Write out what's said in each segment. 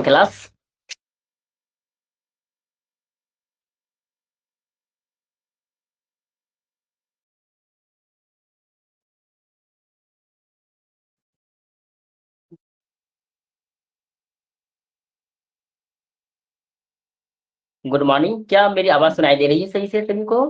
Class. Good morning. क्या मेरी आवाज सुनाई दे रही है सही से सभी को?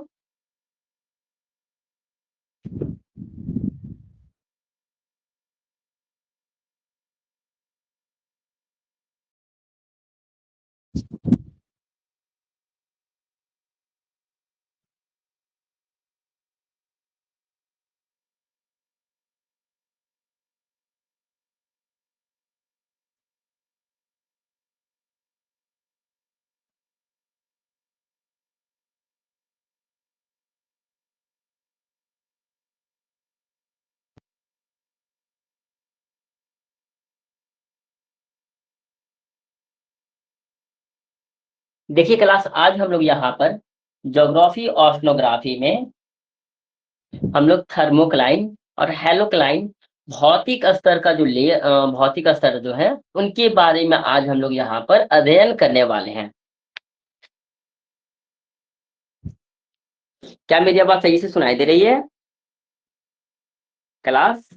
देखिए क्लास, आज हम लोग यहाँ पर ज्योग्राफी ओशनोग्राफी में हम लोग थर्मोक्लाइन और हेलोक्लाइन भौतिक स्तर का भौतिक स्तर जो है उनके बारे में आज हम लोग यहाँ पर अध्ययन करने वाले हैं। क्या मेरी आवाज सही से सुनाई दे रही है क्लास?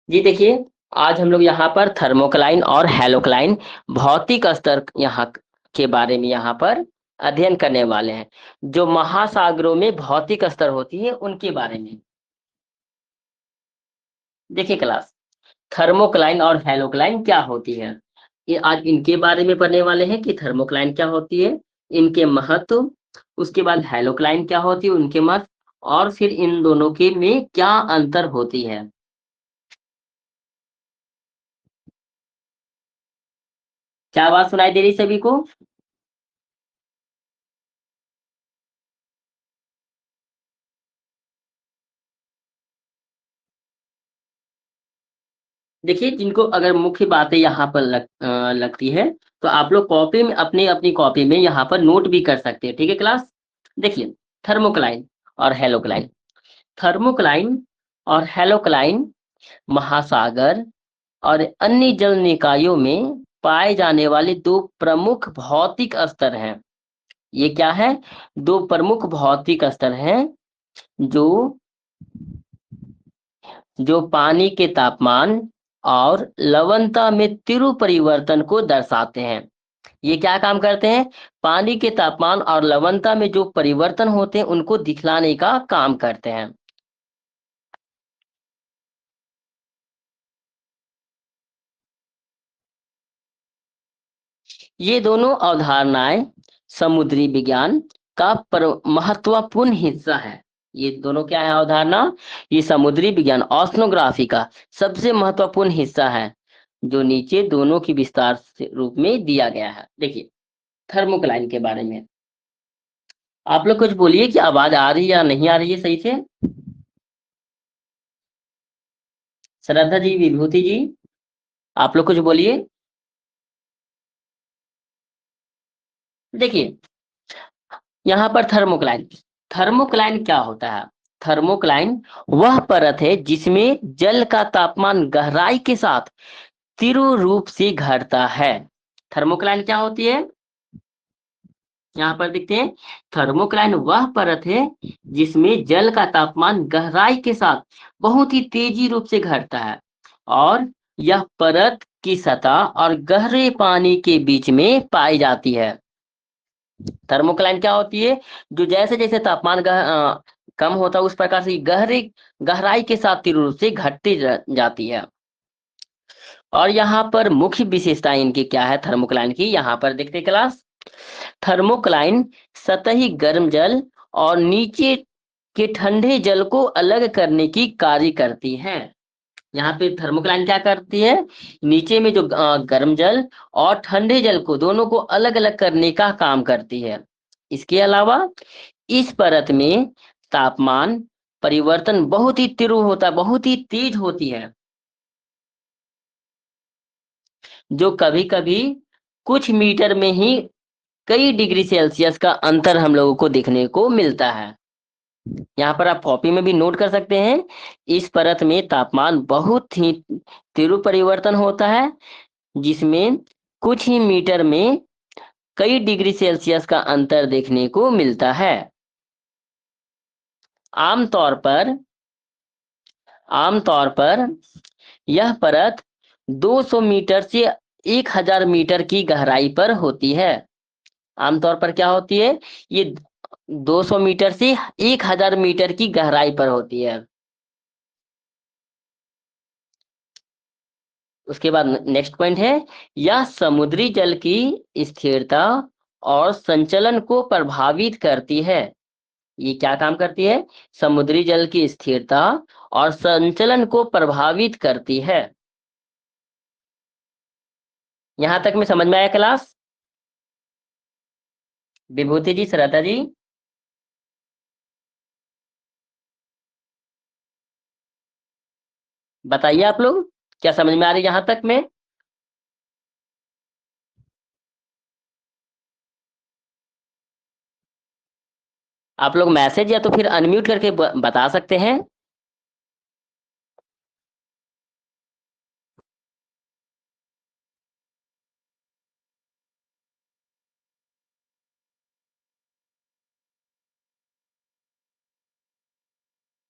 जी देखिए, आज हम लोग यहाँ पर थर्मोक्लाइन और हेलोक्लाइन भौतिक स्तर यहाँ के बारे में यहाँ पर अध्ययन करने वाले हैं। जो महासागरों में भौतिक स्तर होती है उनके बारे में। देखिए क्लास, थर्मोक्लाइन और हेलोक्लाइन क्या होती है, ये आज इनके बारे में पढ़ने वाले हैं कि थर्मोक्लाइन क्या होती है, इनके महत्व, उसके बाद हेलोक्लाइन क्या होती है, उनके महत्व, और फिर इन दोनों के में क्या अंतर होती है। क्या बात सुनाई दे रही सभी को? देखिए, जिनको अगर मुख्य बातें यहाँ पर लगती है तो आप लोग कॉपी में अपनी अपनी कॉपी में यहाँ पर नोट भी कर सकते हैं। ठीक है क्लास? देखिए, थर्मोक्लाइन और हेलोक्लाइन। थर्मोक्लाइन और हेलोक्लाइन महासागर और अन्य जल निकायों में पाए जाने वाले दो प्रमुख भौतिक स्तर हैं। ये क्या है? दो प्रमुख भौतिक स्तर हैं जो जो पानी के तापमान और लवणता में तीव्र परिवर्तन को दर्शाते हैं। ये क्या काम करते हैं? पानी के तापमान और लवणता में जो परिवर्तन होते हैं उनको दिखलाने का काम करते हैं। ये दोनों अवधारणाएं समुद्री विज्ञान का महत्वपूर्ण हिस्सा है। ये दोनों क्या है अवधारणा? ये समुद्री विज्ञान ओशनोग्राफी का सबसे महत्वपूर्ण हिस्सा है, जो नीचे दोनों की विस्तार से रूप में दिया गया है। देखिए, थर्मोक्लाइन के बारे में आप लोग कुछ बोलिए कि आवाज आ रही है या नहीं आ रही है सही से? श्रद्धा जी, विभूति जी, आप लोग कुछ बोलिए। देखिए, यहाँ पर थर्मोक्लाइन, थर्मोक्लाइन क्या होता है? थर्मोक्लाइन वह परत है जिसमें जल का तापमान गहराई के साथ तीव्र रूप से घटता है। थर्मोक्लाइन क्या होती है? यहाँ पर देखते हैं, थर्मोक्लाइन वह परत है जिसमें जल का तापमान गहराई के साथ बहुत ही तेजी रूप से घटता है, और यह परत की सतह और गहरे पानी के बीच में पाई जाती है। थर्मोक्लाइन क्या होती है? जो जैसे जैसे तापमान कम होता है उस प्रकार से गहराई के साथ तीव्र रूप से घटती जाती है। और यहाँ पर मुख्य विशेषता इनकी क्या है थर्मोक्लाइन की, यहाँ पर देखते क्लास। थर्मोक्लाइन सतही गर्म जल और नीचे के ठंडे जल को अलग करने की कार्य करती है। यहाँ पे थर्मोक्लाइन क्या करती है? नीचे में जो गर्म जल और ठंडे जल को दोनों को अलग अलग करने का काम करती है। इसके अलावा इस परत में तापमान परिवर्तन बहुत ही तीव्र होता है, बहुत ही तेज होती है, जो कभी कभी कुछ मीटर में ही कई डिग्री सेल्सियस का अंतर हम लोगों को देखने को मिलता है। यहाँ पर आप कॉपी में भी नोट कर सकते हैं, इस परत में तापमान बहुत ही तीव्र परिवर्तन होता है, जिसमें कुछ ही मीटर में कई डिग्री सेल्सियस का अंतर देखने को मिलता है। आमतौर पर आमतौर पर यह परत 200 मीटर से 1000 मीटर की गहराई पर होती है। आमतौर पर क्या होती है, ये 200 मीटर से 1000 मीटर की गहराई पर होती है। उसके बाद नेक्स्ट पॉइंट है, यह समुद्री जल की स्थिरता और संचलन को प्रभावित करती है। ये क्या काम करती है, समुद्री जल की स्थिरता और संचलन को प्रभावित करती है। यहां तक में समझ में आया क्लास? विभूति जी, श्रद्धा जी, बताइए आप लोग, क्या समझ में आ रही है यहां तक में? आप लोग मैसेज या तो फिर अनम्यूट करके बता सकते हैं।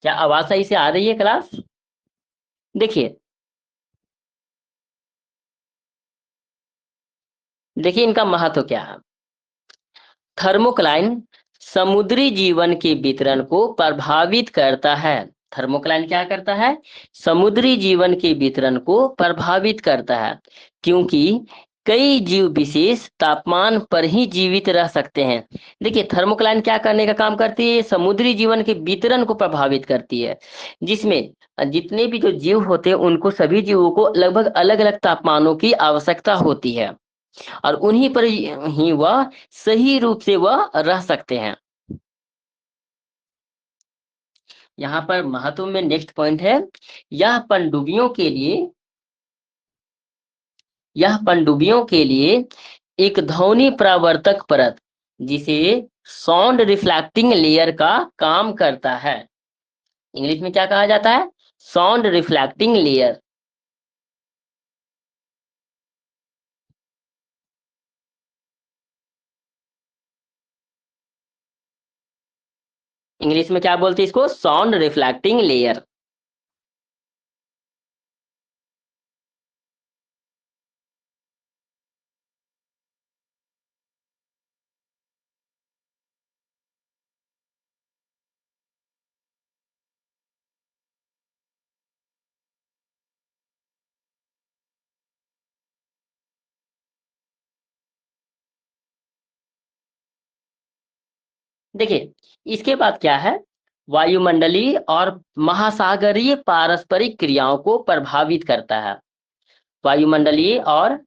क्या आवाज सही से आ रही है क्लास? देखिए, देखिए इनका महत्व क्या है। थर्मोक्लाइन समुद्री जीवन के वितरण को प्रभावित करता है। थर्मोक्लाइन क्या करता है, समुद्री जीवन के वितरण को प्रभावित करता है, क्योंकि कई जीव विशेष तापमान पर ही जीवित रह सकते हैं। देखिए, थर्मोक्लाइन क्या करने का काम करती है, समुद्री जीवन के वितरण को प्रभावित करती है, जिसमें जितने भी जो जीव होते हैं उनको, सभी जीवों को लगभग अलग अलग तापमानों की आवश्यकता होती है, और उन्हीं पर ही वह सही रूप से वह रह सकते हैं। यहाँ पर महत्व में नेक्स्ट पॉइंट है, यह पनडुब्बियों के लिए यह पनडुब्बियों के लिए एक ध्वनि परावर्तक परत, जिसे साउंड रिफ्लेक्टिंग लेयर का काम करता है। इंग्लिश में क्या कहा जाता है, साउंड रिफ्लेक्टिंग लेयर। इंग्लिश में क्या बोलते हैं इसको, साउंड रिफ्लेक्टिंग लेयर। देखिए, इसके बाद क्या है, वायुमंडलीय और महासागरीय पारस्परिक क्रियाओं को प्रभावित करता है। वायुमंडलीय और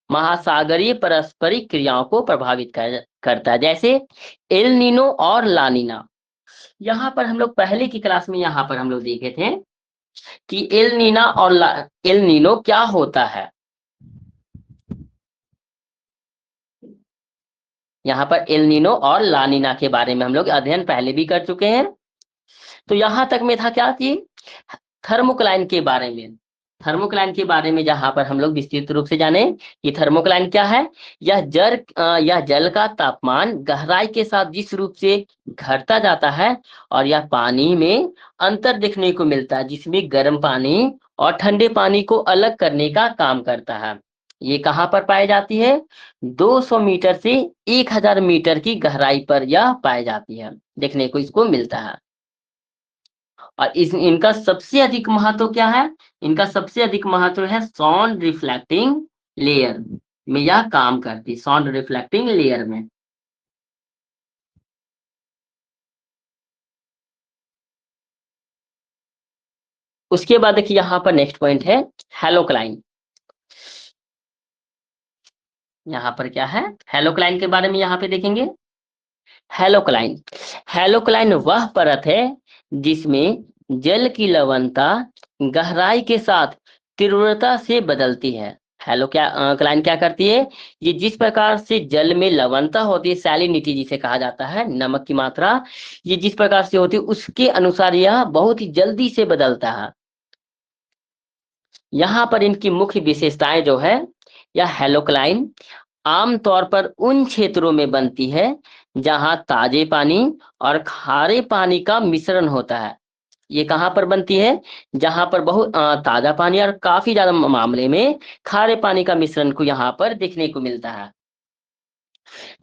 महासागरीय पारस्परिक क्रियाओं को प्रभावित करता है, जैसे एल नीनो और लानीना। यहाँ पर हम लोग पहले की क्लास में यहाँ पर हम लोग देखे थे कि एल नीनो क्या होता है। यहाँ पर एल नीनो और लानीना के बारे में हम लोग अध्ययन पहले भी कर चुके हैं। तो यहाँ तक में था क्या कि थर्मोक्लाइन के बारे में, थर्मोक्लाइन के बारे में जहां पर हम लोग विस्तृत रूप से जाने कि थर्मोक्लाइन क्या है। यह जल का तापमान गहराई के साथ जिस रूप से घटता जाता है, और यह पानी में अंतर देखने को मिलता है, जिसमें गर्म पानी और ठंडे पानी को अलग करने का काम करता है। ये कहाँ पर पाई जाती है, 200 मीटर से 1000 मीटर की गहराई पर यह पाई जाती है, देखने को इसको मिलता है। और इनका सबसे अधिक महत्व क्या है, इनका सबसे अधिक महत्व है साउंड रिफ्लेक्टिंग लेयर में यह काम करती, साउंड रिफ्लेक्टिंग लेयर में। उसके बाद देखिए यहाँ पर नेक्स्ट पॉइंट है हेलोक्लाइन। यहाँ पर क्या है, हेलोक्लाइन के बारे में यहाँ पे देखेंगे। हेलोक्लाइन। हेलोक्लाइन वह परत है जिसमें जल की लवणता गहराई के साथ तीव्रता से बदलती है। क्लाइन क्या करती है? ये जिस प्रकार से जल में लवणता होती है, सैलिनिटी जिसे कहा जाता है, नमक की मात्रा, ये जिस प्रकार से होती है उसके अनुसार यह बहुत ही जल्दी से बदलता है। यहाँ पर इनकी मुख्य विशेषताएं जो है, यह हेलोक्लाइन आमतौर पर उन क्षेत्रों में बनती है जहां ताजे पानी और खारे पानी का मिश्रण होता है। ये कहाँ पर बनती है? जहां पर बहुत ताजा पानी और काफी ज्यादा मामले में खारे पानी का मिश्रण को यहाँ पर देखने को मिलता है।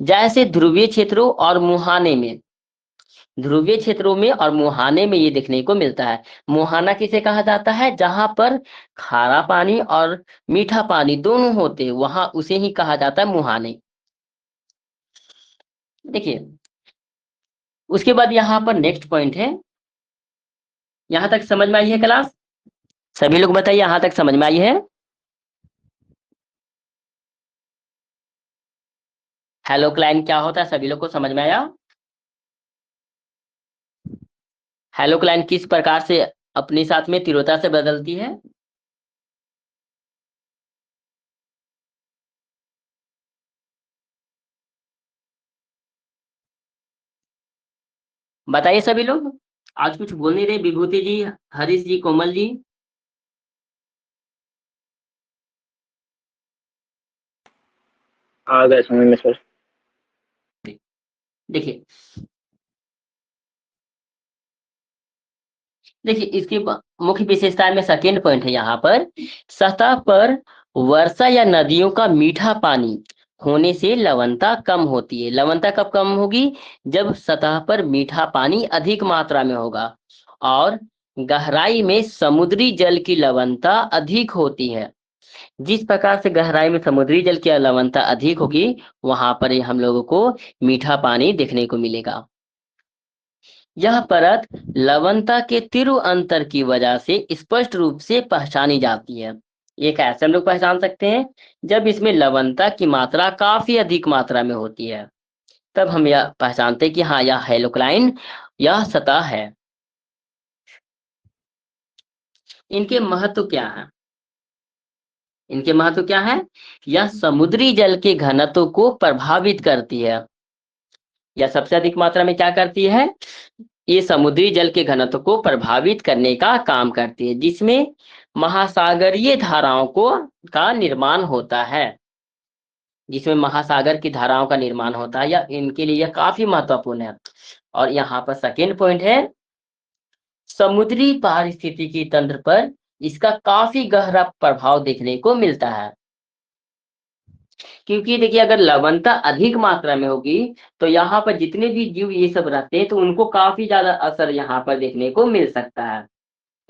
जैसे ध्रुवीय क्षेत्रों और मुहाने में, ध्रुवीय क्षेत्रों में और मुहाने में ये देखने को मिलता है। मुहाना किसे कहा जाता है? जहां पर खारा पानी और मीठा पानी दोनों होते हैं, वहां उसे ही कहा जाता है मुहाने। देखिए, उसके बाद यहाँ पर नेक्स्ट पॉइंट है। यहाँ तक समझ में आई है क्लास? सभी लोग बताइए, यहाँ तक समझ में आई है? हेलोक्लाइन क्या होता है, सभी लोग को समझ में आया? हेलोक्लाइन किस प्रकार से अपने साथ में तीव्रता से बदलती है? बताइए सभी लोग। आज कुछ बोल नहीं रहे, विभूति जी, हरीश जी, कोमल जी। आ गए समझ में सर। देखिए, देखिए इसकी मुख्य विशेषता में सेकेंड पॉइंट है यहाँ पर, सतह पर वर्षा या नदियों का मीठा पानी होने से लवणता कम होती है। लवणता कब कम होगी? जब सतह पर मीठा पानी अधिक मात्रा में होगा और गहराई में समुद्री जल की लवणता अधिक होती है। जिस प्रकार से गहराई में समुद्री जल की लवणता अधिक होगी, वहां पर हम लोगों को मीठा पानी देखने को मिलेगा। यह परत लवणता के तीव्र अंतर की वजह से स्पष्ट रूप से पहचानी जाती है। ये कैसे हम लोग पहचान सकते हैं? जब इसमें लवणता की मात्रा काफी अधिक मात्रा में होती है, तब हम यह पहचानते हैं कि हाँ, यह हेलोक्लाइन, यह सतह है। इनके महत्व क्या है? इनके महत्व क्या है? यह समुद्री जल के घनत्व को प्रभावित करती है। यह सबसे अधिक मात्रा में क्या करती है? ये समुद्री जल के घनत्व को प्रभावित करने का काम करती है, जिसमें महासागरीय धाराओं को का निर्माण होता है। जिसमें महासागर की धाराओं का निर्माण होता है, या इनके लिए यह काफी महत्वपूर्ण है। और यहाँ पर सेकेंड पॉइंट है, समुद्री पारिस्थितिकी तंत्र पर इसका काफी गहरा प्रभाव देखने को मिलता है। क्योंकि देखिए, अगर लवणता अधिक मात्रा में होगी तो यहाँ पर जितने भी जीव ये सब रहते हैं, तो उनको काफी ज्यादा असर यहाँ पर देखने को मिल सकता है।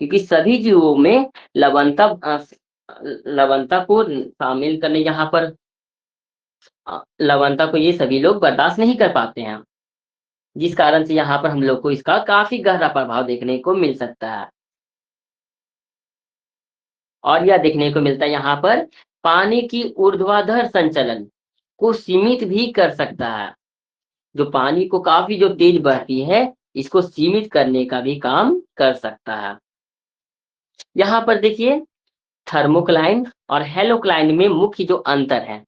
क्योंकि सभी जीवों में लवणता लवणता को शामिल करने, यहाँ पर लवणता को ये सभी लोग बर्दाश्त नहीं कर पाते हैं, जिस कारण से यहाँ पर हम लोग को इसका काफी गहरा प्रभाव देखने को मिल सकता है। और यह देखने को मिलता है यहाँ पर, पानी की ऊर्ध्वाधर संचलन को सीमित भी कर सकता है। जो पानी को काफी जो तेज बहती है, इसको सीमित करने का भी काम कर सकता है। यहाँ पर देखिए, थर्मोक्लाइन और हेलोक्लाइन में मुख्य जो अंतर है,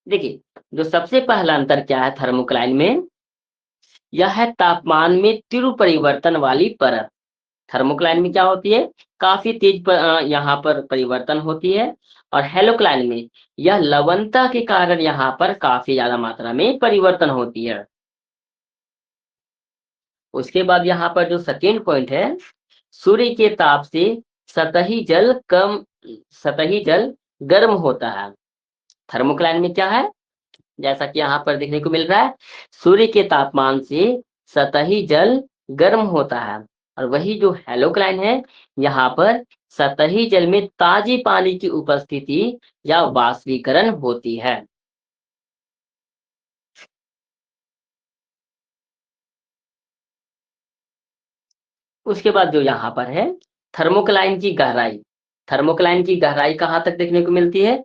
देखिए, जो सबसे पहला अंतर क्या है थर्मोक्लाइन में, यह है तापमान में तीव्र परिवर्तन वाली परत। थर्मोक्लाइन में क्या होती है? काफी तेज यहाँ पर परिवर्तन होती है। और हेलोक्लाइन में यह लवणता के कारण यहाँ पर काफी ज्यादा मात्रा में परिवर्तन होती है। उसके बाद यहाँ पर जो सेकेंड पॉइंट है, सूर्य के ताप से सतही जल कम सतही जल गर्म होता है। थर्मोक्लाइन में क्या है? जैसा कि यहाँ पर देखने को मिल रहा है, सूर्य के तापमान से सतही जल गर्म होता है। और वही जो हेलोक्लाइन है, यहाँ पर सतही जल में ताजे पानी की उपस्थिति या वाष्पीकरण होती है। उसके बाद जो यहाँ पर है, थर्मोक्लाइन की गहराई। थर्मोक्लाइन की गहराई कहाँ तक देखने को मिलती है?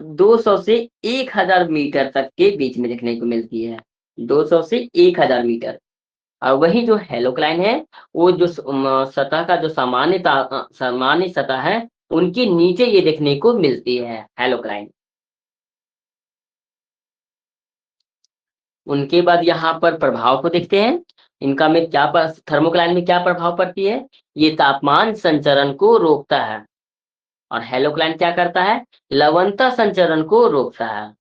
200 से 1000 मीटर तक के बीच में देखने को मिलती है। 200 से 1000 मीटर। और वही जो हेलोक्लाइन है, वो जो सतह का जो सामान्य सतह है, उनके नीचे ये देखने को मिलती है हेलोक्लाइन। उनके बाद यहाँ पर प्रभाव को देखते हैं। इनका में क्या थर्मोक्लाइन में क्या प्रभाव पड़ती है? ये तापमान संचरण को रोकता है। और हेलोक्लाइन क्या करता है? लवणता संचरण को रोकता है।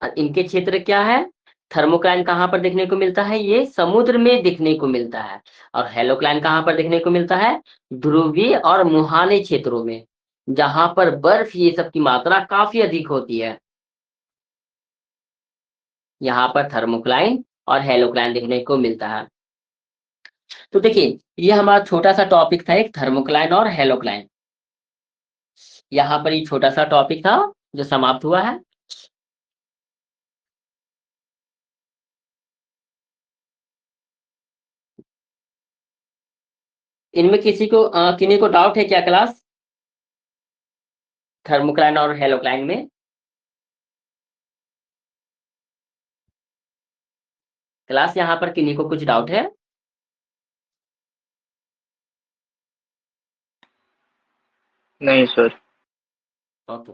और इनके क्षेत्र क्या है? थर्मोक्लाइन कहाँ पर देखने को मिलता है? ये समुद्र में देखने को मिलता है। और हेलोक्लाइन कहाँ पर देखने को मिलता है? ध्रुवीय और मुहाने क्षेत्रों में, जहां पर बर्फ ये सब की मात्रा काफी अधिक होती है। यहाँ पर थर्मोक्लाइन और हेलोक्लाइन देखने को मिलता है। तो देखिए, ये हमारा छोटा सा टॉपिक था, एक थर्मोक्लाइन और हेलोक्लाइन। यहाँ पर ये छोटा सा टॉपिक था जो समाप्त हुआ है। इनमें किन्हीं को डाउट है क्या क्लास? थर्मोक्लाइन और हेलोक्लाइन में क्लास, यहाँ पर किन्हीं को कुछ डाउट है? नहीं सर। ओके।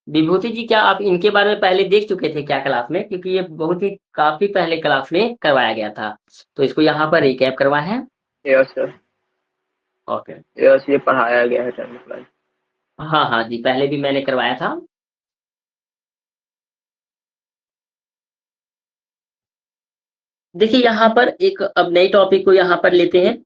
विभूति जी, क्या आप इनके बारे में पहले देख चुके थे क्या क्लास में? क्योंकि ये बहुत ही काफी पहले क्लास में करवाया गया था, तो इसको यहाँ पर रिकैप करवाए हैं। Yes sir. ओके। यस, ये पढ़ाया गया है टेक्निकल। हाँ हाँ जी, पहले भी मैंने करवाया था। देखिए, यहाँ पर एक अब नई टॉपिक को यहाँ पर लेते हैं।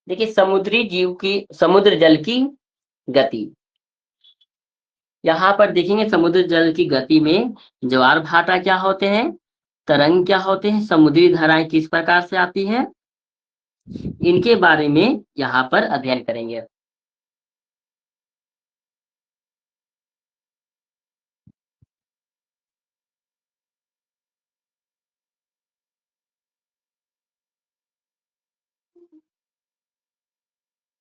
देखिए, समुद्र जल की गति। यहाँ पर देखेंगे समुद्र जल की गति में ज्वार भाटा क्या होते हैं, तरंग क्या होते हैं, समुद्री धाराएं किस प्रकार से आती है, इनके बारे में यहाँ पर अध्ययन करेंगे।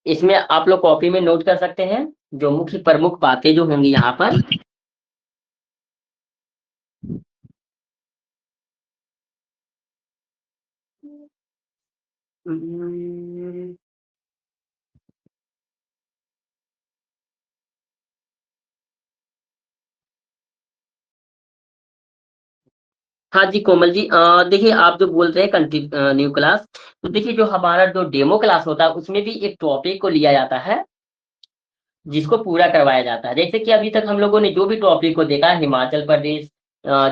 इसमें आप लोग कॉपी में नोट कर सकते हैं जो मुख्य प्रमुख बातें जो होंगी यहाँ पर। हाँ जी कोमल जी, देखिए आप जो बोल रहे हैं कंटिन्यू क्लास, तो देखिए जो हमारा जो डेमो क्लास होता है उसमें भी एक टॉपिक को लिया जाता है जिसको पूरा करवाया जाता है। जैसे कि अभी तक हम लोगों ने जो भी टॉपिक को देखा, हिमाचल प्रदेश,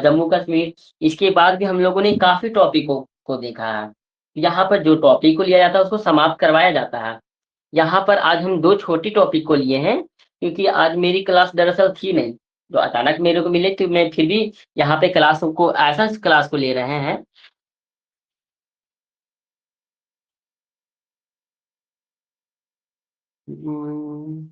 जम्मू कश्मीर, इसके बाद भी हम लोगों ने काफी टॉपिकों को देखा है। यहाँ पर जो टॉपिक को लिया जाता है उसको समाप्त करवाया जाता है। यहाँ पर आज हम दो छोटी टॉपिक को लिए हैं, क्योंकि आज मेरी क्लास दरअसल थी नहीं, जो अचानक मेरे को मिले, तो मैं फिर भी यहाँ पे क्लास को ऐसा क्लास को ले रहे हैं। हम्म,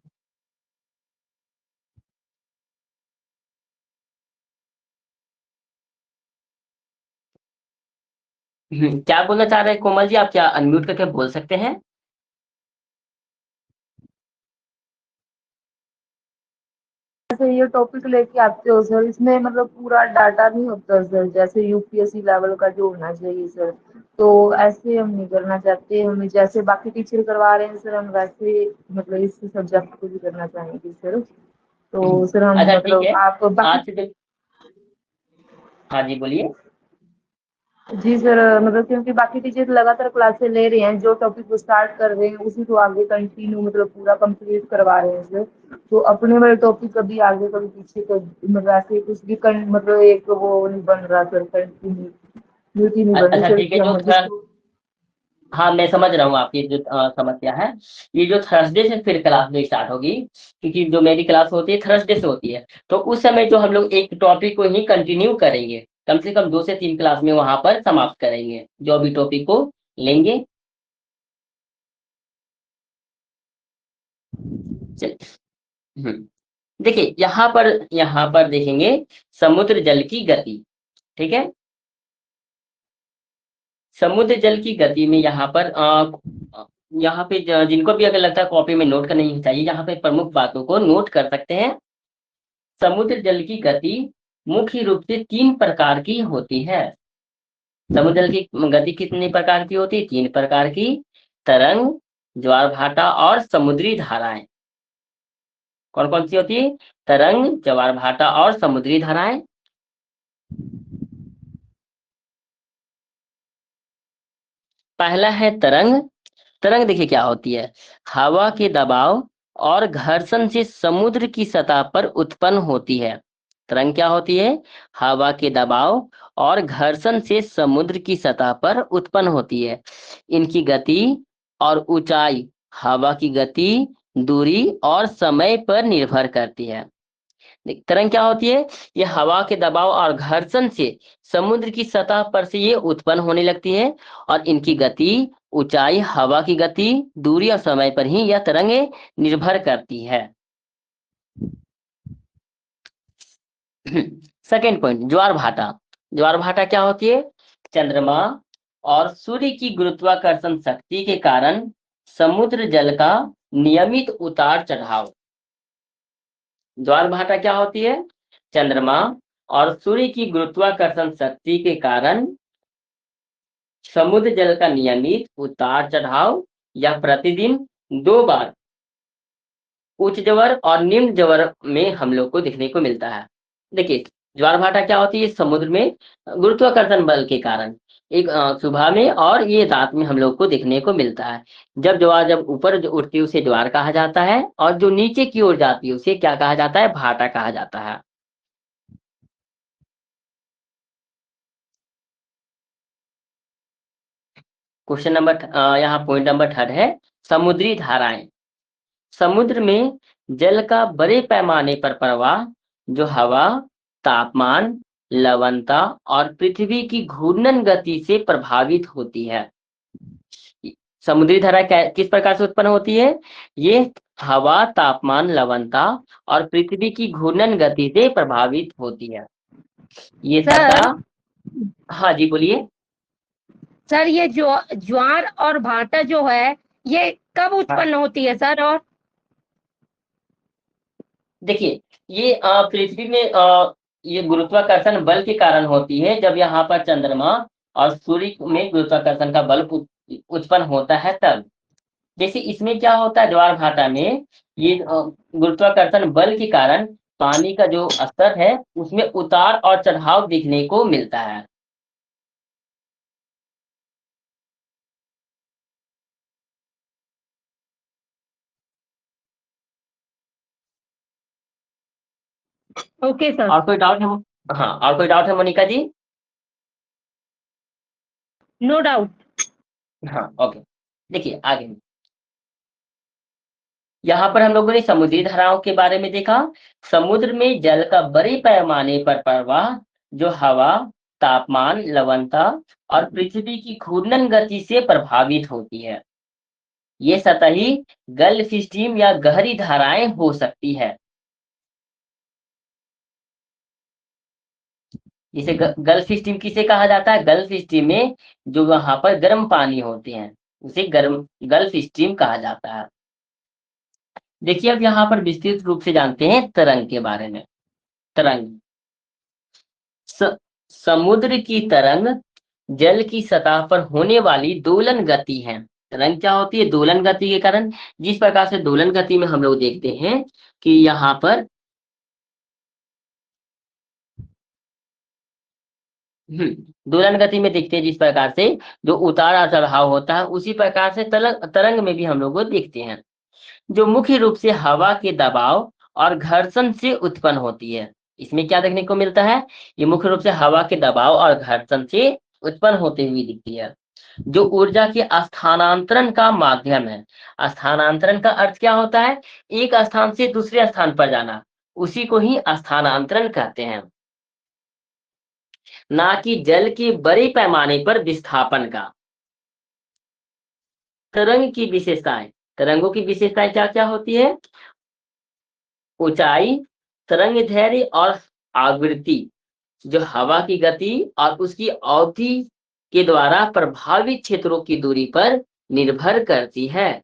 क्या बोलना चाह रहे हैं कोमल जी? आप क्या अनम्यूट करके बोल सकते हैं? जैसे ये टॉपिक लेके आते हो सर, इसमें मतलब पूरा डाटा नहीं होता सर, जैसे यूपीएससी लेवल का जो होना चाहिए सर। तो ऐसे हम नहीं करना चाहते, हमें जैसे बाकी टीचर करवा रहे हैं सर, हम वैसे मतलब इस सब्जेक्ट को भी करना चाहेंगे सर। तो सर हम अच्छा ठीक मतलब है। आप बाकी। आज से हाँ जी बोलिए। जी सर, मतलब क्योंकि बाकी टीचर लगातार क्लासेस ले रहे हैं, जो टॉपिक को स्टार्ट कर रहे हैं उसी को आगे कंटिन्यू मतलब पूरा कंप्लीट करवा रहे हैं सर। तो अपने वाले टॉपिक कभी आगे कभी पीछे मतलब ऐसे कुछ भी मतलब एक वो नहीं बन रहा सर, कंटिन्यूटी नहीं बन रही अच्छा सर ठीक है, कि जो हम जिसको। हाँ मैं समझ रहा हूँ आपकी जो समस्या है। ये जो थर्सडे से फिर क्लास जो स्टार्ट होगी, क्योंकि जो मेरी क्लास होती है थर्सडे से होती है, तो उस समय जो हम लोग एक टॉपिक को ही कंटिन्यू करेंगे, कम से कम 2 से 3 क्लास में वहां पर समाप्त करेंगे जो अभी टॉपिक को लेंगे। चलिए। देखिए यहाँ पर देखेंगे समुद्र जल की गति। ठीक है, समुद्र जल की गति में यहाँ पे जिनको भी अगर लगता है कॉपी में नोट करनी ही चाहिए, यहाँ पे प्रमुख बातों को नोट कर सकते हैं। समुद्र जल की गति मुख्य रूप से 3 प्रकार की होती है। समुद्र जल की गति कितने प्रकार की होती है? 3 प्रकार की। तरंग, ज्वार भाटा और समुद्री धाराएं। कौन कौन सी होती है? तरंग, ज्वार भाटा और समुद्री धाराएं। पहला है तरंग। तरंग देखिए क्या होती है, हवा के दबाव और घर्षण से समुद्र की सतह पर उत्पन्न होती है। तरंग क्या होती है? हवा के दबाव और घर्षण से समुद्र की सतह पर उत्पन्न होती है। इनकी गति और ऊंचाई हवा की गति, दूरी और समय पर निर्भर करती है। तरंग क्या होती है? ये हवा के दबाव और घर्षण से समुद्र की सतह पर से ये उत्पन्न होने लगती है, और इनकी गति, ऊंचाई, हवा की गति, दूरी और समय पर ही यह तरंगें निर्भर करती है। सेकेंड पॉइंट, ज्वार भाटा। ज्वार भाटा क्या होती है? चंद्रमा और सूर्य की गुरुत्वाकर्षण शक्ति के कारण समुद्र जल का नियमित उतार चढ़ाव। ज्वार भाटा क्या होती है? चंद्रमा और सूर्य की गुरुत्वाकर्षण शक्ति के कारण समुद्र जल का नियमित उतार चढ़ाव या प्रतिदिन 2 बार उच्च जवर और निम्न जवर में हम लोग को देखने को मिलता है। देखिए ज्वार भाटा क्या होती है? समुद्र में गुरुत्वाकर्षण बल के कारण एक सुबह में और ये रात में हम लोग को देखने को मिलता है। जब ज्वार जब ऊपर जो उठती है उसे ज्वार कहा जाता है, और जो नीचे की ओर जाती है उसे क्या कहा जाता है? भाटा कहा जाता है। क्वेश्चन नंबर यहाँ पॉइंट नंबर 3 है समुद्री धाराएं। समुद्र में जल का बड़े पैमाने पर प्रवाह जो हवा, तापमान, लवणता और पृथ्वी की घूर्णन गति से प्रभावित होती है। समुद्री धारा किस प्रकार से उत्पन्न होती है? ये हवा, तापमान, लवणता और पृथ्वी की घूर्णन गति से प्रभावित होती है। ये सर सतह, हाँ जी बोलिए। सर ये ज्वार और भाटा जो है ये कब उत्पन्न होती है सर? और देखिए ये पृथ्वी में ये गुरुत्वाकर्षण बल के कारण होती है, जब यहाँ पर चंद्रमा और सूर्य में गुरुत्वाकर्षण का बल उत्पन्न होता है तब। जैसे इसमें क्या होता है, ज्वार भाटा में ये गुरुत्वाकर्षण बल के कारण पानी का जो स्तर है उसमें उतार और चढ़ाव देखने को मिलता है। Okay sir. और कोई डाउट है? हाँ, और कोई डाउट है मोनिका जी? No doubt. हाँ ओके, देखिए आगे यहाँ पर हम लोगों ने समुद्री धाराओं के बारे में देखा। समुद्र में जल का बड़े पैमाने पर प्रवाह जो हवा, तापमान, लवणता और पृथ्वी की घूर्णन गति से प्रभावित होती है। ये सतही गल्फ स्ट्रीम या गहरी धाराएं हो सकती है। जिसे गल्फ स्ट्रीम किसे कहा जाता है? गल्फ स्ट्रीम में जो वहां पर गर्म पानी होते हैं उसे गल्फ स्ट्रीम कहा जाता है। देखिए अब यहाँ पर विस्तृत रूप से जानते हैं तरंग के बारे में। तरंग, समुद्र की तरंग जल की सतह पर होने वाली दोलन गति है। तरंग क्या होती है? दोलन गति के कारण, जिस प्रकार से दोलन गति में हम लोग देखते हैं कि यहाँ पर दोलन गति में देखते हैं जिस प्रकार से जो उतार और चढ़ाव होता है, उसी प्रकार से तरंग में भी हम लोग को देखते हैं, जो मुख्य रूप से हवा के दबाव और घर्षण से उत्पन्न होती है। इसमें क्या देखने को मिलता है? ये मुख्य रूप से हवा के दबाव और घर्षण से उत्पन्न होते हुए दिखती है। जो ऊर्जा के स्थानांतरण का माध्यम है। स्थानांतरण का अर्थ क्या होता है? एक स्थान से दूसरे स्थान पर जाना, उसी को ही स्थानांतरण कहते हैं, ना कि जल के बड़े पैमाने पर विस्थापन का। तरंग की विशेषताएं, तरंगों की विशेषताएं क्या क्या होती है? ऊंचाई, तरंग धैर्य और आवृत्ति, जो हवा की गति और उसकी अवधि के द्वारा प्रभावित क्षेत्रों की दूरी पर निर्भर करती है।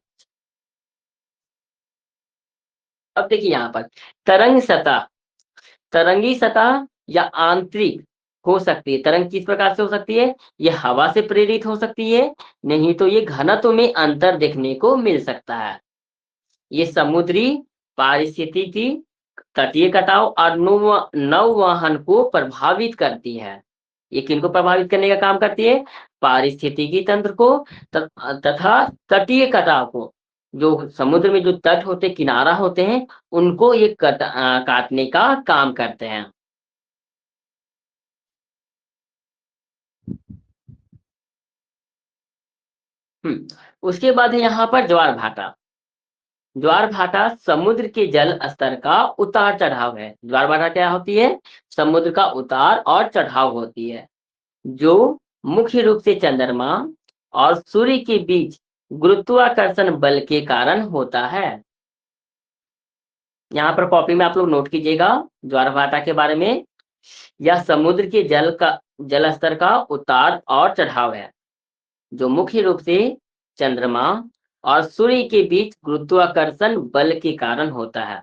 अब देखिए यहाँ पर तरंग सतह, तरंगी सतह या आंतरिक हो सकती है। तरंग किस प्रकार से हो सकती है? ये हवा से प्रेरित हो सकती है, नहीं तो ये घनत्व में अंतर देखने को मिल सकता है। ये समुद्री पारिस्थितिकी, तटीय कटाव और नौवहन को प्रभावित करती है। ये किनको प्रभावित करने का काम करती है? पारिस्थितिकी तंत्र को तथा तटीय कटाव को। जो समुद्र में जो तट होते, किनारा होते हैं, उनको ये काटने का काम करते हैं। उसके बाद है यहाँ पर ज्वार भाटा। ज्वार भाटा समुद्र के जल स्तर का उतार चढ़ाव है। ज्वार भाटा क्या होती है? समुद्र का उतार और चढ़ाव होती है, जो मुख्य रूप से चंद्रमा और सूर्य के बीच गुरुत्वाकर्षण बल के कारण होता है। यहाँ पर कॉपी में आप लोग नोट कीजिएगा ज्वार भाटा के बारे में। यह समुद्र के जल स्तर का उतार और चढ़ाव है, जो मुख्य रूप से चंद्रमा और सूर्य के बीच गुरुत्वाकर्षण बल के कारण होता है।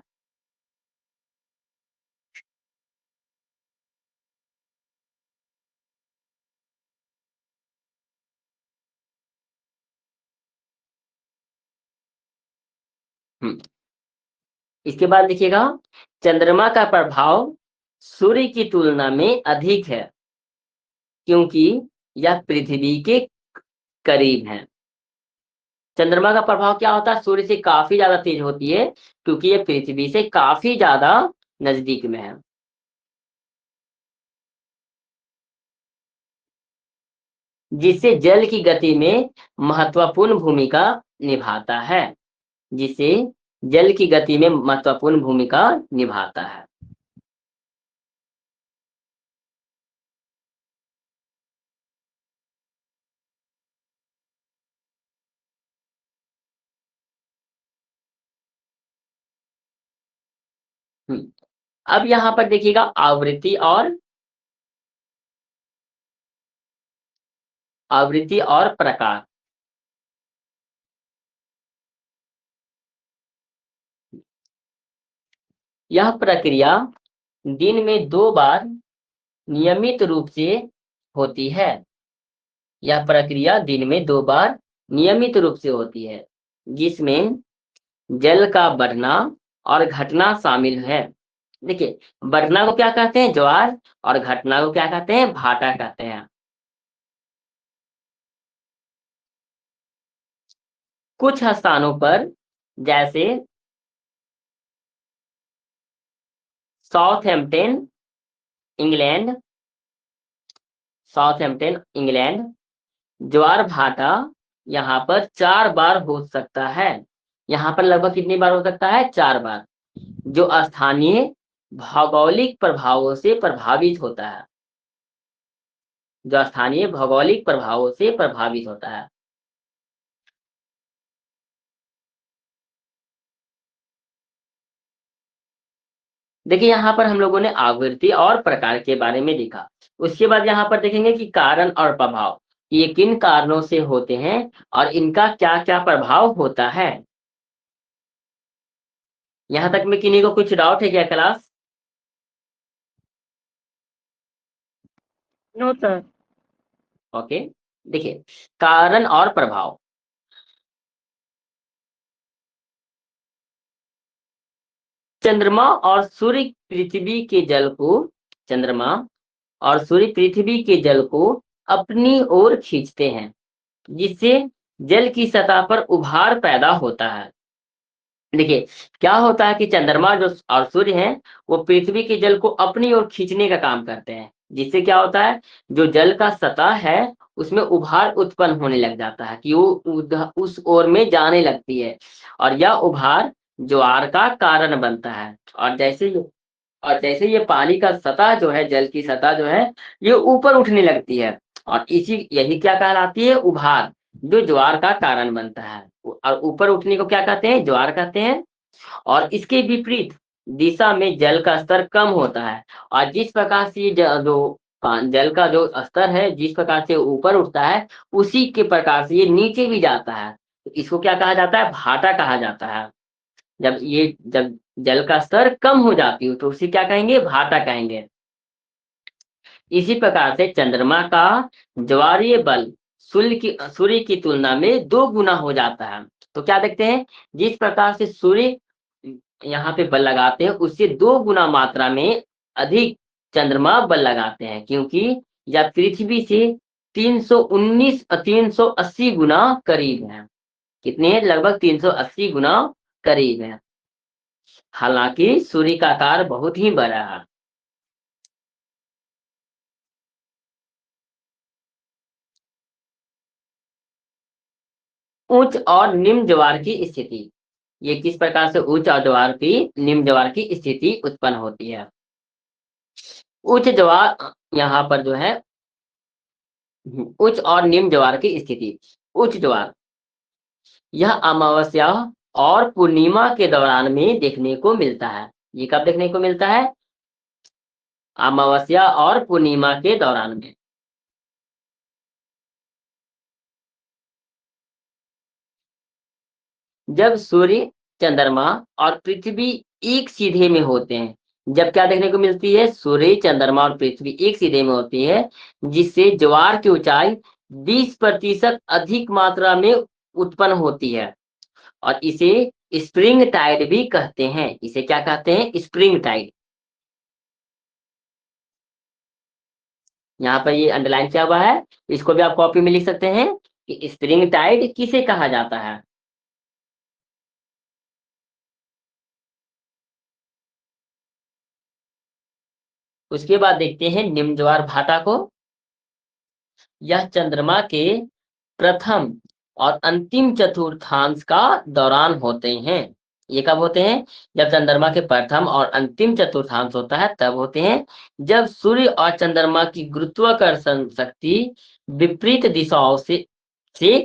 इसके बाद लिखिएगा, चंद्रमा का प्रभाव सूर्य की तुलना में अधिक है, क्योंकि यह पृथ्वी के करीब है। चंद्रमा का प्रभाव क्या होता है? सूर्य से काफी ज्यादा तेज होती है, क्योंकि यह पृथ्वी से काफी ज्यादा नजदीक में है। जिससे जल की गति में महत्वपूर्ण भूमिका निभाता है, जिसे जल की गति में महत्वपूर्ण भूमिका निभाता है। अब यहाँ पर देखिएगा आवृत्ति और प्रकार। यह प्रक्रिया दिन में 2 बार नियमित रूप से होती है। यह प्रक्रिया दिन में 2 बार नियमित रूप से होती है, जिसमें जल का बढ़ना और घटना शामिल है। देखिए, बढ़ना को क्या कहते हैं? ज्वार, और घटना को क्या कहते हैं? भाटा कहते हैं। कुछ स्थानों पर, जैसे साउथहैम्पटन इंग्लैंड, ज्वार भाटा यहाँ पर 4 बार हो सकता है। यहाँ पर लगभग कितनी बार हो सकता है? 4 बार, जो स्थानीय भौगोलिक प्रभावों से प्रभावित होता है। जो स्थानीय भौगोलिक प्रभावों से प्रभावित होता है। देखिए, यहाँ पर हम लोगों ने आवृत्ति और प्रकार के बारे में देखा। उसके बाद यहाँ पर देखेंगे कि कारण और प्रभाव, ये किन कारणों से होते हैं और इनका क्या क्या प्रभाव होता है। यहाँ तक में किन्हीं को कुछ डाउट है क्या क्लास? No sir. ओके, देखिए, कारण और प्रभाव। चंद्रमा और सूर्य पृथ्वी के जल को अपनी ओर खींचते हैं, जिससे जल की सतह पर उभार पैदा होता है। देखिए, क्या होता है कि चंद्रमा जो और सूर्य हैं, वो पृथ्वी के जल को अपनी ओर खींचने का काम करते हैं, जिससे क्या होता है, जो जल का सतह है उसमें उभार उत्पन्न होने लग जाता है कि वो उस ओर में जाने लगती है, और यह उभार ज्वार का कारण बनता है। और जैसे ये पानी का सतह जो है, जल की सतह जो है, ये ऊपर उठने लगती है, और यही क्या कहलाती है, उभार, जो ज्वार का कारण बनता है। और ऊपर उठने को क्या कहते हैं, ज्वार कहते हैं। और इसके विपरीत दिशा में जल का स्तर कम होता है, और जिस प्रकार से जल का जो स्तर है जिस प्रकार से ऊपर उठता है, उसी के प्रकार से ये नीचे भी जाता है। तो इसको क्या कहा जाता है, भाटा कहा जाता है। जब जल का स्तर कम हो जाती है तो उसे क्या कहेंगे, भाटा कहेंगे। इसी प्रकार से चंद्रमा का ज्वारीय बल सूर्य की तुलना में 2 गुना हो जाता है। तो क्या देखते हैं, जिस प्रकार से सूर्य यहाँ पे बल लगाते हैं, उससे 2 गुना मात्रा में अधिक चंद्रमा बल लगाते हैं, क्योंकि यह पृथ्वी से 380 गुना करीब है। कितने, लगभग 380 गुना करीब है। हालांकि सूर्य का आकार बहुत ही बड़ा है। उच्च और निम्न ज्वार की स्थिति, ये किस प्रकार से उच्च और निम्न ज्वार की स्थिति उत्पन्न होती है। उच्च ज्वार यहाँ पर जो है, उच्च और निम्न ज्वार की स्थिति। उच्च ज्वार यह अमावस्या और पूर्णिमा के दौरान में देखने को मिलता है। ये कब देखने को मिलता है, अमावस्या और पूर्णिमा के दौरान में। जब सूर्य, चंद्रमा और पृथ्वी एक सीधे में होते हैं, जब क्या देखने को मिलती है, सूर्य, चंद्रमा और पृथ्वी एक सीधे में होती है, जिससे ज्वार की ऊंचाई 20% अधिक मात्रा में उत्पन्न होती है, और इसे स्प्रिंग टाइड भी कहते हैं। इसे क्या कहते हैं, स्प्रिंग टाइड। यहाँ पर ये अंडरलाइन किया हुआ है, इसको भी आप कॉपी में लिख सकते हैं कि स्प्रिंग टाइड किसे कहा जाता है। उसके बाद देखते हैं निम्न ज्वार भाटा को। यह चंद्रमा के प्रथम और अंतिम चतुर्थांश का दौरान होते हैं। ये कब होते हैं, जब चंद्रमा के प्रथम और अंतिम चतुर्थांश होता है तब होते हैं, जब सूर्य और चंद्रमा की गुरुत्वाकर्षण शक्ति विपरीत दिशाओं से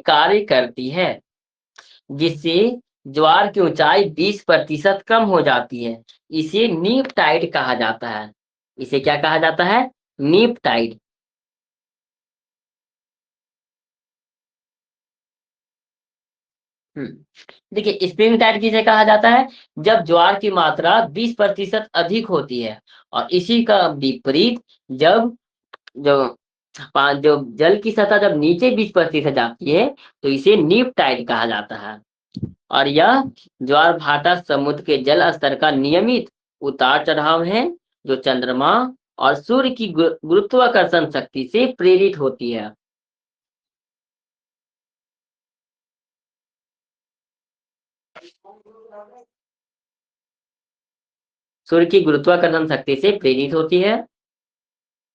कार्य करती है, जिससे ज्वार की ऊंचाई 20% कम हो जाती है। इसे नीप टाइड कहा जाता है। इसे क्या कहा जाता है, नीप टाइड। देखिए, स्प्रिंग टाइड किसे कहा जाता है, जब ज्वार की मात्रा 20% अधिक होती है, और इसी का विपरीत जब जो जो जल की सतह जब नीचे 20% जाती है, तो इसे नीप टाइड कहा जाता है। और यह ज्वार भाटा समुद्र के जल स्तर का नियमित उतार चढ़ाव है, जो चंद्रमा और सूर्य की गुरुत्वाकर्षण शक्ति से प्रेरित होती है। सूर्य की गुरुत्वाकर्षण शक्ति से प्रेरित होती है।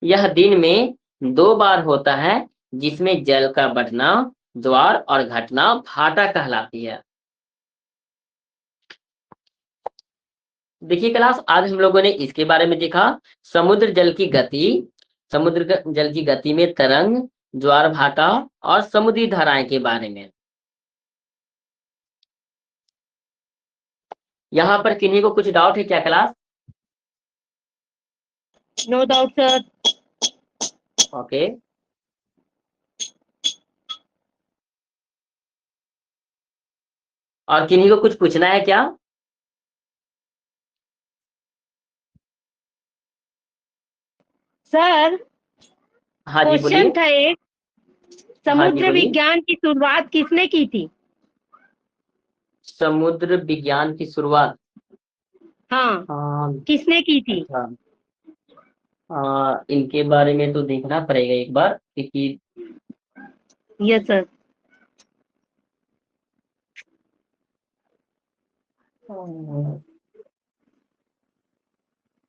यह दिन में 2 बार होता है, जिसमें जल का बढ़ना ज्वार और घटना भाटा कहलाती है। देखिए क्लास, आज हम लोगों ने इसके बारे में देखा, समुद्र जल की गति, जल की गति में तरंग, ज्वार भाटा और समुद्री धाराएं के बारे में। यहाँ पर किन्हीं को कुछ डाउट है क्या class? No doubt sir. Okay, और किन्हीं को कुछ पूछना है क्या? सर हाँ जी बोलिए। क्वेश्चन था एक, हाँ जी समुद्र बोलिए। विज्ञान की शुरुआत किसने की थी? समुद्र विज्ञान की शुरुआत, हाँ, हाँ, किसने की थी? अच्छा, इनके बारे में तो देखना पड़ेगा एक बार, क्योंकि यस सर।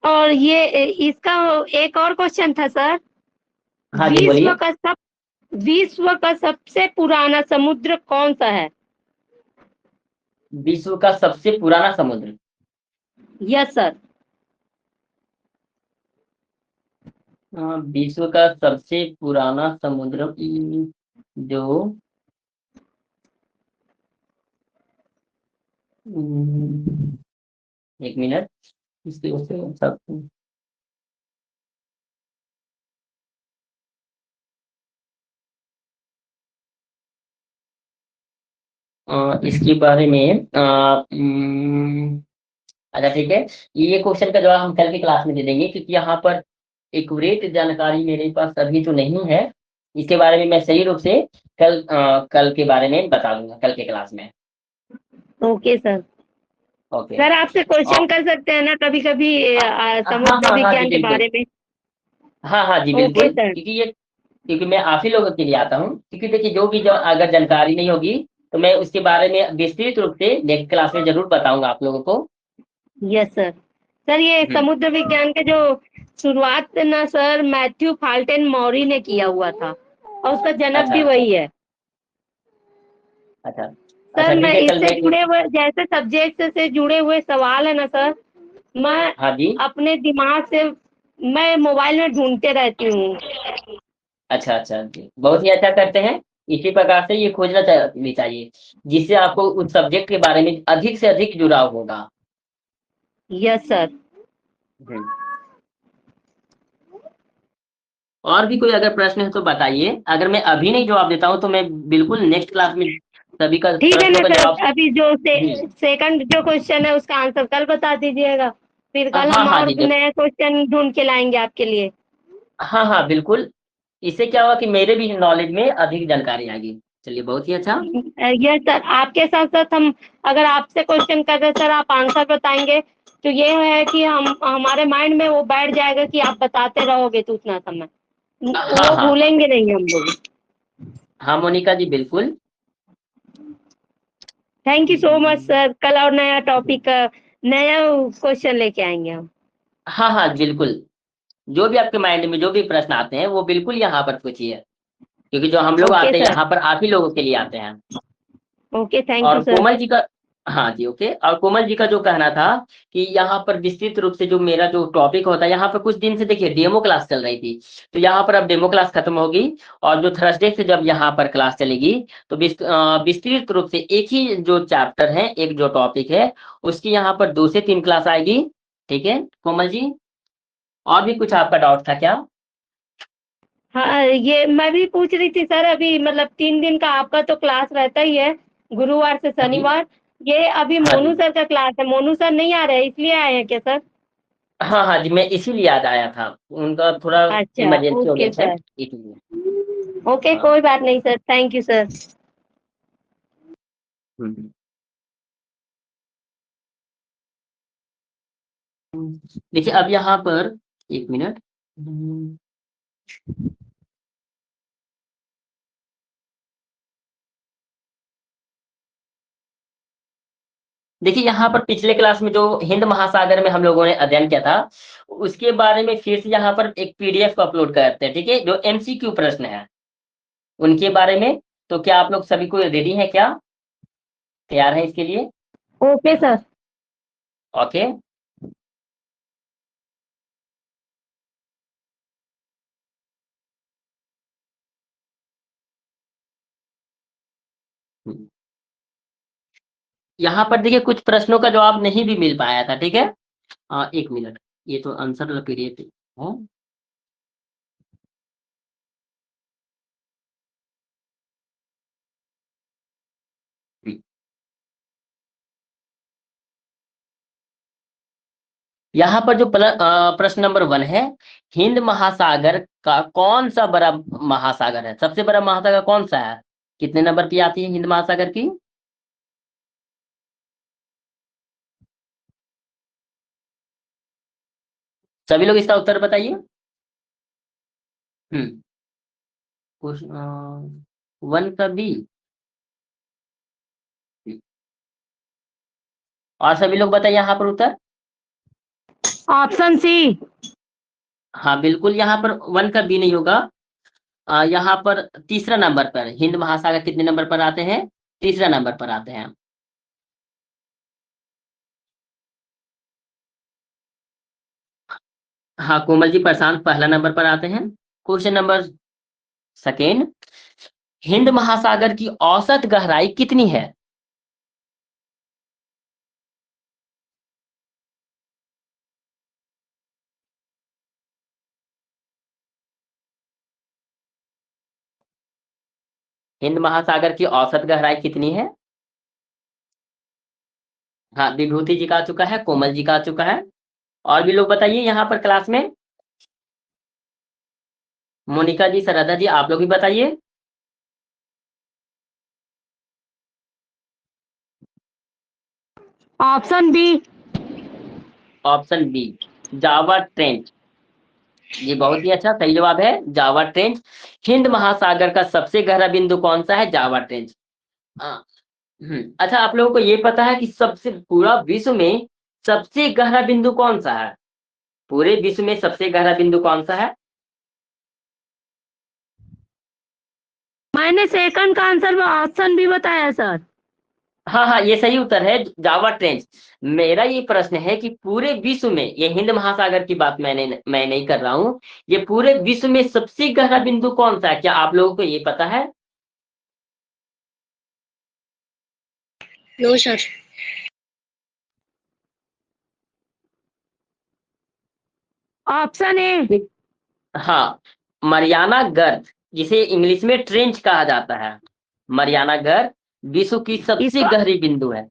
और ये इसका एक और क्वेश्चन था सर। हाँ जी बोलिए। विश्व का सबसे पुराना समुद्र कौन सा है? विश्व का सबसे पुराना समुद्र। Yes sir. विश्व का सबसे पुराना समुद्र जो एक मिनट, इसकी उससे सब इसके बारे में अच्छा ठीक है, ये क्वेश्चन का जवाब हम कल की क्लास में दे देंगे, क्योंकि यहाँ पर एक्यूरेट जानकारी मेरे पास अभी तो नहीं है। इसके बारे में मैं सही रूप से कल के बारे में बता दूंगा कल के क्लास में। Okay sir. ओके। सर आपसे क्वेश्चन और कर सकते हैं ना कभी कभी हाँ समुद्र हाँ हाँ जी विज्ञान के बिल्कुल। बारे में? हाँ हाँ जी ओके बिल्कुल, सर। क्योंकि मैं आप ही लोगों के लिए आता हूँ, क्योंकि देखिए जो अगर जानकारी नहीं होगी तो मैं उसके बारे में विस्तृत रूप से नेक्स्ट क्लास में जरूर बताऊंगा आप लोगों को। Yes sir. सर ये हम्म, समुद्र विज्ञान का जो शुरुआत ना सर मैथ्यू फाल्टन मौरी ने किया हुआ था, और उसका जनक भी अच्छा वही है। अच्छा। सर अच्छा मैं ठीक है, कल इससे मैं जुड़े हुए जैसे सब्जेक्ट से जुड़े हुए सवाल है ना सर, मैं हाँ जी। अपने दिमाग से मैं मोबाइल में ढूंढते रहती हूँ। अच्छा अच्छा जी, बहुत ही अच्छा करते हैं। इसी प्रकार से ये खोजना भी चाहिए, जिससे आपको उस सब्जेक्ट के बारे में अधिक से अधिक जुड़ाव होगा। Yes sir. हम्म। और भी कोई अगर प्रश्न है तो बताइए, अगर मैं अभी नहीं जवाब देता हूँ तो मैं बिल्कुल नेक्स्ट क्लास में सभी का ठीक है प्रश्नों ना का सर, जवाब। अभी जो जी सेकंड जो क्वेश्चन है उसका आंसर कल बता दीजिएगा, फिर कल हाँ हम हाँ और जी जब नए क्वेश्चन ढूंढ के लाएंगे आपके लिए। हाँ हाँ बिल्कुल। इससे क्या हुआ कि मेरे भी नॉलेज में अधिक जानकारी आएगी। चलिए बहुत ही अच्छा। यस सर, आपके साथ साथ हम अगर आपसे क्वेश्चन कर रहे सर आप आंसर बताएंगे तो ये है कि हम हमारे माइंड में वो बैठ जाएगा कि आप बताते रहोगे तो उतना समय हाँ वो हाँ भूलेंगे नहीं हम लोग। हाँ मोनिका जी बिल्कुल। Thank you so much sir, कल और नया टॉपिक नया क्वेश्चन लेके आएंगे हम। हाँ हाँ बिल्कुल, जो भी आपके माइंड में जो भी प्रश्न आते हैं वो बिल्कुल यहाँ पर पूछिए, क्योंकि जो हम लोग ओके आते हैं सर। यहाँ पर आप ही लोगों के लिए आते हैं। ओके थैंक यू और सर। कोमल जी का, हाँ जी ओके, और कोमल जी का जो कहना था कि यहाँ पर विस्तृत रूप से जो मेरा जो टॉपिक होता है, यहाँ पर कुछ दिन से देखिए डेमो क्लास चल रही थी, तो यहाँ पर अब डेमो क्लास खत्म होगी, और जो थर्सडे से जब यहाँ पर क्लास चलेगी तो विस्तृत रूप से एक ही जो चैप्टर है, एक जो टॉपिक है, उसकी यहाँ पर 2 से 3 क्लास आएगी। ठीक है कोमल जी, और भी कुछ आपका डाउट था क्या? हाँ ये मैं भी पूछ रही थी सर, अभी मतलब 3 दिन का आपका तो क्लास रहता ही है, गुरुवार से हाँ जी शनिवार। ये अभी हाँ मोनू जी सर का क्लास है, मोनू सर नहीं आ रहे इसलिए आए हैं क्या सर? हाँ हाँ जी, मैं इसीलिए आज आया था, उनका थोड़ा अच्छा इमरजेंसी हो गया ओके था सर। इसलिए। ओके हाँ। कोई बात नहीं सर, थैंक यू सर। हम्म। देखिए अब यहाँ पर एक मिनट। देखिए यहाँ पर पिछले क्लास में जो हिंद महासागर में हम लोगों ने अध्ययन किया था, उसके बारे में फिर से यहाँ पर एक पीडीएफ को अपलोड करते हैं, ठीक है, जो एमसीक्यू प्रश्न है उनके बारे में। तो क्या आप लोग सभी को रेडी है क्या, तैयार है इसके लिए? Okay sir. ओके। यहाँ पर देखिए कुछ प्रश्नों का जवाब नहीं भी मिल पाया था, ठीक है। एक मिनट, ये तो आंसर पीडीएफ है। यहाँ पर जो प्रश्न नंबर 1 है, हिंद महासागर का कौन सा बड़ा महासागर है, सबसे बड़ा महासागर कौन सा है, कितने नंबर की आती है हिंद महासागर की? सभी लोग इसका उत्तर बताइए। हम्म। क्वेश्चन 1 का बी। और सभी लोग बताइए यहाँ पर उत्तर। Option C. हाँ बिल्कुल, यहाँ पर 1 का बी नहीं होगा। यहाँ पर तीसरा नंबर पर हिंद महासागर कितने नंबर पर आते हैं? तीसरा नंबर पर आते हैं। हाँ कोमल जी, प्रशांत पहला नंबर पर आते हैं। क्वेश्चन नंबर सेकेंड, हिंद महासागर की औसत गहराई कितनी है? हिंद महासागर की औसत गहराई कितनी है? हाँ विभूति जी का आ चुका है, कोमल जी का आ चुका है, और भी लोग बताइए यहाँ पर क्लास में। मोनिका जी, सरदा जी, आप लोग भी बताइए। Option B. Option B, Java trench. ये बहुत ही अच्छा सही जवाब है, जावा ट्रेंच। हिंद महासागर का सबसे गहरा बिंदु कौन सा है? Java trench. अच्छा, आप लोगों को ये पता है कि सबसे पूरा विश्व में सबसे गहरा बिंदु कौन सा है? पूरे विश्व में सबसे गहरा बिंदु कौन सा है? मैंने सेकंड का आंसर में ऑप्शन बी बताया सर। हाँ हाँ, ये सही उत्तर है, जावा ट्रेंच। मेरा ये प्रश्न है कि पूरे विश्व में, ये हिंद महासागर की बात मैं नहीं कर रहा हूँ, ये पूरे विश्व में सबसे गहरा बिंदु कौन सा है? क्या आप लोगों को ये पता है? No sir. Option A. हाँ, मरियाना गर्त, जिसे इंग्लिश में ट्रेंच कहा जाता है। मरियाना गर्त विश्व की सबसे इसको गहरी बिंदु है।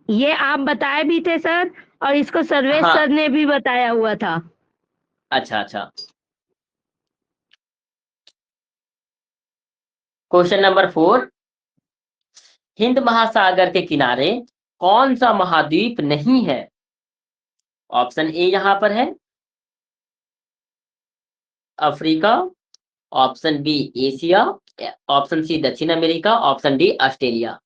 ये आप बताए भी थे सर, और इसको सर्वेश हाँ सर ने भी बताया हुआ था। अच्छा अच्छा। क्वेश्चन नंबर 4, हिंद महासागर के किनारे कौन सा महाद्वीप नहीं है? ऑप्शन ए यहाँ पर है Africa, option B Asia, option C दक्षिण America, option D Australia.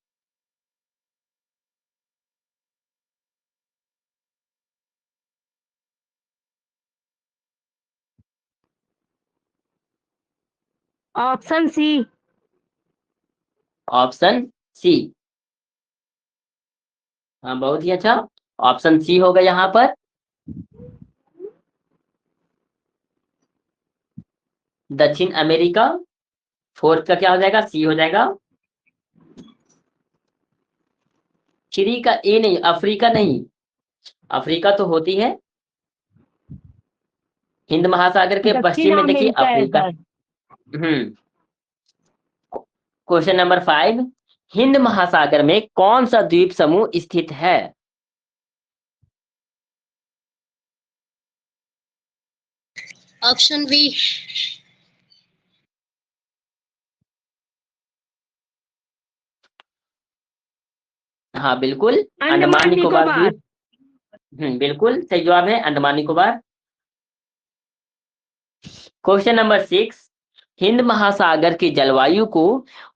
Option C. Option C. हाँ बहुत ही अच्छा, ऑप्शन सी होगा यहाँ पर। दक्षिण अमेरिका। फोर्थ का क्या हो जाएगा? सी हो जाएगा। थ्री का ए नहीं, अफ्रीका नहीं, अफ्रीका तो होती है हिंद महासागर के दक्षिण पश्चिम में, देखिए अमेरिका है Africa. Sir. Question number 5, Hind महासागर में कौन सा द्वीप समूह स्थित है? Option B. हाँ बिल्कुल, अंडमान अंडमान निकोबार निकोबार। द्वीप। बिल्कुल सही जवाब है, अंडमान निकोबार। क्वेश्चन नंबर 6, हिंद महासागर की जलवायु को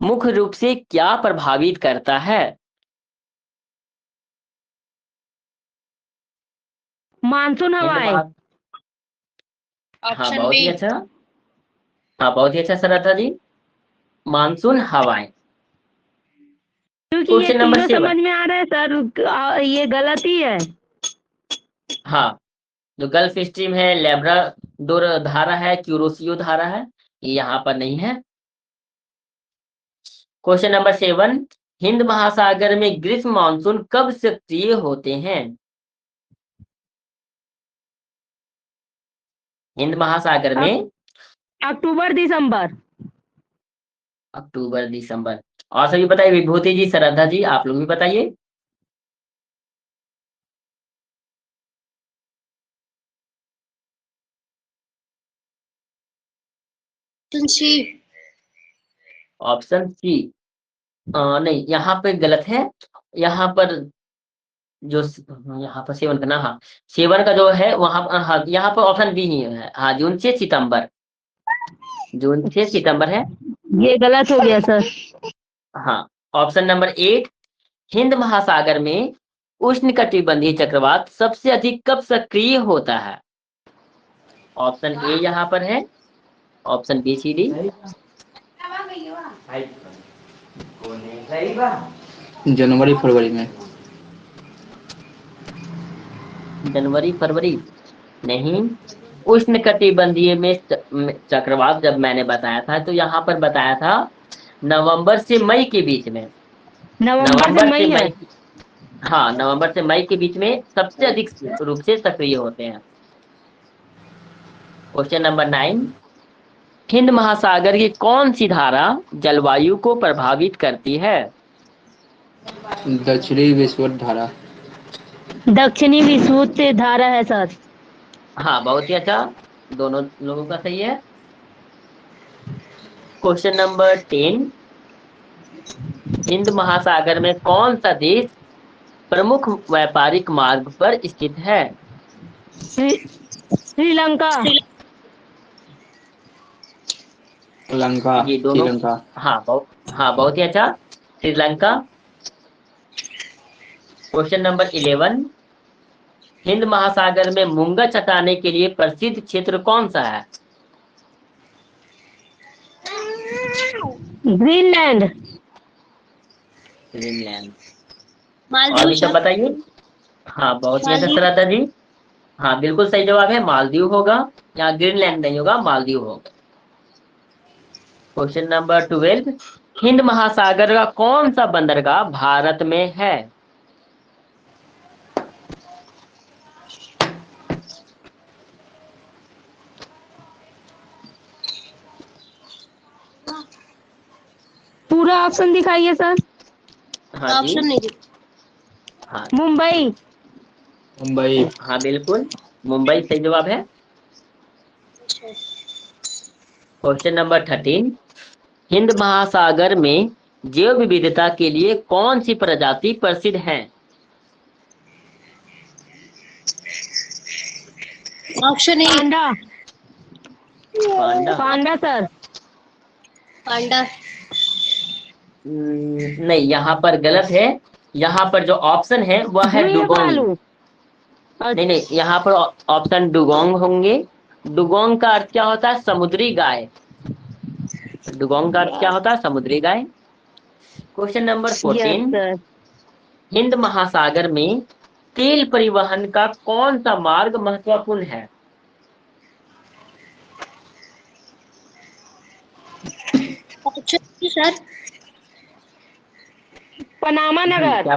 मुख्य रूप से क्या प्रभावित करता है? मानसून हिंद हवाएं। महा हाँ ऑप्शन बहुत बी। ही अच्छा, हाँ बहुत ही अच्छा सरथा जी, मानसून हवाएं। क्योंकि ये क्वेश्चन नंबर तीनों 7, समझ में आ रहा है सर, ये गलत ही है। हाँ जो गल्फ स्ट्रीम है, लेब्राडोर धारा है, क्यूरोसियो धारा है, ये यहाँ पर नहीं है। क्वेश्चन नंबर 7, हिंद महासागर में ग्रीष्म मानसून कब सक्रिय होते हैं? हिंद महासागर में अक्टूबर दिसंबर। अक्टूबर दिसंबर। और सभी बताइए, विभूति जी, श्रद्धा जी, आप लोग भी बताइए। Option C. Option C. नहीं, यहाँ पे गलत है। यहाँ पर जो यहाँ पर सेवन करना, हाँ सेवन का जो है वहां, हाँ यहाँ पर ऑप्शन बी ही है, हाँ जून से सितंबर, जून से सितंबर है। ये गलत हो गया सर। हाँ ऑप्शन नंबर 8, हिंद महासागर में उष्णकटिबंधीय चक्रवात सबसे अधिक कब सक्रिय होता है? ऑप्शन ए यहाँ पर है, ऑप्शन बी सी डी। जनवरी फरवरी में। जनवरी फरवरी नहीं। उष्णकटिबंधीय में चक्रवात जब मैंने बताया था तो यहाँ पर बताया था नवंबर से मई के बीच में। नवंबर से मई है। हाँ, नवंबर से मई के बीच में सबसे अधिक रूप से सक्रिय होते हैं। क्वेश्चन नंबर 9, हिंद महासागर की कौन सी धारा जलवायु को प्रभावित करती है? दक्षिणी विषुवत धारा। दक्षिणी विषुवत धारा है सर। हाँ, बहुत ही अच्छा, दोनों लोगों का सही है। क्वेश्चन नंबर 10, हिंद महासागर में कौन सा देश प्रमुख व्यापारिक मार्ग पर स्थित है? श्रीलंका। लंका। ये दोनों। श्रीलंका। हाँ, बहुत ही अच्छा, श्रीलंका। क्वेश्चन नंबर 11, हिंद महासागर में मूंगा चटाने के लिए प्रसिद्ध क्षेत्र कौन सा है? ग्रीनलैंड। ग्रीनलैंड। और मालदीव भी सब सर। बताइए। हाँ, बहुत ही अच्छा मालदीव। श्रद्धा जी। हाँ, बिल्कुल सही जवाब है, मालदीव होगा। यहाँ ग्रीनलैंड नहीं होगा, मालदीव होगा। क्वेश्चन नंबर 12, हिंद महासागर का कौन सा बंदरगाह भारत में है? पूरा ऑप्शन दिखाइए सर। हाँ जी। ऑप्शन नहीं दी। हाँ मुंबई। मुंबई। हाँ, बिल्कुल मुंबई सही जवाब है। क्वेश्चन नंबर 13, हिंद महासागर में जैव विविधता के लिए कौन सी प्रजाति प्रसिद्ध है? Option A. Panda. Panda. Panda sir. Panda. नहीं, यहाँ पर गलत है। यहाँ पर जो ऑप्शन है वह है ग्रीन डुगोंग। भालू। नहीं, यहाँ पर ऑप्शन डुगोंग होंगे। डुगोंग का अर्थ क्या होता है? समुद्री गाय। डुगोंग का अर्थ क्या होता है? समुद्री गाय। Question number yes 14, sir. हिंद महासागर में तेल परिवहन का कौन सा मार्ग महत्वपूर्ण है? Option D sir. पनामा नगर। क्या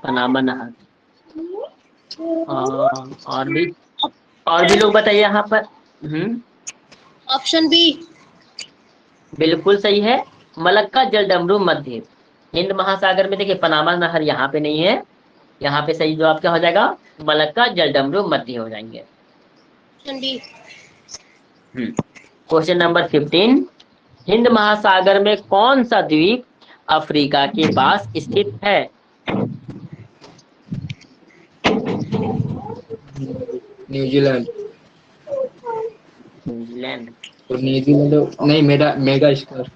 पनामा नहर। और भी लोग बताइए यहाँ पर। Option B. बिल्कुल सही है, मलक्का जलडमरू मध्य। हिंद महासागर में देखिए पनामा नहर यहाँ पे नहीं है। यहाँ पे सही जवाब क्या हो जाएगा? मलक्का जलडमरू मध्य हो जाएंगे। Option D. Question number 15, Hind महासागर में कौन सा द्वीप अफ्रीका के पास स्थित है? न्यूजीलैंड। न्यूजीलैंड। तो न्यूजीलैंड नहीं, मेगा स्टार।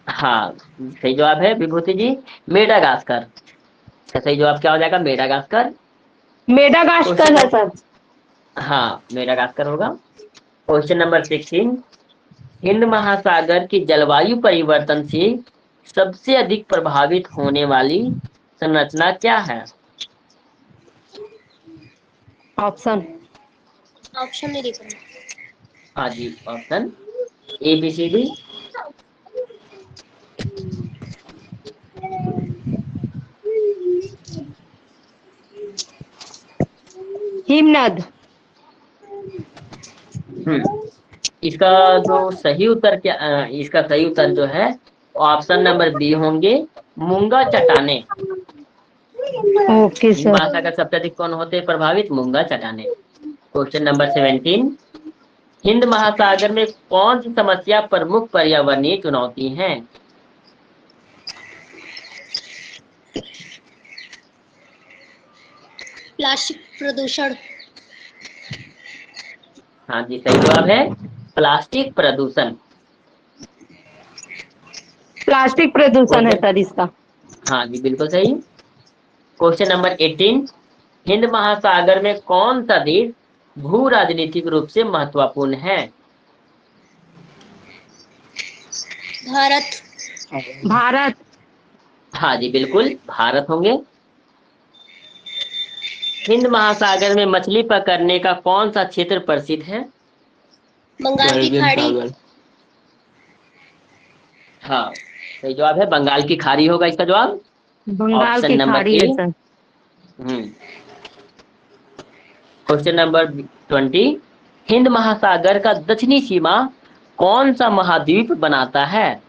हाँ, सही जवाब है विभूति जी, मेडागास्कर। सही जवाब क्या हो जाएगा? मेडागास्कर। मेडागास्कर है सर। हाँ, मेडागास्कर होगा। क्वेश्चन नंबर 16, हिंद महासागर की जलवायु परिवर्तन से सबसे अधिक प्रभावित होने वाली संरचना क्या है? ऑप्शन। ऑप्शन नहीं दिख रहा। हाँ जी, option A B C D. हिमनद। इसका जो सही उत्तर इसका सही उत्तर जो है ऑप्शन नंबर बी होंगे, मूंगा चट्टाने। Okay sir. महासागर सबसे अधिक कौन होते हैं प्रभावित? मूंगा चट्टाने। क्वेश्चन नंबर 17, हिंद महासागर में कौन सी समस्या प्रमुख पर्यावरणीय चुनौती है? प्लास्टिक प्रदूषण। हाँ जी, सही जवाब है प्लास्टिक प्रदूषण। प्लास्टिक प्रदूषण है सर इसका। हाँ जी, बिल्कुल सही। क्वेश्चन नंबर 18, हिंद महासागर में कौन सा देश भू राजनीतिक रूप से महत्वपूर्ण है? भारत। भारत। हाँ जी बिल्कुल, भारत होंगे। हिंद महासागर में मछली पकड़ने का कौन सा क्षेत्र प्रसिद्ध है? बंगाल की अरबियन खाड़ी। सागर। हाँ सही जवाब है, बंगाल की खाड़ी होगा इसका जवाब। बंगाल ऑप्शन की नंबर खाड़ी ए। है सर। क्वेश्चन नंबर 20, हिंद महासागर का दक्षिणी सीमा कौन सा महाद्वीप बनाता है?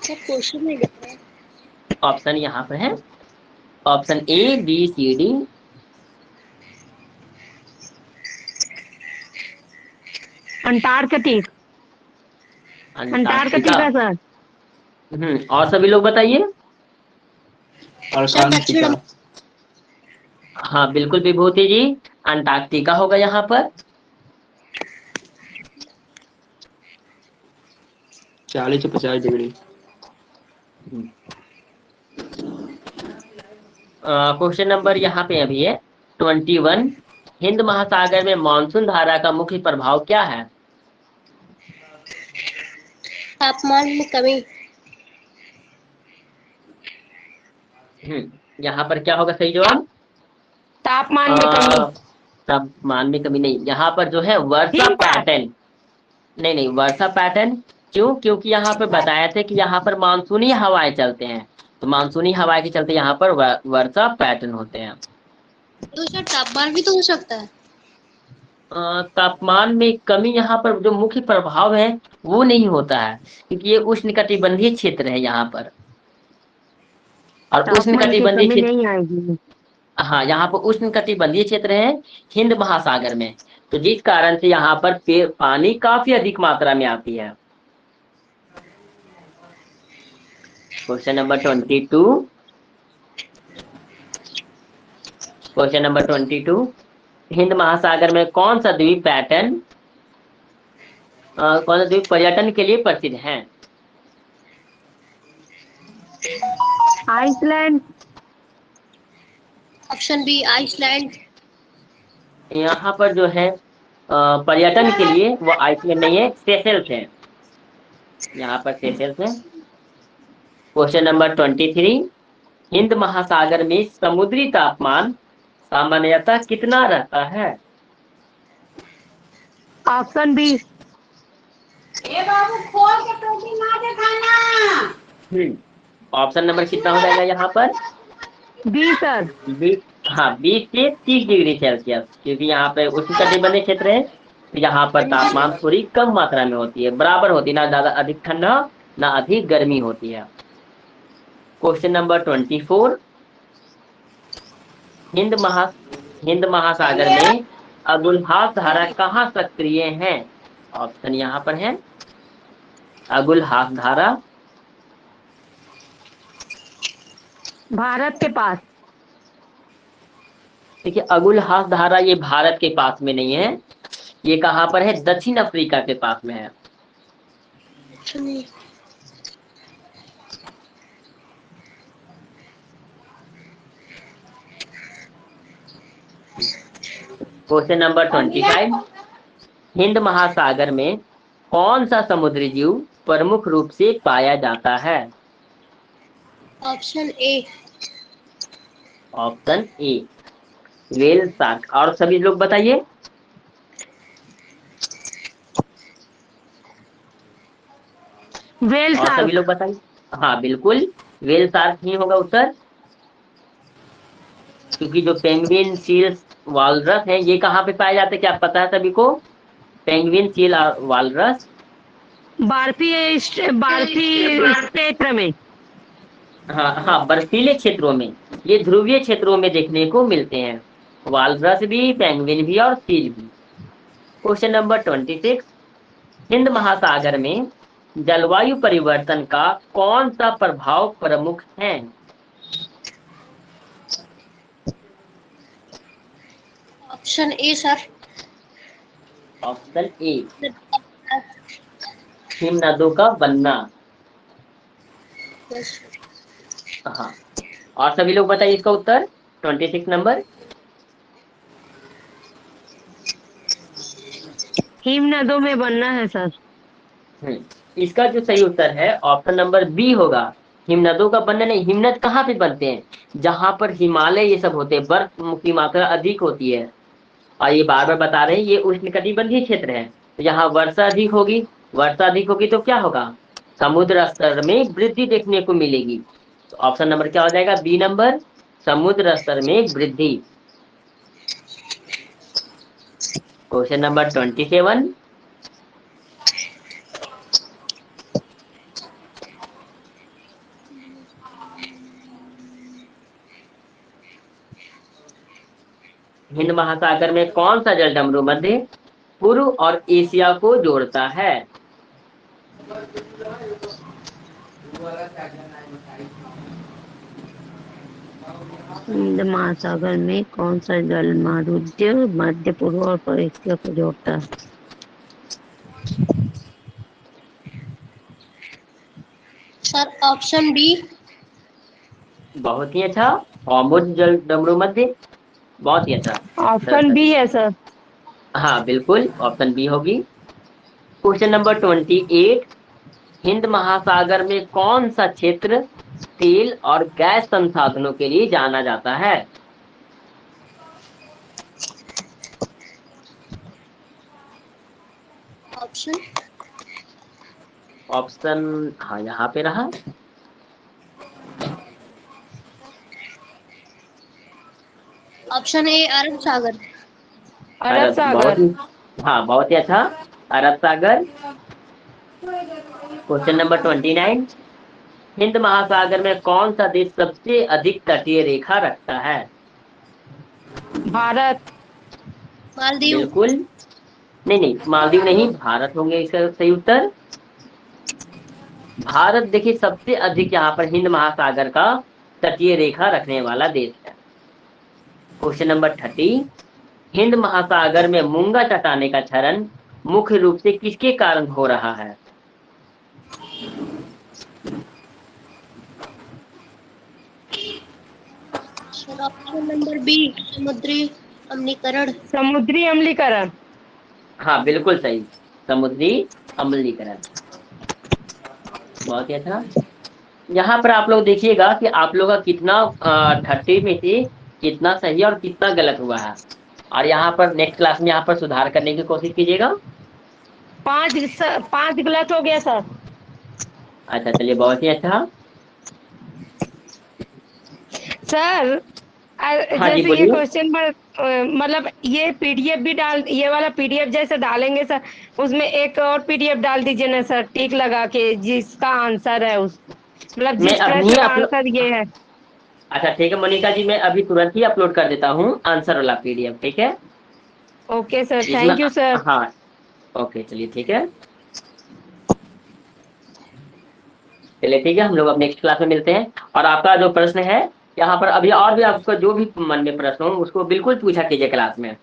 सर क्वेश्चन में लिख रहे हैं। ऑप्शन यहाँ पर है, option A B C D. Antarctic. Antarctica. Antarctica sir. और सभी लोग बताइए। सर दक्षिण अर्कांटिका। हाँ बिल्कुल विभूति जी, अंटार्कटिका होगा यहाँ पर। 40 से 50 डिग्री। क्वेश्चन नंबर यहाँ पे अभी है 21, हिंद महासागर में मानसून धारा का मुख्य प्रभाव क्या है? तापमान में कमी। यहाँ पर क्या होगा सही जवाब? तापमान में कमी। तापमान में कमी नहीं, यहाँ पर जो है वर्षा हिंट है। पैटर्न। नहीं वर्षा पैटर्न क्यों? क्योंकि यहाँ पर बताया था कि यहाँ पर मानसूनी हवाएं चलते हैं, तो मानसूनी हवाएं के चलते यहाँ पर वर्षा पैटर्न होते हैं। तो सर तापमान भी तो हो सकता है। तापमान में कमी यहाँ पर जो मुख्य प्रभाव है वो नहीं होता है, क्योंकि ये उष्णकटिबंधीय क्षेत्र है यहाँ पर, और तापमान की उष्णकटिबंधीय कमी क्षेत्र, नहीं आएगी। हाँ यहाँ पर उष्णकटिबंधीय क्षेत्र है हिंद महासागर में, तो जिस कारण से यहाँ पर पानी काफी अधिक मात्रा में आती है। Question number 22, question number 22, Hind महासागर में कौन सा द्वीप पैटर्न कौन सा द्वीप पर्यटन के लिए प्रसिद्ध है? आइसलैंड। Option B Iceland. यहाँ पर जो है पर्यटन के लिए वो आइसलैंड नहीं है, सेशेल्स है, यहाँ पर सेशेल्स है। क्वेश्चन नंबर 23, हिंद महासागर में समुद्री तापमान सामान्यतः कितना रहता है? Option B. ऑप्शन नंबर कितना हो जाएगा यहाँ पर? B sir. 20 से 30 डिग्री सेल्सियस, क्योंकि यहाँ पे उष्णकटिबंधीय क्षेत्र है, तो यहाँ पर तापमान थोड़ी कम मात्रा में होती है, बराबर होती है, ना ज्यादा अधिक ठंडा ना अधिक गर्मी होती है। क्वेश्चन नंबर 24, हिंद महासागर में अगुलहास धारा कहाँ सक्रिय है? ऑप्शन यहाँ पर है, अगुलहास धारा भारत के पास। देखिए अगुलहास धारा ये भारत के पास में नहीं है, ये कहाँ पर है? दक्षिण अफ्रीका के पास में है। क्वेश्चन नंबर 25, हिंद महासागर में कौन सा समुद्री जीव प्रमुख रूप से पाया जाता है? Option A. Option A whale shark. और सभी लोग बताइए। व्हेल और सभी शार्क। लोग बताइए। हाँ बिल्कुल, व्हेल शार्क ही होगा उत्तर, क्योंकि जो पेंगुइन, सील, वालरस है ये कहाँ पे पाए जाते हैं, क्या पता है सभी को? पेंगुइन, सील और वालरस भारतीय क्षेत्र में। हाँ बर्फीले क्षेत्रों में, ये ध्रुवीय क्षेत्रों में देखने को मिलते हैं, वालरस भी, पेंगुइन भी और सील भी। क्वेश्चन नंबर 26, हिंद महासागर में जलवायु परिवर्तन का कौन सा प्रभाव प्रमुख है? ऑप्शन ए सर। ऑप्शन ए हिमनदों का बनना। हाँ, और सभी लोग बताइए इसका उत्तर 26 नंबर। हिम नदों में बनना है सर। इसका जो सही उत्तर है ऑप्शन नंबर बी होगा। हिमनदों का बनना नहीं, हिमनद कहाँ पे बनते हैं? जहां पर हिमालय ये सब होते हैं, बर्फ की मात्रा अधिक होती है। और ये बार बार बता रहे हैं ये उष्णकटिबंधीय क्षेत्र है, तो यहाँ वर्षा अधिक होगी। वर्षा अधिक होगी तो क्या होगा? समुद्र स्तर में वृद्धि देखने को मिलेगी। तो ऑप्शन नंबर क्या हो जाएगा? बी नंबर, समुद्र स्तर में वृद्धि। Question number 27। हिंद महासागर में कौन सा जल डमरू मध्य पूर्व और एशिया को जोड़ता है? हिंद महासागर में कौन सा जल मारुद्य मध्य पूर्व और एशिया को जोड़ता है? Sir option B. बहुत ही अच्छा। हॉर्मुज जल डमरू मध्य, बहुत ही अच्छा। ऑप्शन बी है सर। हाँ बिल्कुल, ऑप्शन बी होगी। Question number 28। हिंद महासागर में कौन सा क्षेत्र तेल और गैस संसाधनों के लिए जाना जाता है? ऑप्शन ऑप्शन, हाँ यहाँ पे रहा। ऑप्शन ए अरब सागर। अरब बहुत सागर। ही, हाँ बहुत ही अच्छा, अरब सागर। Question number 29। हिंद महासागर में कौन सा देश सबसे अधिक तटीय रेखा रखता है? भारत। मालदीव। बिल्कुल, नहीं नहीं, मालदीव नहीं, भारत होंगे इसका सही उत्तर। भारत देखिए सबसे अधिक यहाँ पर हिंद महासागर का तटीय रेखा रखने वाला देश है। Question number 30। हिंद महासागर में मूंगा चटाने का क्षरण मुख्य रूप से किसके कारण हो रहा है? सर ऑप्शन नंबर बी समुद्री अम्लीकरण। समुद्री अम्लीकरण। हाँ बिल्कुल सही, समुद्री अम्लीकरण। बहुत ही अच्छा। यहाँ पर आप लोग देखिएगा कि आप लोग का कितना 30 में से कितना सही और कितना गलत हुआ है। और यहाँ पर नेक्स्ट क्लास में यहाँ पर सुधार करने की कोशिश कीजिएगा। 5 गलत हो गया सर। अच्छा चलिए, बहुत ही अच्छा। सर हाँ जी जैसे ये बोलिए। क्वेश्चन पर मतलब ये पीडीएफ भी डाल, ये वाला पीडीएफ जैसे डालेंगे सर, उसमें एक और पीडीएफ डाल दीजिए ना सर, टिक लगा के जिसका आंसर है उस, मतलब मैं जिस अभी प्रश्न का अपलोड, आंसर ये है। अच्छा ठीक है मोनिका जी, मैं अभी तुरंत ही अपलोड कर देता हूँ आंसर वाला पीडीएफ, ठीक है? ओके सर, इसमें, थैंक यू सर। हाँ ओके चलिए ठीक है। चलिए ठीक है, हम लोग अब नेक्स्ट क्लास में मिलते हैं। और आपका जो प्रश्न है यहाँ पर अभी, और भी आपका जो भी मन में प्रश्न हो उसको बिल्कुल पूछा कीजिए क्लास में,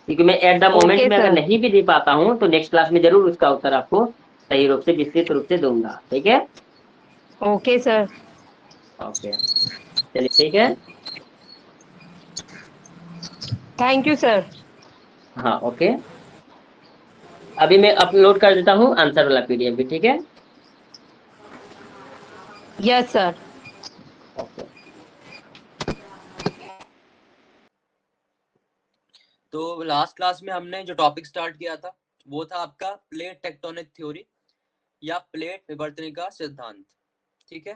क्योंकि मैं एट द मोमेंट ओके में अगर सर। नहीं भी दे पाता हूँ तो नेक्स्ट क्लास में जरूर उसका उत्तर आपको सही रूप से विस्तृत रूप से दूंगा, ठीक है? Okay sir. ओके चलिए ठीक है। Thank you sir. हाँ ओके, अभी मैं अपलोड कर देता हूँ आंसर वाला पीडीएफ भी, ठीक है? Yes sir. ओके। तो लास्ट क्लास में हमने जो टॉपिक स्टार्ट किया था वो था आपका प्लेट टेक्टोनिक थ्योरी या प्लेट विवर्तन का सिद्धांत। ठीक है,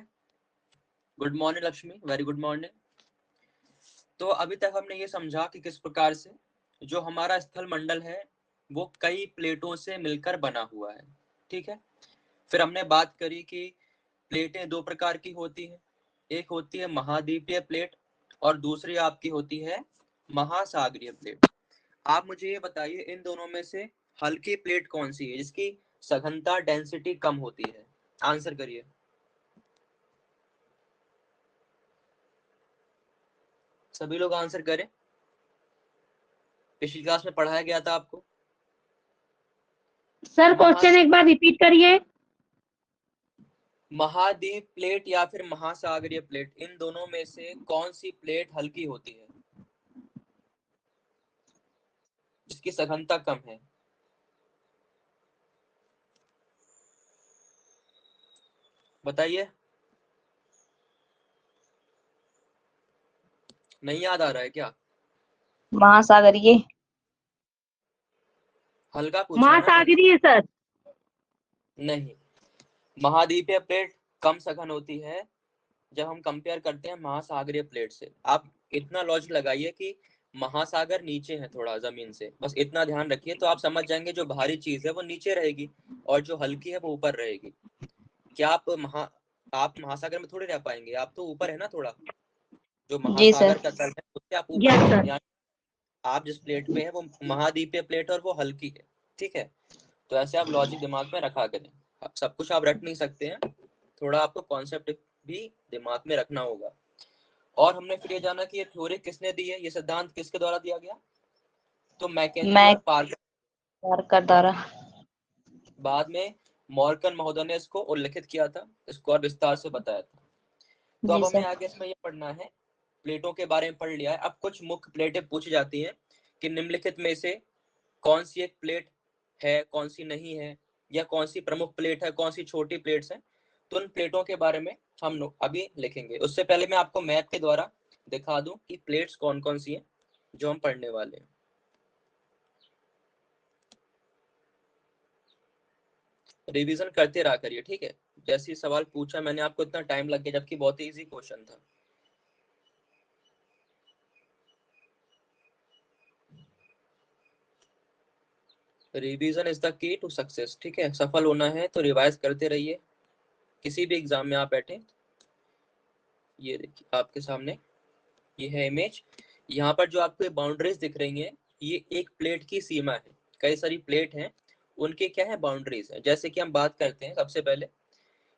good morning Lakshmi, very good morning. तो अभी तक हमने ये समझा कि किस प्रकार से जो हमारा स्थल मंडल है वो कई प्लेटों से मिलकर बना हुआ है। ठीक है, फिर हमने बात करी कि प्लेटें दो प्रकार की होती हैं, एक होती है महाद्वीपीय प्लेट और दूसरी आपकी होती है महासागरीय प्लेट। आप मुझे ये बताइए इन दोनों में से हल्की प्लेट कौन सी है जिसकी सघनता डेंसिटी कम होती है? आंसर करिए। सभी लोग आंसर करें। पिछली क्लास में पढ़ाया गया था आपको। सर क्वेश्चन एक बार रिपीट करिए। महाद्वीप प्लेट या फिर महासागरीय प्लेट, इन दोनों में से कौन सी प्लेट हल्की होती है, जिसकी सघनता कम है? बताइए, नहीं याद आ रहा है क्या? महासागरीय। हल्का पूछा है ना मैंने। महासागरीय सर। नहीं, महाद्वीपीय प्लेट कम सघन होती है जब हम कंपेयर करते हैं महासागरीय प्लेट से। आप इतना लॉजिक लगाइए कि महासागर नीचे है थोड़ा जमीन से, बस इतना ध्यान रखिए तो आप समझ जाएंगे जो भारी चीज है वो नीचे रहेगी और जो हल्की है वो ऊपर रहेगी। क्या आप महासागर में थोड़ी रह पाएंगे, आप तो ऊपर है ना थोड़ा, जो जी सर। महासागर का तल है उससे आप ऊपर यस है, सर। यानी आप जिस प्लेट पे है वो महाद्वीपीय प्लेट और वो हल्की है। ठीक है, तो ऐसे आप लॉजिक दिमाग में रखा करें। सब कुछ आप रट नहीं सकते हैं, थोड़ा आपको कॉन्सेप्ट भी दिमाग में रखना होगा। और हमने फिर ये जाना कि ये थ्योरी किसने दी है, ये सिद्धांत किसके द्वारा दिया गया, तो मैकेंजी और पार्कर द्वारा। बाद में मॉर्गन महोदय ने इसको उल्लिखित किया था, इसको और विस्तार से बताया था। तो अब जी हमें सर। आगे इसमें ये पढ़ना है, प्लेटों के बारे में पढ़ लिया है। अब कुछ मुख्य प्लेटें पूछी जाती हैं कि निम्नलिखित में से कौन सी एक प्लेट है, कौन सी नहीं है, या कौन सी प्रमुख प्लेट है, कौन सी छोटी प्लेट्स हैं। तो उन प्लेटों के बारे में हम लोग अभी लिखेंगे। उससे पहले मैं आपको मैथ के द्वारा दिखा दूं कि प्लेट्स कौन कौन सी हैं जो हम पढ़ने वाले हैं। रिवीजन करते रहा करिए, ठीक है। जैसे सवाल पूछा मैंने आपको इतना टाइम लग गया, जबकि बहुत इजी क्वेश्चन था। Revision is the key to success, ठीक है। सफल होना है तो रिवाइज करते रहिए, किसी भी एग्जाम में आप बैठे। ये देखिए आपके सामने ये है इमेज, यहाँ पर जो आपको बाउंड्रीज दिख रही हैं ये एक प्लेट की सीमा है। कई सारी प्लेट हैं, उनके क्या है बाउंड्रीज है। जैसे कि हम बात करते हैं, सबसे पहले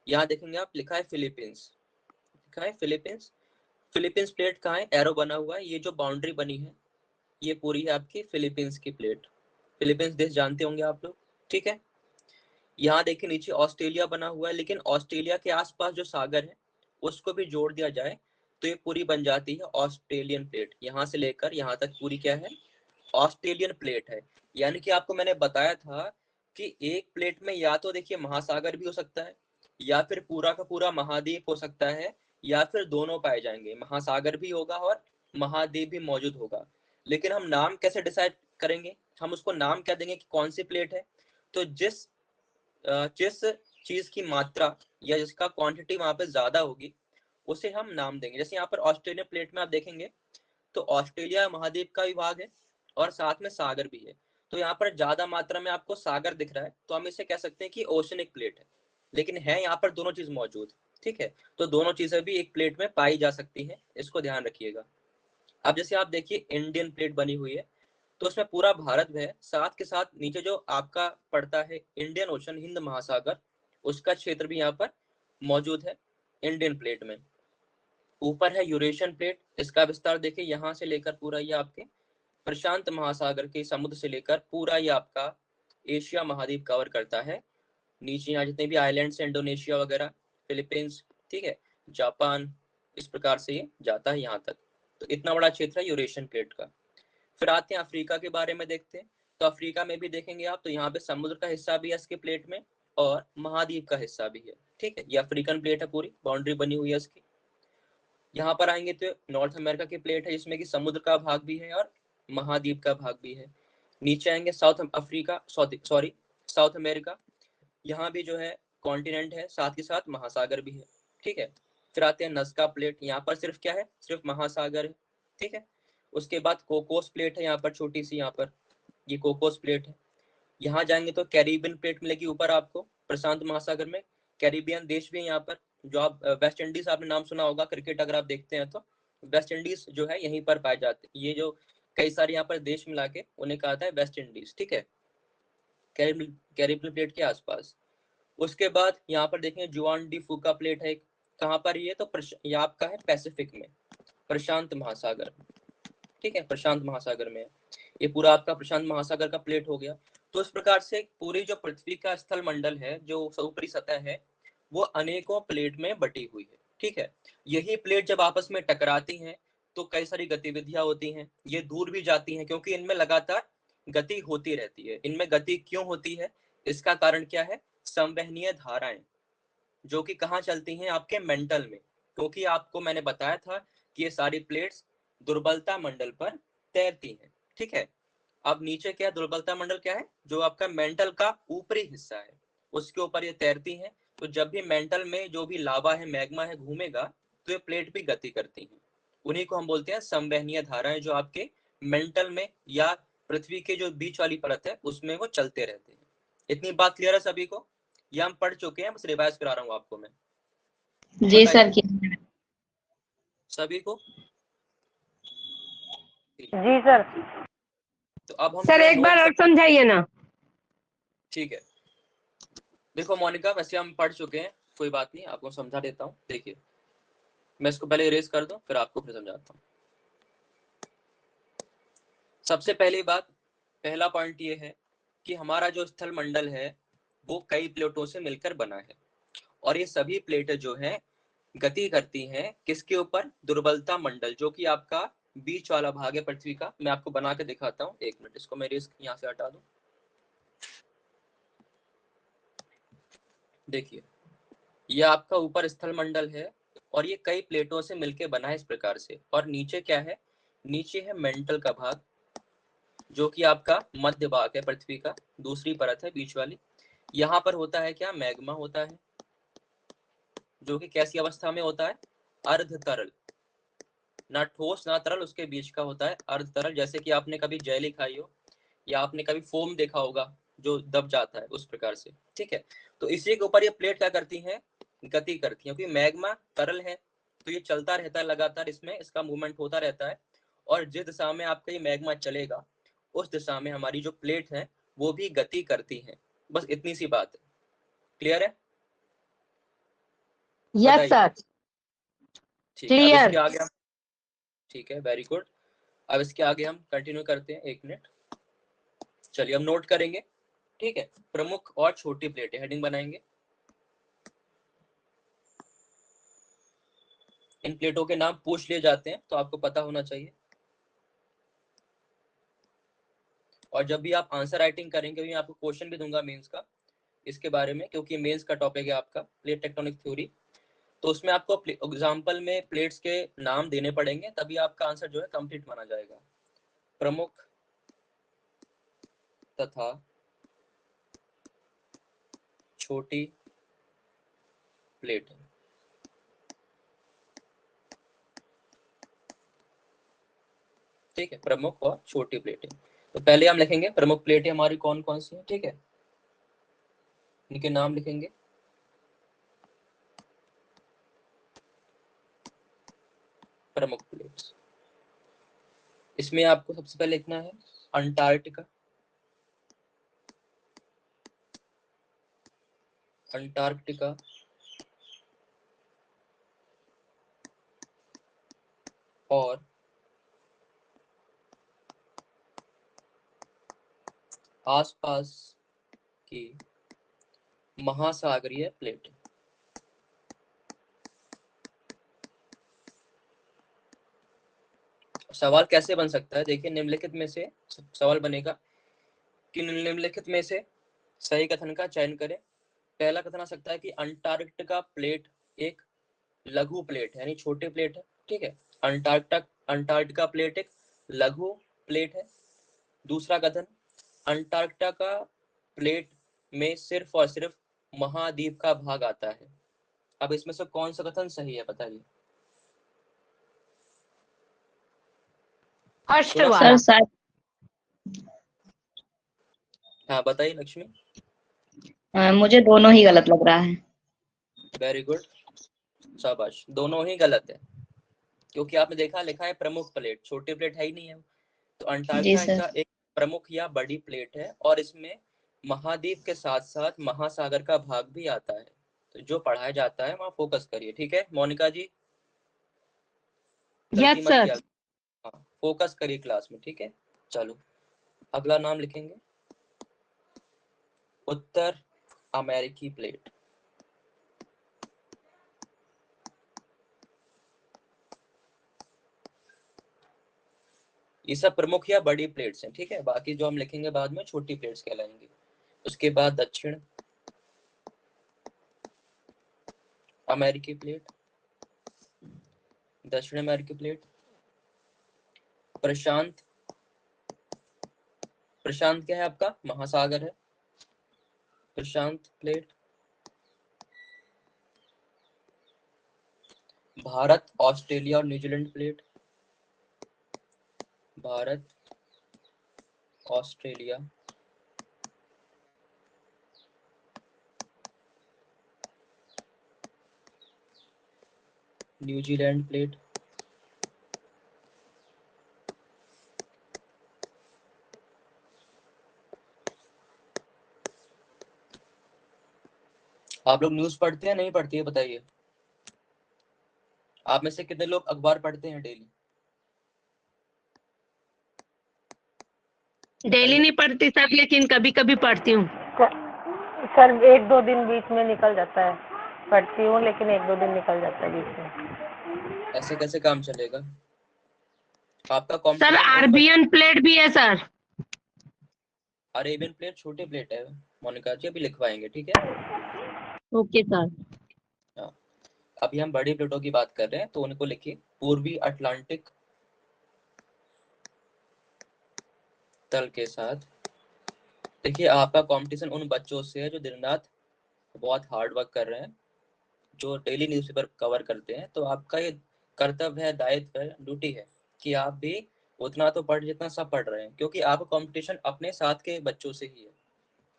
यहाँ देखेंगे आप, लिखा है फिलीपींस, लिखा है फिलीपींस। फिलीपींस प्लेट कहाँ है, एरो बना हुआ है। ये जो बाउंड्री बनी है ये पूरी है आपकी फिलीपींस की प्लेट। फिलीपींस देश जानते होंगे आप लोग, ठीक है। यहाँ देखिए नीचे ऑस्ट्रेलिया बना हुआ है, लेकिन ऑस्ट्रेलिया के आसपास जो सागर है उसको भी जोड़ दिया जाए तो ये पूरी बन जाती है ऑस्ट्रेलियन प्लेट। यहाँ से लेकर यहाँ तक पूरी क्या है, ऑस्ट्रेलियन प्लेट है। यानी कि आपको मैंने बताया था कि एक प्लेट में या तो देखिए महासागर भी हो सकता है, या फिर पूरा का पूरा महाद्वीप हो सकता है, या फिर दोनों पाए जाएंगे, महासागर भी होगा और महाद्वीप भी मौजूद होगा। लेकिन हम नाम कैसे डिसाइड करेंगे, हम उसको नाम क्या देंगे कि कौन सी प्लेट है। तो जिस जिस चीज की मात्रा या जिसका क्वांटिटी वहां पे ज्यादा होगी उसे हम नाम देंगे। जैसे यहाँ पर ऑस्ट्रेलियन प्लेट में आप देखेंगे तो ऑस्ट्रेलिया महाद्वीप का विभाग है और साथ में सागर भी है। तो यहाँ पर ज्यादा मात्रा में आपको सागर दिख रहा है तो हम इसे कह सकते हैं कि ओशनिक प्लेट है, लेकिन है यहाँ पर दोनों चीज मौजूद, ठीक है। तो दोनों चीजें भी एक प्लेट में पाई जा सकती है, इसको ध्यान रखिएगा। अब जैसे आप देखिए इंडियन प्लेट बनी हुई है तो उसमें पूरा भारत है, साथ के साथ नीचे जो आपका पड़ता है इंडियन ओशन, हिंद महासागर, उसका क्षेत्र भी यहाँ पर मौजूद है इंडियन प्लेट में। ऊपर है यूरेशियन प्लेट, इसका विस्तार देखिए यहाँ से लेकर पूरा ये आपके प्रशांत महासागर के समुद्र से लेकर पूरा ये आपका एशिया महाद्वीप कवर करता है। नीचे यहाँ जितने भी आइलैंड्स हैं, इंडोनेशिया वगैरह, फिलीपींस, ठीक है, जापान, इस प्रकार से ये जाता है यहाँ तक। तो इतना बड़ा क्षेत्र है यूरेशियन प्लेट का। फिर आते हैं अफ्रीका के बारे में देखते हैं। तो अफ्रीका में भी देखेंगे आप तो यहाँ पे समुद्र का हिस्सा भी है इसके प्लेट में और महाद्वीप का हिस्सा भी है, ठीक है। ये अफ्रीकन प्लेट है, पूरी बाउंड्री बनी हुई है इसकी। यहाँ पर आएंगे तो नॉर्थ अमेरिका की प्लेट है जिसमें कि समुद्र का भाग भी है और महाद्वीप का भाग भी है। नीचे आएंगे साउथ अमेरिका, यहाँ भी जो है कॉन्टिनेंट है, साथ ही साथ महासागर भी है, ठीक है। फिर आते हैं नस्का प्लेट, यहाँ पर सिर्फ क्या है, सिर्फ महासागर है, ठीक है। उसके बाद कोकोस प्लेट है यहाँ पर छोटी सी, यहाँ पर ये कोकोस प्लेट है। यहाँ जाएंगे तो कैरिबियन प्लेट मिलेगी ऊपर आपको प्रशांत महासागर में। कैरिबियन देश भी है यहाँ पर, जो आप वेस्ट इंडीज आपने नाम सुना होगा, क्रिकेट अगर आप देखते हैं तो वेस्ट इंडीज जो है यहीं पर पाए जाते हैं। ये जो कई सारे यहाँ पर देश मिला के उन्हें कहा था वेस्ट इंडीज, ठीक है, कैरिबियन प्लेट के आसपास। उसके बाद यहाँ पर देखें जुआन डी फूका प्लेट है, कहाँ पर ये, तो ये आपका है पैसिफिक में, प्रशांत महासागर, ठीक है, प्रशांत महासागर में। ये पूरा आपका प्रशांत महासागर का प्लेट हो गया। तो इस प्रकार से पूरी जो पृथ्वी का स्थल मंडल है, जो ऊपरी सतह है, वो अनेकों प्लेट में बटी हुई है। ठीक है, यही प्लेट जब आपस में टकराती हैं तो कई सारी गतिविधियां होती हैं, ये दूर भी जाती हैं क्योंकि इनमें लगातार गति होती रहती है। इनमें गति क्यों होती है, इसका कारण क्या है, संवहनीय धाराएं जो कि कहाँ चलती हैं, आपके मेंटल में। क्योंकि आपको मैंने बताया था कि ये सारी प्लेट्स दुर्बलता मंडल पर तैरती हैं। ठीक है, अब नीचे क्या, दुर्बलता मंडल क्या है, जो आपका मेंटल का ऊपरी हिस्सा है, उसके ऊपर ये तैरती हैं। तो जब भी मेंटल में जो भी लावा है, मैग्मा है, घूमेगा तो ये प्लेट भी गति करती हैं। उन्हीं को हम बोलते हैं संवहनीय धाराएं, जो आपके मेंटल में या पृथ्वी के जो बीच वाली परत है उसमें वो चलते रहते हैं। इतनी बात क्लियर है सभी को? ये हम पढ़ चुके हैं, बस रिवाइज करा रहा हूँ आपको मैं। जी सर। सभी को? जी सर। तो अब हम सर जो है एक बार और नोट। समझाइए ना। ठीक है, देखो मोनिका, वैसे हम पढ़ चुके हैं, कोई बात नहीं, आपको समझा देता हूँ। देखिए, मैं इसको पहले इरेज कर दूं, फिर आपको फिर समझाता हूँ। सबसे पहली बात, पहला पॉइंट ये है कि हमारा जो स्थल मंडल है वो कई प्लेटों से मिलकर बना है, और ये सभी प्लेटें जो है गति करती हैं किसके ऊपर, दुर्बलता मंडल, जो कि आपका बीच वाला भाग है पृथ्वी का। मैं आपको बना के दिखाता हूँ, एक मिनट, इसको मैं इरेज यहाँ से हटा दूं। देखिए, ये आपका ऊपर स्थल मंडल है और ये कई प्लेटों से मिलकर बना है इस प्रकार से। और नीचे क्या है, नीचे है मेंटल का भाग, जो कि आपका मध्य भाग है पृथ्वी का, दूसरी परत है बीच वाली। यहाँ पर होता है क्या, मैग्मा होता है, जो कि कैसी अवस्था में होता है, अर्ध तरल, ना ठोस ना तरल, उसके बीच का होता है अर्ध तरल। जैसे कि आपने कभी जेली खाई हो या आपने कभी फोम देखा होगा जो दब जाता है, उस प्रकार से। ठीक है, तो इसी के ऊपर ये प्लेट क्या करती हैं, गति करती हैं, क्योंकि मैग्मा तरल है तो ये चलता रहता है लगातार, इसमें इसका मूवमेंट होता रहता है, और जिस दिशा में आपका ये मैग्मा चलेगा उस दिशा में हमारी जो प्लेट है वो भी गति करती हैं। बस इतनी सी बात है, क्लियर है? यस बताइए। सर। ठीक है, अब क्लियर। इसके आगे हम, ठीक है, वेरी गुड, अब इसके आगे हम कंटिन्यू करते हैं, एक मिनट। चलिए हम नोट करेंगे। ठीक है, प्रमुख और छोटी प्लेटें, हेडिंग बनाएंगे। इन प्लेटों के नाम पूछ लिए जाते हैं तो आपको पता होना चाहिए, और जब भी आप आंसर राइटिंग करेंगे मैं आपको क्वेश्चन भी दूंगा मेंस का इसके बारे में, क्योंकि मेंस का टॉपिक है आपका प्लेट टेक्टोनिक थ्योरी। तो उसमें आपको एग्जांपल में प्लेट्स के नाम देने पड़ेंगे, तभी आपका आंसर जो है कंप्लीट माना जाएगा। प्रमुख तथा छोटी प्लेट, ठीक है, प्रमुख और छोटी प्लेटें। तो पहले हम लिखेंगे प्रमुख प्लेटें हमारी कौन कौन सी हैं। ठीक है, इनके नाम लिखेंगे। प्रमुख प्लेट्स, इसमें आपको सबसे पहले लिखना है अंटार्कटिका, अंटार्कटिका, और आसपास की महासागरीय प्लेट। सवाल कैसे बन सकता है, देखिए, निम्नलिखित में से सवाल बनेगा कि निम्नलिखित में से सही कथन का चयन करें। पहला कथन आ सकता है कि अंटार्कटिका प्लेट एक लघु प्लेट है, यानी छोटी प्लेट है। ठीक है, अंटार्कटिका प्लेट एक लघु प्लेट है। दूसरा कथन, अंटार्कटिका प्लेट में सिर्फ और सिर्फ महाद्वीप का भाग आता है। अब इसमें से कौन सा कथन सही है, बताइए। फर्स्ट सुना वाला। सर हाँ बताइए लक्ष्मी। मुझे दोनों ही गलत लग रहा है। वेरी गुड, शाबाश, दोनों ही गलत है, क्योंकि आपने देखा लिखा है प्रमुख प्लेट, छोटी प्लेट है ही नहीं है। तो जी अंटार्कटिका सर। एक प्रमुख या बड़ी प्लेट है, और इसमें महाद्वीप के साथ साथ महासागर का भाग भी आता है। तो जो पढ़ाया जाता है वहाँ फोकस करिए। ठीक है मोनिका जी, गलती यस मत सर। किया, हाँ फोकस करिए क्लास में। ठीक है, चलो अगला नाम लिखेंगे उत्तर अमेरिकी प्लेट। ये सब प्रमुख या बड़ी प्लेट्स हैं, ठीक है। बाकी जो हम लिखेंगे बाद में छोटी प्लेट्स कहलाएंगी। उसके बाद दक्षिण अमेरिकी प्लेट, दक्षिण अमेरिकी प्लेट, प्रशांत, प्रशांत क्या है आपका, महासागर है, प्रशांत प्लेट, भारत ऑस्ट्रेलिया और New Zealand plate, Bharat Australia New Zealand plate, आप लोग न्यूज पढ़ते हैं नहीं पढ़ते हैं बताइए। आप में से कितने लोग अखबार पढ़ते हैं डेली? डेली नहीं पढ़ती सर, लेकिन कभी कभी पढ़ती हूँ। सर 1-2 दिन बीच में निकल जाता है, पढ़ती हूँ लेकिन 1-2 दिन निकल जाता है बीच में। ऐसे कैसे काम चलेगा आपका? सर कॉम्पिटिशन आरबीएन प्लेट भी है सर। अरेबियन प्लेट छोटी प्लेट है मोनिका जी, अभी लिखवाएंगे, ठीक है। Okay sir. हाँ, अभी हम बड़ी प्लेटों की बात कर रहे हैं तो उनको लिखिए। पूर्वी अटलांटिक तल के साथ। देखिए आपका कंपटीशन उन बच्चों से है जो दिन रात बहुत हार्ड वर्क कर रहे हैं, जो डेली न्यूज़पेपर कवर करते हैं। तो आपका ये कर्तव्य है, दायित्व है, ड्यूटी है कि आप भी उतना तो पढ़ जितना सब पढ़ रहे हैं, क्योंकि आपका कंपटीशन अपने साथ के बच्चों से ही है।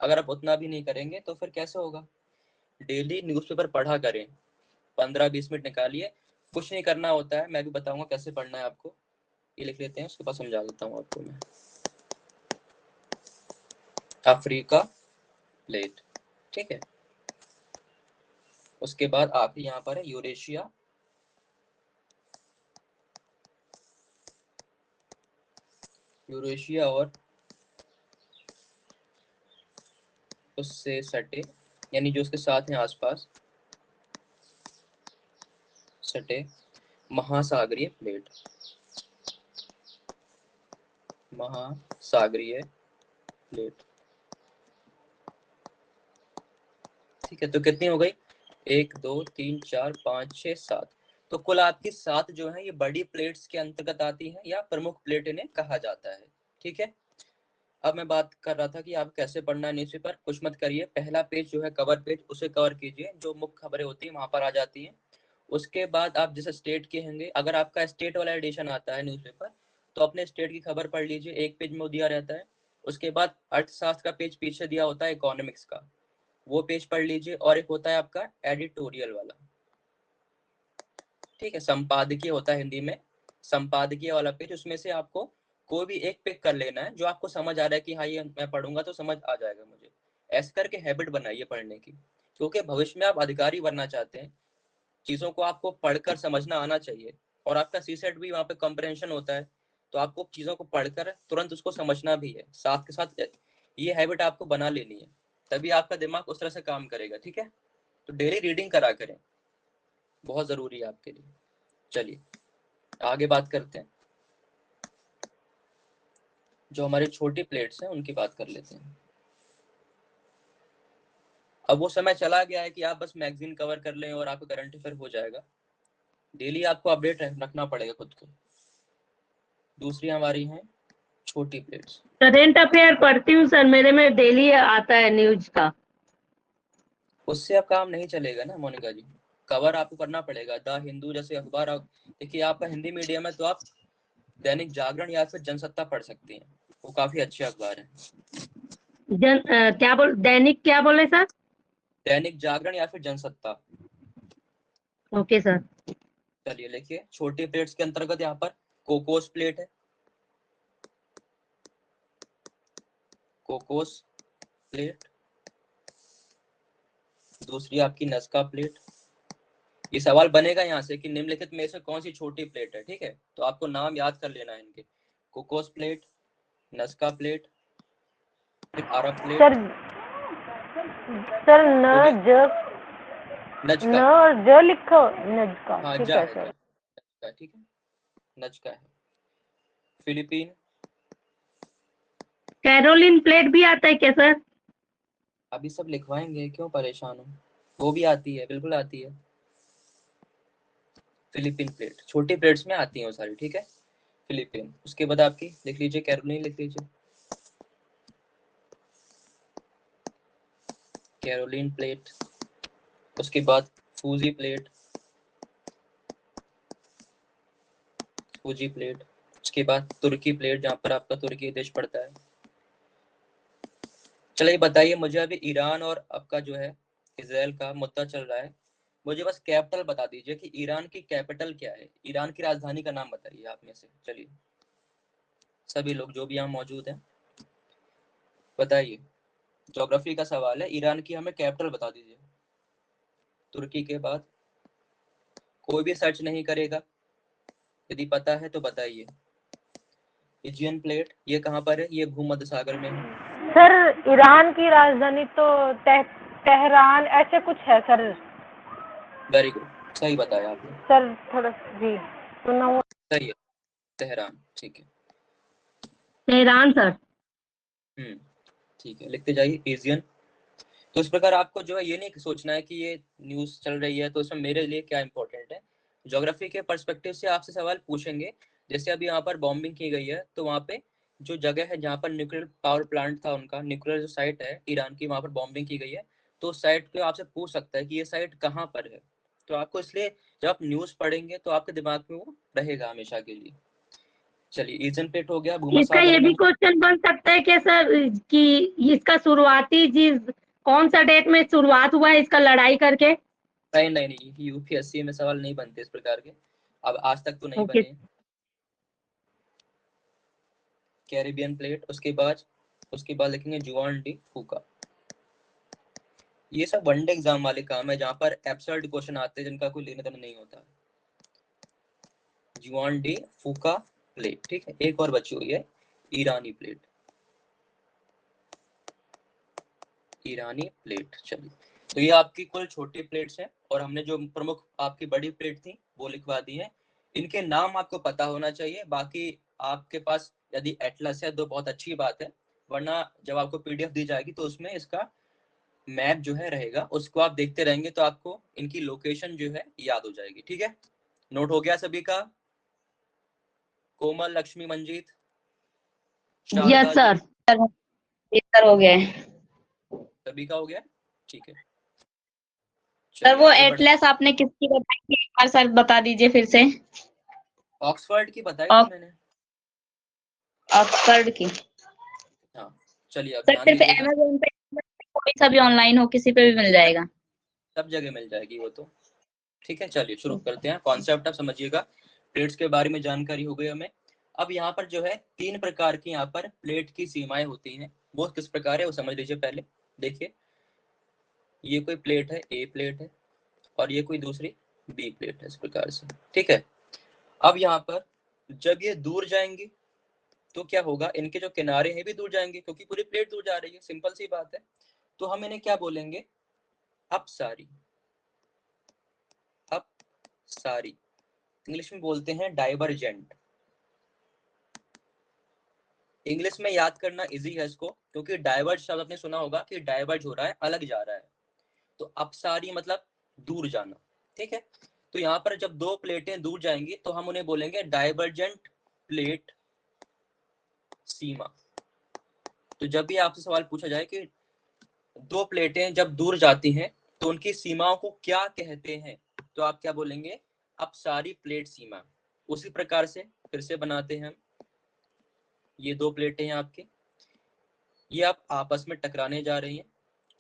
अगर आप उतना भी नहीं करेंगे तो फिर कैसे होगा। डेली न्यूज़पेपर पढ़ा करें, 15-20 मिनट निकालिए। कुछ नहीं करना होता है, मैं भी बताऊंगा कैसे पढ़ना है आपको। ये लिख लेते हैं, उसके पास समझा देता हूँ आपको मैं। अफ्रीका प्लेट, ठीक है। उसके बाद आखिरी यहाँ पर है यूरेशिया, यूरेशिया और उससे सटे, यानी जो उसके साथ हैं आसपास सटे महासागरीय प्लेट, महासागरीय प्लेट, ठीक है। तो कितनी हो गई? 1 2 3 4 5 6 7। तो कुल आपकी 7 जो है ये बड़ी प्लेट्स के अंतर्गत आती है या प्रमुख प्लेट इन्हें कहा जाता है, ठीक है। अब मैं बात कर रहा था कि आप कैसे पढ़ना है न्यूज़पेपर। कुछ मत करिए, पहला पेज जो है कवर पेज, उसे कवर कीजिए, जो मुख्य खबरें होती हैं वहां पर आ जाती हैं। उसके बाद आप जिस स्टेट के होंगे, अगर आपका स्टेट वाला एडिशन आता है न्यूज़पेपर, तो अपने स्टेट की खबर पढ़ लीजिए, एक पेज में वो दिया रहता है। उसके बाद अर्थशास्त्र का पेज पीछे दिया होता है, इकोनॉमिक्स का, वो पेज पढ़ लीजिए। और एक होता है आपका एडिटोरियल वाला, ठीक है, संपादकीय होता है हिंदी में, संपादकीय वाला पेज, उसमें से आपको कोई भी एक पिक कर लेना है जो आपको समझ आ रहा है कि हाँ ये मैं पढ़ूंगा तो समझ आ जाएगा मुझे। ऐसे करके हैबिट बनाइए पढ़ने की, क्योंकि भविष्य में आप अधिकारी बनना चाहते हैं, चीजों को आपको पढ़कर समझना आना चाहिए। और आपका सीसेट भी वहाँ पे कॉम्प्रहेंशन होता है, तो आपको चीजों को पढ़कर तुरंत उसको समझना भी है, साथ के साथ ये हैबिट आपको बना लेनी है, तभी आपका दिमाग उस तरह से काम करेगा, ठीक है। तो डेली रीडिंग करा करें, बहुत जरूरी है आपके लिए। चलिए आगे बात करते हैं, जो हमारी छोटी प्लेट्स हैं उनकी बात कर लेते हैं। अब वो समय चला गया है कि आप बस मैगजीन कवर कर लें और आपका करंट अफेयर हो जाएगा। डेली आपको अपडेट रखना पड़ेगा खुद को। दूसरी हमारी है छोटी प्लेट्स। करंट अफेयर पढ़ती हूँ सर, मेरे में डेली आता है न्यूज का। उससे अब काम नहीं चलेगा ना मोनिका जी, कवर आपको करना पड़ेगा। द हिंदू जैसे अखबार, देखिए आपका हिंदी मीडियम है तो आप दैनिक जागरण या फिर जनसत्ता पढ़ सकती हैं, वो काफी अच्छे अखबार है। क्या बोल, दैनिक क्या बोले सर? दैनिक जागरण या फिर जनसत्ता। Okay sir. चलिए लिखिए, छोटी प्लेट्स के अंतर्गत यहाँ पर कोकोस प्लेट है, कोकोस प्लेट। दूसरी आपकी नस्का प्लेट। ये सवाल बनेगा यहाँ से कि निम्नलिखित में से कौन सी छोटी प्लेट है, ठीक है। तो आपको नाम याद कर लेना है इनके, कोकोस प्लेट, नस्का प्लेट, फिर अरब प्लेट। सर न हो गया? ज नजका, न और ज लिखो, नज का, हाँ ठीक जा है है, सर। जा, ठीक है, नजका है। फिलीपीन, कैरोलिन प्लेट भी आता है क्या सर? अभी सब लिखवाएंगे, क्यों परेशान हो, वो भी आती है, बिल्कुल आती है। फिलीपीन प्लेट, छोटी प्लेट्स में आती है वो सारी, ठीक है। फिलीपीन, उसके बाद आपकी लिख लीजिए, कैरोलिन लिख लीजिए, कैरोलिन प्लेट। उसके बाद फूजी प्लेट, फूजी प्लेट। उसके बाद तुर्की प्लेट, जहाँ पर आपका तुर्की देश पड़ता है। चलिए बताइए मुझे, अभी ईरान और आपका जो है इजराइल का मुद्दा चल रहा है, मुझे बस कैपिटल बता दीजिए कि ईरान की कैपिटल क्या है, ईरान की राजधानी का नाम बताइए आप में से। चलिए सभी लोग जो भी यहाँ मौजूद हैं बताइए, ज्योग्राफी का सवाल है, ईरान की हमें कैपिटल बता दीजिए। तुर्की के बाद कोई भी सर्च नहीं करेगा, यदि पता है तो बताइए। इजियन प्लेट ये कहाँ पर है, ये भूमध्य सागर में है। सर ईरान की राजधानी तो तेहरान ऐसे कुछ है सर। वेरी गुड, सही बताया आपने सर थोड़ा जी सुना हुआ। सही है, तेहरान, ठीक है। Tehran sir. ठीक है, लिखते जाइए एशियन। तो इस प्रकार आपको जो है ये नहीं सोचना है कि ये न्यूज़ चल रही है तो इसमें मेरे लिए क्या इंपॉर्टेंट है, ज्योग्राफी के पर्सपेक्टिव से आपसे सवाल पूछेंगे। जैसे अभी यहाँ पर बॉम्बिंग की गई है, तो वहाँ पे जो जगह है जहाँ पर न्यूक्लियर पावर प्लांट था, उनका न्यूक्लियर जो साइट है ईरान की, वहाँ पर बॉम्बिंग की गई है, तो साइट पे आपसे पूछ सकता है कि ये साइट कहाँ पर है। तो आपको इसलिए जब आप न्यूज़ पढ़ेंगे तो आपके दिमाग में वो रहेगा हमेशा के लिए। चलिए एशियन प्लेट हो गया, भूमध्य इसका ये सागर में भी है। क्वेश्चन बन सकता है क्या सर कि इसका शुरुआती जिस कौन सा डेट में शुरुआत हुआ है इसका लड़ाई करके? नहीं नहीं नहीं, यूपीएससी में सवाल नहीं बनते इस प्रकार के, अब आज तक तो नहीं ओके। बने। कैरिबियन प्लेट, उसके बाद लिखेंगे जुआन डी फूका। ये सब वनडे एग्जाम वाले काम है, जहाँ पर एब्सर्ड क्वेश्चन आते हैं जिनका कोई लेना देना नहीं होता। जुआन डी फूका प्लेट, ठीक है। एक और बची हुई है, ईरानी प्लेट, ईरानी प्लेट। चलिए, तो ये आपकी कुल छोटी प्लेट्स हैं, और हमने जो प्रमुख आपकी बड़ी प्लेट थी वो लिखवा दी है। इनके नाम आपको पता होना चाहिए, बाकी आपके पास यदि एटलस है तो बहुत अच्छी बात है, वरना जब आपको पीडीएफ दी जाएगी तो उसमें इसका मैप जो है रहेगा, उसको आप देखते रहेंगे तो आपको इनकी लोकेशन जो है याद हो जाएगी, ठीक है। नोट हो गया सभी का? कोमल, Lakshmi, Manjeet, yes Sharda ji, sir. Sir हो गया है। सभी का हो गया, ठीक है। सर चलिए वो आगे बढ़ते। एटलस आपने किसकी बताई थी, एक बार सर बता दीजिए फिर से। ऑक्सफोर्ड की बताई थी मैंने। ऑक्सफोर्ड की। हाँ, चलिए अब सर ध्यान सिर्फ दीजिएगा, अमेज़न पे, कोई सा भी ऑनलाइन हो किसी पे भी मिल जाएगा? सब जगह मिल जाएगी वो तो, ठीक है। चलिए शुरू करते हैं, कॉन्सेप्ट आप समझिएगा, प्लेट्स के बारे में जानकारी हो गई हमें। अब यहाँ पर जो है 3 प्रकार की यहाँ पर प्लेट की सीमाएं होती हैं, वो किस प्रकार है वो समझ लीजिए पहले। देखिए, ये कोई प्लेट है, ए प्लेट है, और ये कोई दूसरी बी प्लेट है, इस प्रकार से, ठीक है। अब यहाँ पर जब ये दूर जाएंगी तो क्या होगा, इनके जो किनारे हैं भी दूर जाएंगे, क्योंकि पूरी प्लेट दूर जा रही है, सिंपल सी बात है। तो हम इन्हें क्या बोलेंगे, अपसारी, अपसारी। इंग्लिश में बोलते हैं डाइवर्जेंट। इंग्लिश में याद करना इजी है इसको, क्योंकि डाइवर्ज शब्द आपने सुना होगा कि डाइवर्ज हो रहा है, अलग जा रहा है, तो अपसारी मतलब दूर जाना, ठीक है। तो यहाँ पर जब दो प्लेटें दूर जाएंगी तो हम उन्हें बोलेंगे डाइवर्जेंट प्लेट सीमा। तो जब भी आपसे सवाल पूछा जाए कि दो प्लेटें जब दूर जाती हैं तो उनकी सीमाओं को क्या कहते हैं, तो आप क्या बोलेंगे, अपसारी प्लेट सीमा। उसी प्रकार से फिर से बनाते हैं हम, ये दो प्लेटें हैं आपकी, ये आप आपस में टकराने जा रही हैं,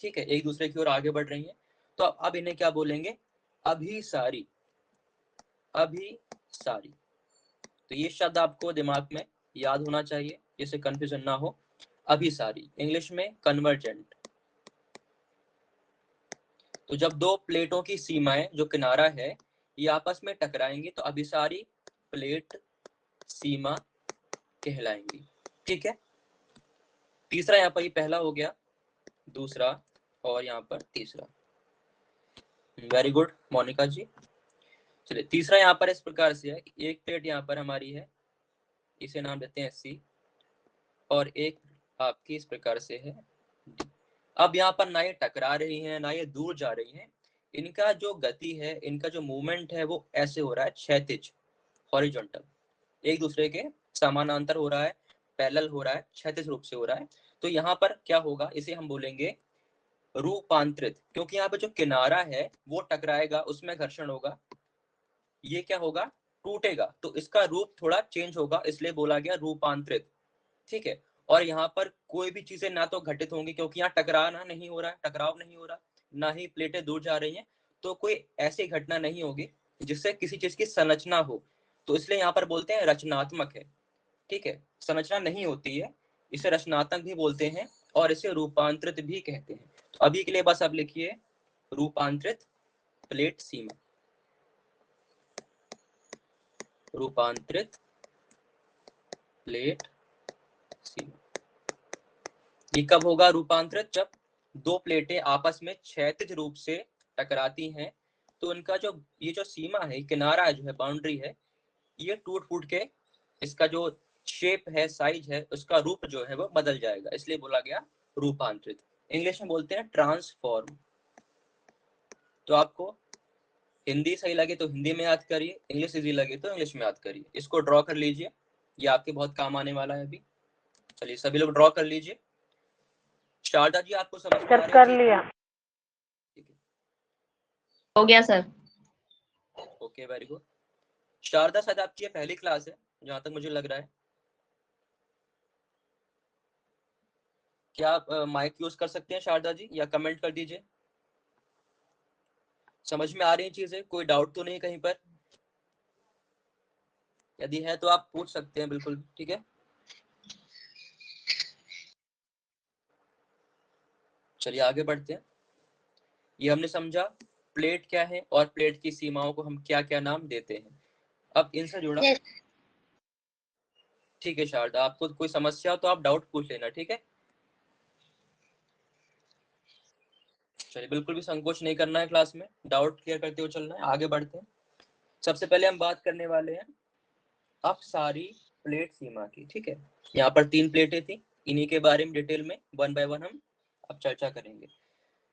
ठीक है, एक दूसरे की ओर आगे बढ़ रही हैं, तो अब इन्हें क्या बोलेंगे, अभिसारी, अभिसारी। तो ये शब्द आपको दिमाग में याद होना चाहिए जिससे कंफ्यूजन ना हो। अभिसारी, इंग्लिश में कन्वर्जेंट। तो जब दो प्लेटों की सीमाएं, जो किनारा है, ये आपस में टकराएंगी तो अभिसारी प्लेट सीमा कहलाएंगी, ठीक है। तीसरा यहाँ पर, ये पहला हो गया, दूसरा और यहाँ पर तीसरा। वेरी गुड मोनिका जी। चलिए तीसरा यहाँ पर इस प्रकार से है, एक प्लेट यहाँ पर हमारी है इसे नाम देते हैं C, और एक आपकी इस प्रकार से है D। अब यहाँ पर ना ये टकरा रही हैं ना ये दूर जा रही हैं, इनका जो गति है, इनका जो मूवमेंट है वो ऐसे हो रहा है, क्षैतिज, हॉरिजॉन्टल, एक दूसरे के समानांतर हो रहा है, पैरेलल हो रहा है, क्षैतिज रूप से हो रहा है। तो यहाँ पर क्या होगा, इसे हम बोलेंगे रूपांतरित, क्योंकि यहाँ पे जो किनारा है वो टकराएगा, उसमें घर्षण होगा, ये क्या होगा, टूटेगा, तो इसका रूप थोड़ा चेंज होगा, इसलिए बोला गया रूपांतरित। ठीक है, और यहाँ पर कोई भी चीजें ना तो घटित होंगी, क्योंकि यहाँ टकराना नहीं हो रहा है, टकराव नहीं हो रहा, ना ही प्लेटें दूर जा रही हैं, तो कोई ऐसी घटना नहीं होगी जिससे किसी चीज की संरचना हो, तो इसलिए यहाँ पर बोलते हैं रचनात्मक है। ठीक है, संरचना नहीं होती है, इसे रचनात्मक भी बोलते हैं और इसे रूपांतरित भी कहते हैं। तो अभी के लिए बस आप लिखिए रूपांतरित प्लेट सीमा, रूपांतरित प्लेट सीमा। ये कब होगा रूपांतरित, जब दो प्लेटें आपस में क्षैतिज रूप से टकराती हैं, तो उनका जो ये जो सीमा है, किनारा जो है, बाउंड्री है, ये टूट फूट के इसका जो शेप है, साइज है, उसका रूप जो है वो बदल जाएगा, इसलिए बोला गया रूपांतरित। इंग्लिश में बोलते हैं ट्रांसफॉर्म। तो आपको हिंदी सही लगे तो हिंदी में याद करिए, इंग्लिश इजी लगे तो इंग्लिश में याद करिए। इसको ड्रॉ कर लीजिए, ये आपके बहुत काम आने वाला है अभी। चलिए सभी लोग ड्रॉ कर लीजिए। शारदा जी आपको समझ में आ रही कर है? लिया। ठीक है, हो गया sir. Okay, very good. Sharda शायद आपकी ये पहली क्लास है जहां तक मुझे लग रहा है। क्या आप माइक यूज कर सकते हैं शारदा जी, या कमेंट कर दीजिए। समझ में आ रही चीजें, कोई डाउट तो नहीं कहीं पर? यदि है तो आप पूछ सकते हैं बिल्कुल। ठीक है, चलिए आगे बढ़ते हैं। ये हमने समझा प्लेट क्या है और प्लेट की सीमाओं को हम क्या क्या नाम देते हैं। अब इनसे जुड़ा, Yes. ठीक है शारदा, आपको कोई समस्या हो तो आप डाउट पूछ लेना, ठीक है? चलिए, बिल्कुल भी संकोच नहीं करना है, क्लास में डाउट क्लियर करते हुए चलना है। आगे बढ़ते हैं। सबसे पहले हम बात करने वाले हैं अपसारी प्लेट सीमा की। ठीक है, यहाँ पर 3 प्लेटें थी, इन्हीं के बारे में डिटेल में 1 बाय 1 हम अब चर्चा करेंगे।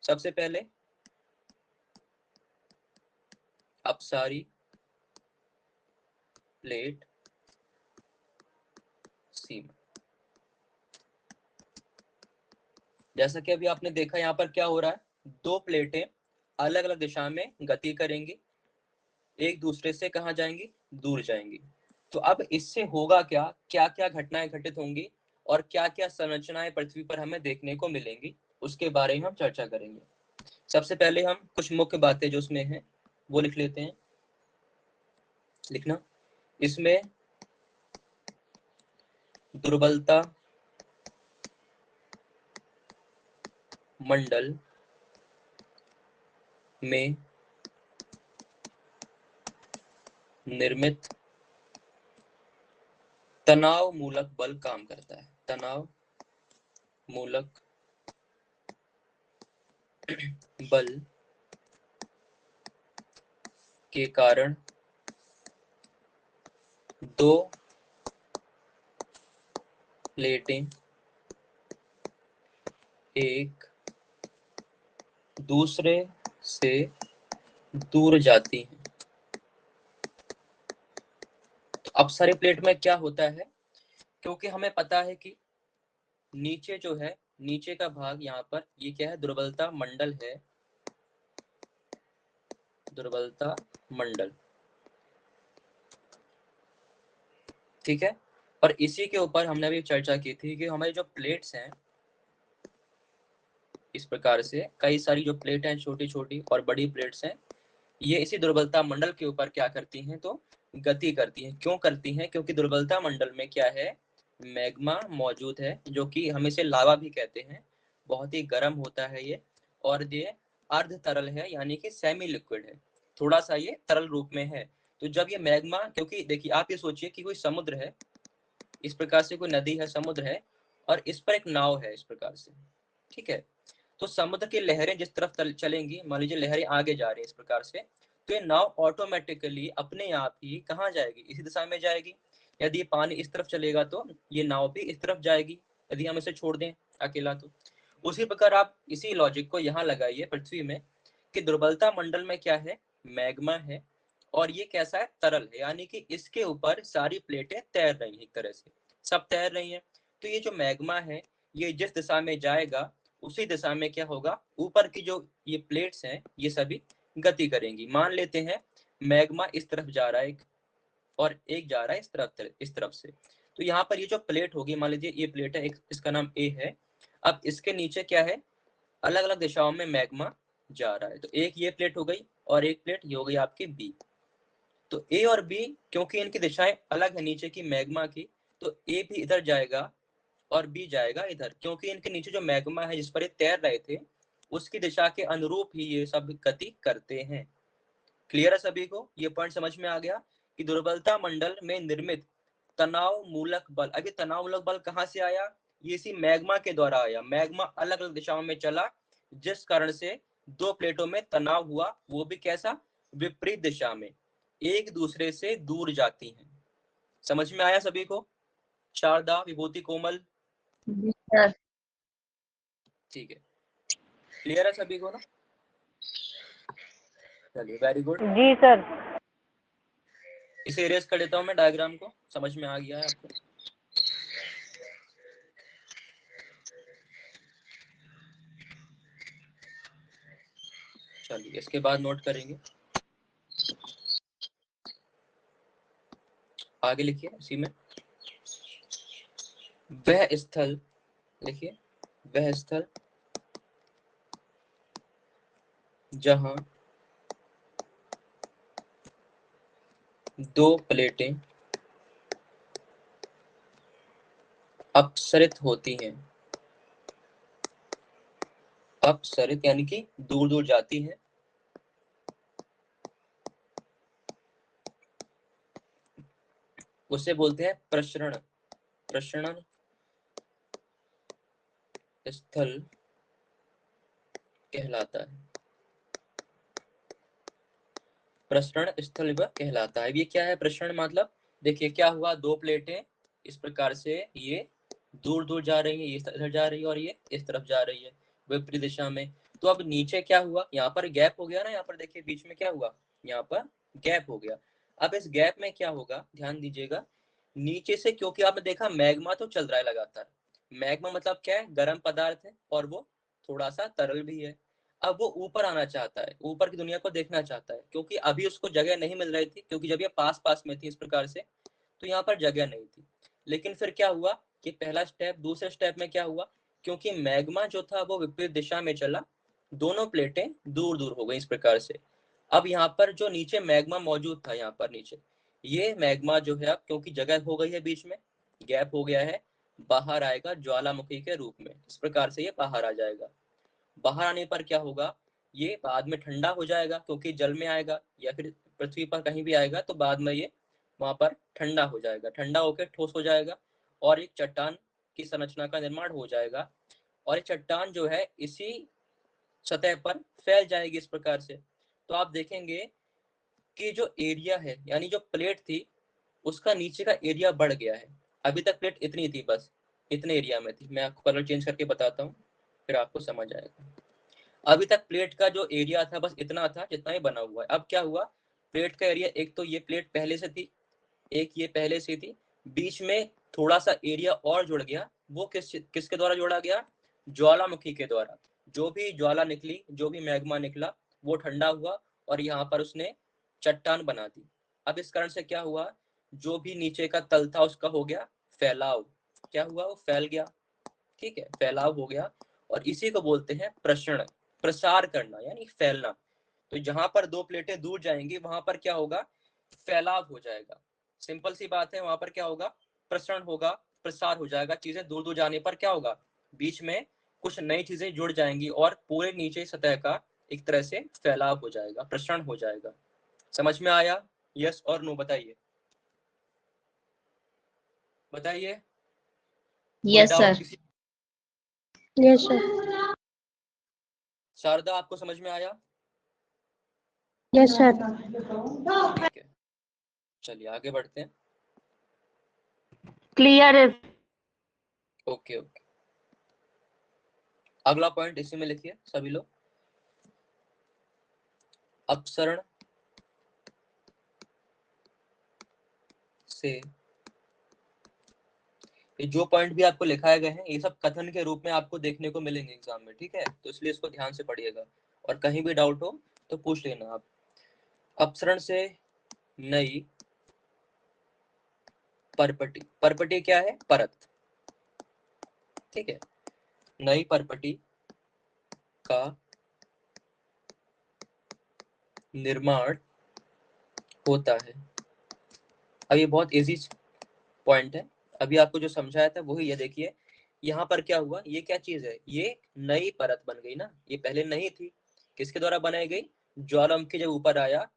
सबसे पहले अपसारी प्लेट सीमा। जैसा कि अभी आपने देखा, यहाँ पर क्या हो रहा है, दो प्लेटें अलग अलग दिशा में गति करेंगी, एक दूसरे से कहाँ जाएंगी, दूर जाएंगी। तो अब इससे होगा क्या, क्या क्या घटनाएं घटित होंगी और क्या क्या संरचनाएं पृथ्वी पर हमें देखने को मिलेंगी, उसके बारे में हम चर्चा करेंगे। सबसे पहले हम कुछ मुख्य बातें जो उसमें हैं वो लिख लेते हैं। लिखना, इसमें दुर्बलता मंडल में निर्मित तनाव मूलक बल काम करता है। तनाव मूलक बल के कारण दो प्लेटें एक दूसरे से दूर जाती हैं। तो अपसारी प्लेट में क्या होता है, क्योंकि हमें पता है कि नीचे जो है, नीचे का भाग यहाँ पर ये क्या है, दुर्बलता मंडल है, दुर्बलता मंडल। ठीक है, और इसी के ऊपर हमने अभी चर्चा की थी कि हमारी जो प्लेट्स हैं, इस प्रकार से कई सारी जो प्लेट हैं, छोटी छोटी और बड़ी प्लेट्स हैं, ये इसी दुर्बलता मंडल के ऊपर क्या करती हैं, तो गति करती हैं। क्यों करती हैं, क्योंकि दुर्बलता मंडल में क्या है, मैग्मा मौजूद है, जो कि हम इसे लावा भी कहते हैं। बहुत ही गर्म होता है ये, और ये अर्ध तरल है, यानी कि सेमी लिक्विड है, थोड़ा सा ये तरल रूप में है। तो जब ये मैग्मा, क्योंकि देखिए आप ये सोचिए कि कोई समुद्र है, इस प्रकार से कोई नदी है, समुद्र है, और इस पर एक नाव है, इस प्रकार से। ठीक है, तो समुद्र की लहरें जिस तरफ चलेंगी, मान लीजिए लहरें आगे जा रही है इस प्रकार से, तो ये नाव ऑटोमेटिकली अपने आप ही कहाँ जाएगी, इसी दिशा में जाएगी। यदि पानी इस तरफ चलेगा तो ये नाव भी इस तरफ जाएगी, यदि हम इसे छोड़ दें अकेला तो। उसी प्रकार आप इसी लॉजिक को यहाँ लगाइए पृथ्वी में, कि दुर्बलता मंडल में क्या है, मैग्मा है, और ये कैसा है, तरल है, यानी कि इसके ऊपर सारी प्लेटें तैर रही हैं, एक तरह से सब तैर रही हैं। तो ये जो मैग्मा है ये जिस दिशा में जाएगा उसी दिशा में क्या होगा, ऊपर की जो ये प्लेट्स हैं ये सभी गति करेंगी। मान लेते हैं मैग्मा इस तरफ जा रहा है और एक जा रहा है इस तरफ से। तो यहाँ पर ये जो प्लेट होगी, मान लीजिए ये प्लेट है, इसका नाम ए है। अब इसके नीचे क्या है, अलग अलग दिशाओं में मैग्मा जा रहा है। तो एक ये प्लेट हो गई और एक प्लेट ये हो गई आपकी बी। तो ए और बी क्योंकि इनकी दिशाएं अलग है नीचे की मैग्मा की, तो ए भी इधर जाएगा और बी जाएगा इधर, क्योंकि इनके नीचे जो मैग्मा है जिस पर ये तैर रहे थे उसकी दिशा के अनुरूप ही ये सब गति करते हैं। क्लियर है सभी को, ये पॉइंट समझ में आ गया कि दुर्बलता मंडल में निर्मित तनाव मूलक बल। अभी तनाव मूलक बल कहाँ से आया, ये इसी मैग्मा के द्वारा आया। मैग्मा अलग अलग दिशाओं में चला जिस कारण से दो प्लेटों में तनाव हुआ, वो भी कैसा, विपरीत दिशा में, एक दूसरे से दूर जाती हैं। समझ में आया सभी को, शारदा, विभूति, कोमल? ठीक है, क्लियर है सभी को ना? चलिए, वेरी गुड। जी सर। इसे इरेज कर देता हूं मैं, डायग्राम को। समझ में आ गया है आपको? चलिए, इसके बाद नोट करेंगे। आगे लिखिए इसी में, वह स्थल, लिखिए, वह स्थल जहां दो प्लेटें अपसरित होती हैं। अपसरित यानी कि दूर दूर जाती हैं। उसे बोलते हैं प्रसरण। प्रसरण स्थल कहलाता है। प्रसरण स्थल वह कहलाता है। ये क्या है प्रसरण मतलब, देखिए क्या हुआ, दो प्लेटें इस प्रकार से ये दूर दूर जा रही है, ये इधर जा रही है और ये इस तरफ जा रही है विपरीत दिशा में। तो अब नीचे क्या हुआ, यहाँ पर गैप हो गया ना, यहाँ पर देखिए बीच में क्या हुआ, यहाँ पर गैप हो गया। अब इस गैप में क्या होगा, ध्यान दीजिएगा, नीचे से, क्योंकि आपने देखा मैग्मा तो चल रहा है लगातार। मैग्मा मतलब क्या है, गर्म पदार्थ है और वो थोड़ा सा तरल भी है। अब वो ऊपर आना चाहता है, ऊपर की दुनिया को देखना चाहता है, क्योंकि अभी उसको जगह नहीं मिल रही थी, क्योंकि जब ये पास पास में थी इस प्रकार से तो यहाँ पर जगह नहीं थी। लेकिन फिर क्या हुआ कि पहला स्टेप, दूसरे स्टेप में क्या हुआ, क्योंकि मैग्मा जो था वो विपरीत दिशा में चला, दोनों प्लेटें दूर दूर हो गई इस प्रकार से। अब यहाँ पर जो नीचे मैग्मा मौजूद था, यहाँ पर नीचे ये मैग्मा जो है, अब क्योंकि जगह हो गई है, बीच में गैप हो गया है, बाहर आएगा ज्वालामुखी के रूप में। इस प्रकार से ये बाहर आ जाएगा। बाहर आने पर क्या होगा, ये बाद में ठंडा हो जाएगा, क्योंकि जल में आएगा या फिर पृथ्वी पर कहीं भी आएगा तो बाद में ये वहां पर ठंडा हो जाएगा, ठंडा होकर ठोस हो जाएगा और एक चट्टान की संरचना का निर्माण हो जाएगा। और ये चट्टान जो है इसी सतह पर फैल जाएगी इस प्रकार से। तो आप देखेंगे कि जो एरिया है, यानी जो प्लेट थी उसका नीचे का एरिया बढ़ गया है। अभी तक प्लेट इतनी थी, बस इतने एरिया में थी। मैं आपको कलर चेंज करके बताता हूँ, फिर आपको समझ आएगा। अभी तक प्लेट का जो एरिया था बस इतना था जितना ही बना हुआ है। अब क्या हुआ, प्लेट का एरिया, एक तो ये प्लेट पहले से थी, एक ये पहले से थी, बीच में थोड़ा सा एरिया और जुड़ गया। वो किसके द्वारा जोड़ा गया, ज्वालामुखी के द्वारा। जो भी ज्वाला निकली, जो भी मैग्मा निकला वो ठंडा हुआ और यहाँ पर उसने चट्टान बना दी। अब इस कारण से क्या हुआ, जो भी नीचे का तल था उसका हो गया फैलाव। क्या हुआ, वो फैल गया। ठीक है, फैलाव हो गया और इसी को बोलते हैं प्रसरण, प्रसार करना यानी फैलना। तो जहां पर दो प्लेटें दूर जाएंगी वहां पर क्या होगा, फैलाव हो जाएगा। सिंपल सी बात है, वहां पर क्या होगा, प्रसरण होगा, प्रसार हो जाएगा। चीजें दूर दूर जाने पर क्या होगा, बीच में कुछ नई चीजें जुड़ जाएंगी और पूरे नीचे सतह का एक तरह से फैलाव हो जाएगा, प्रसरण हो जाएगा। समझ में आया, यस और नो बताइए, बताइए। Yes sir. किसी, यस सर। शारदा आपको समझ में आया? Yes sir. ठीक है, चलिए आगे बढ़ते हैं। क्लियर है। ओके ओके, अगला पॉइंट इसी में लिखिए सभी लोग। अपसरण से, ये जो पॉइंट भी आपको लिखाए गए हैं ये सब कथन के रूप में आपको देखने को मिलेंगे एग्जाम में, ठीक है, तो इसलिए इसको ध्यान से पढ़िएगा और कहीं भी डाउट हो तो पूछ लेना आप। अपसरण से नई परपटी, परपटी क्या है? परत, ठीक है, नई परपटी का निर्माण होता है। अब ये बहुत इजी पॉइंट है, अभी आपको जो समझाया था वही ये देखिए, यहाँ पर क्या हुआ, ये क्या चीज है, ये नई परत बन गई ना, ये पहले नहीं थी, किसके द्वारा बनाई गई? ज्वालामुखी जब ऊपर आया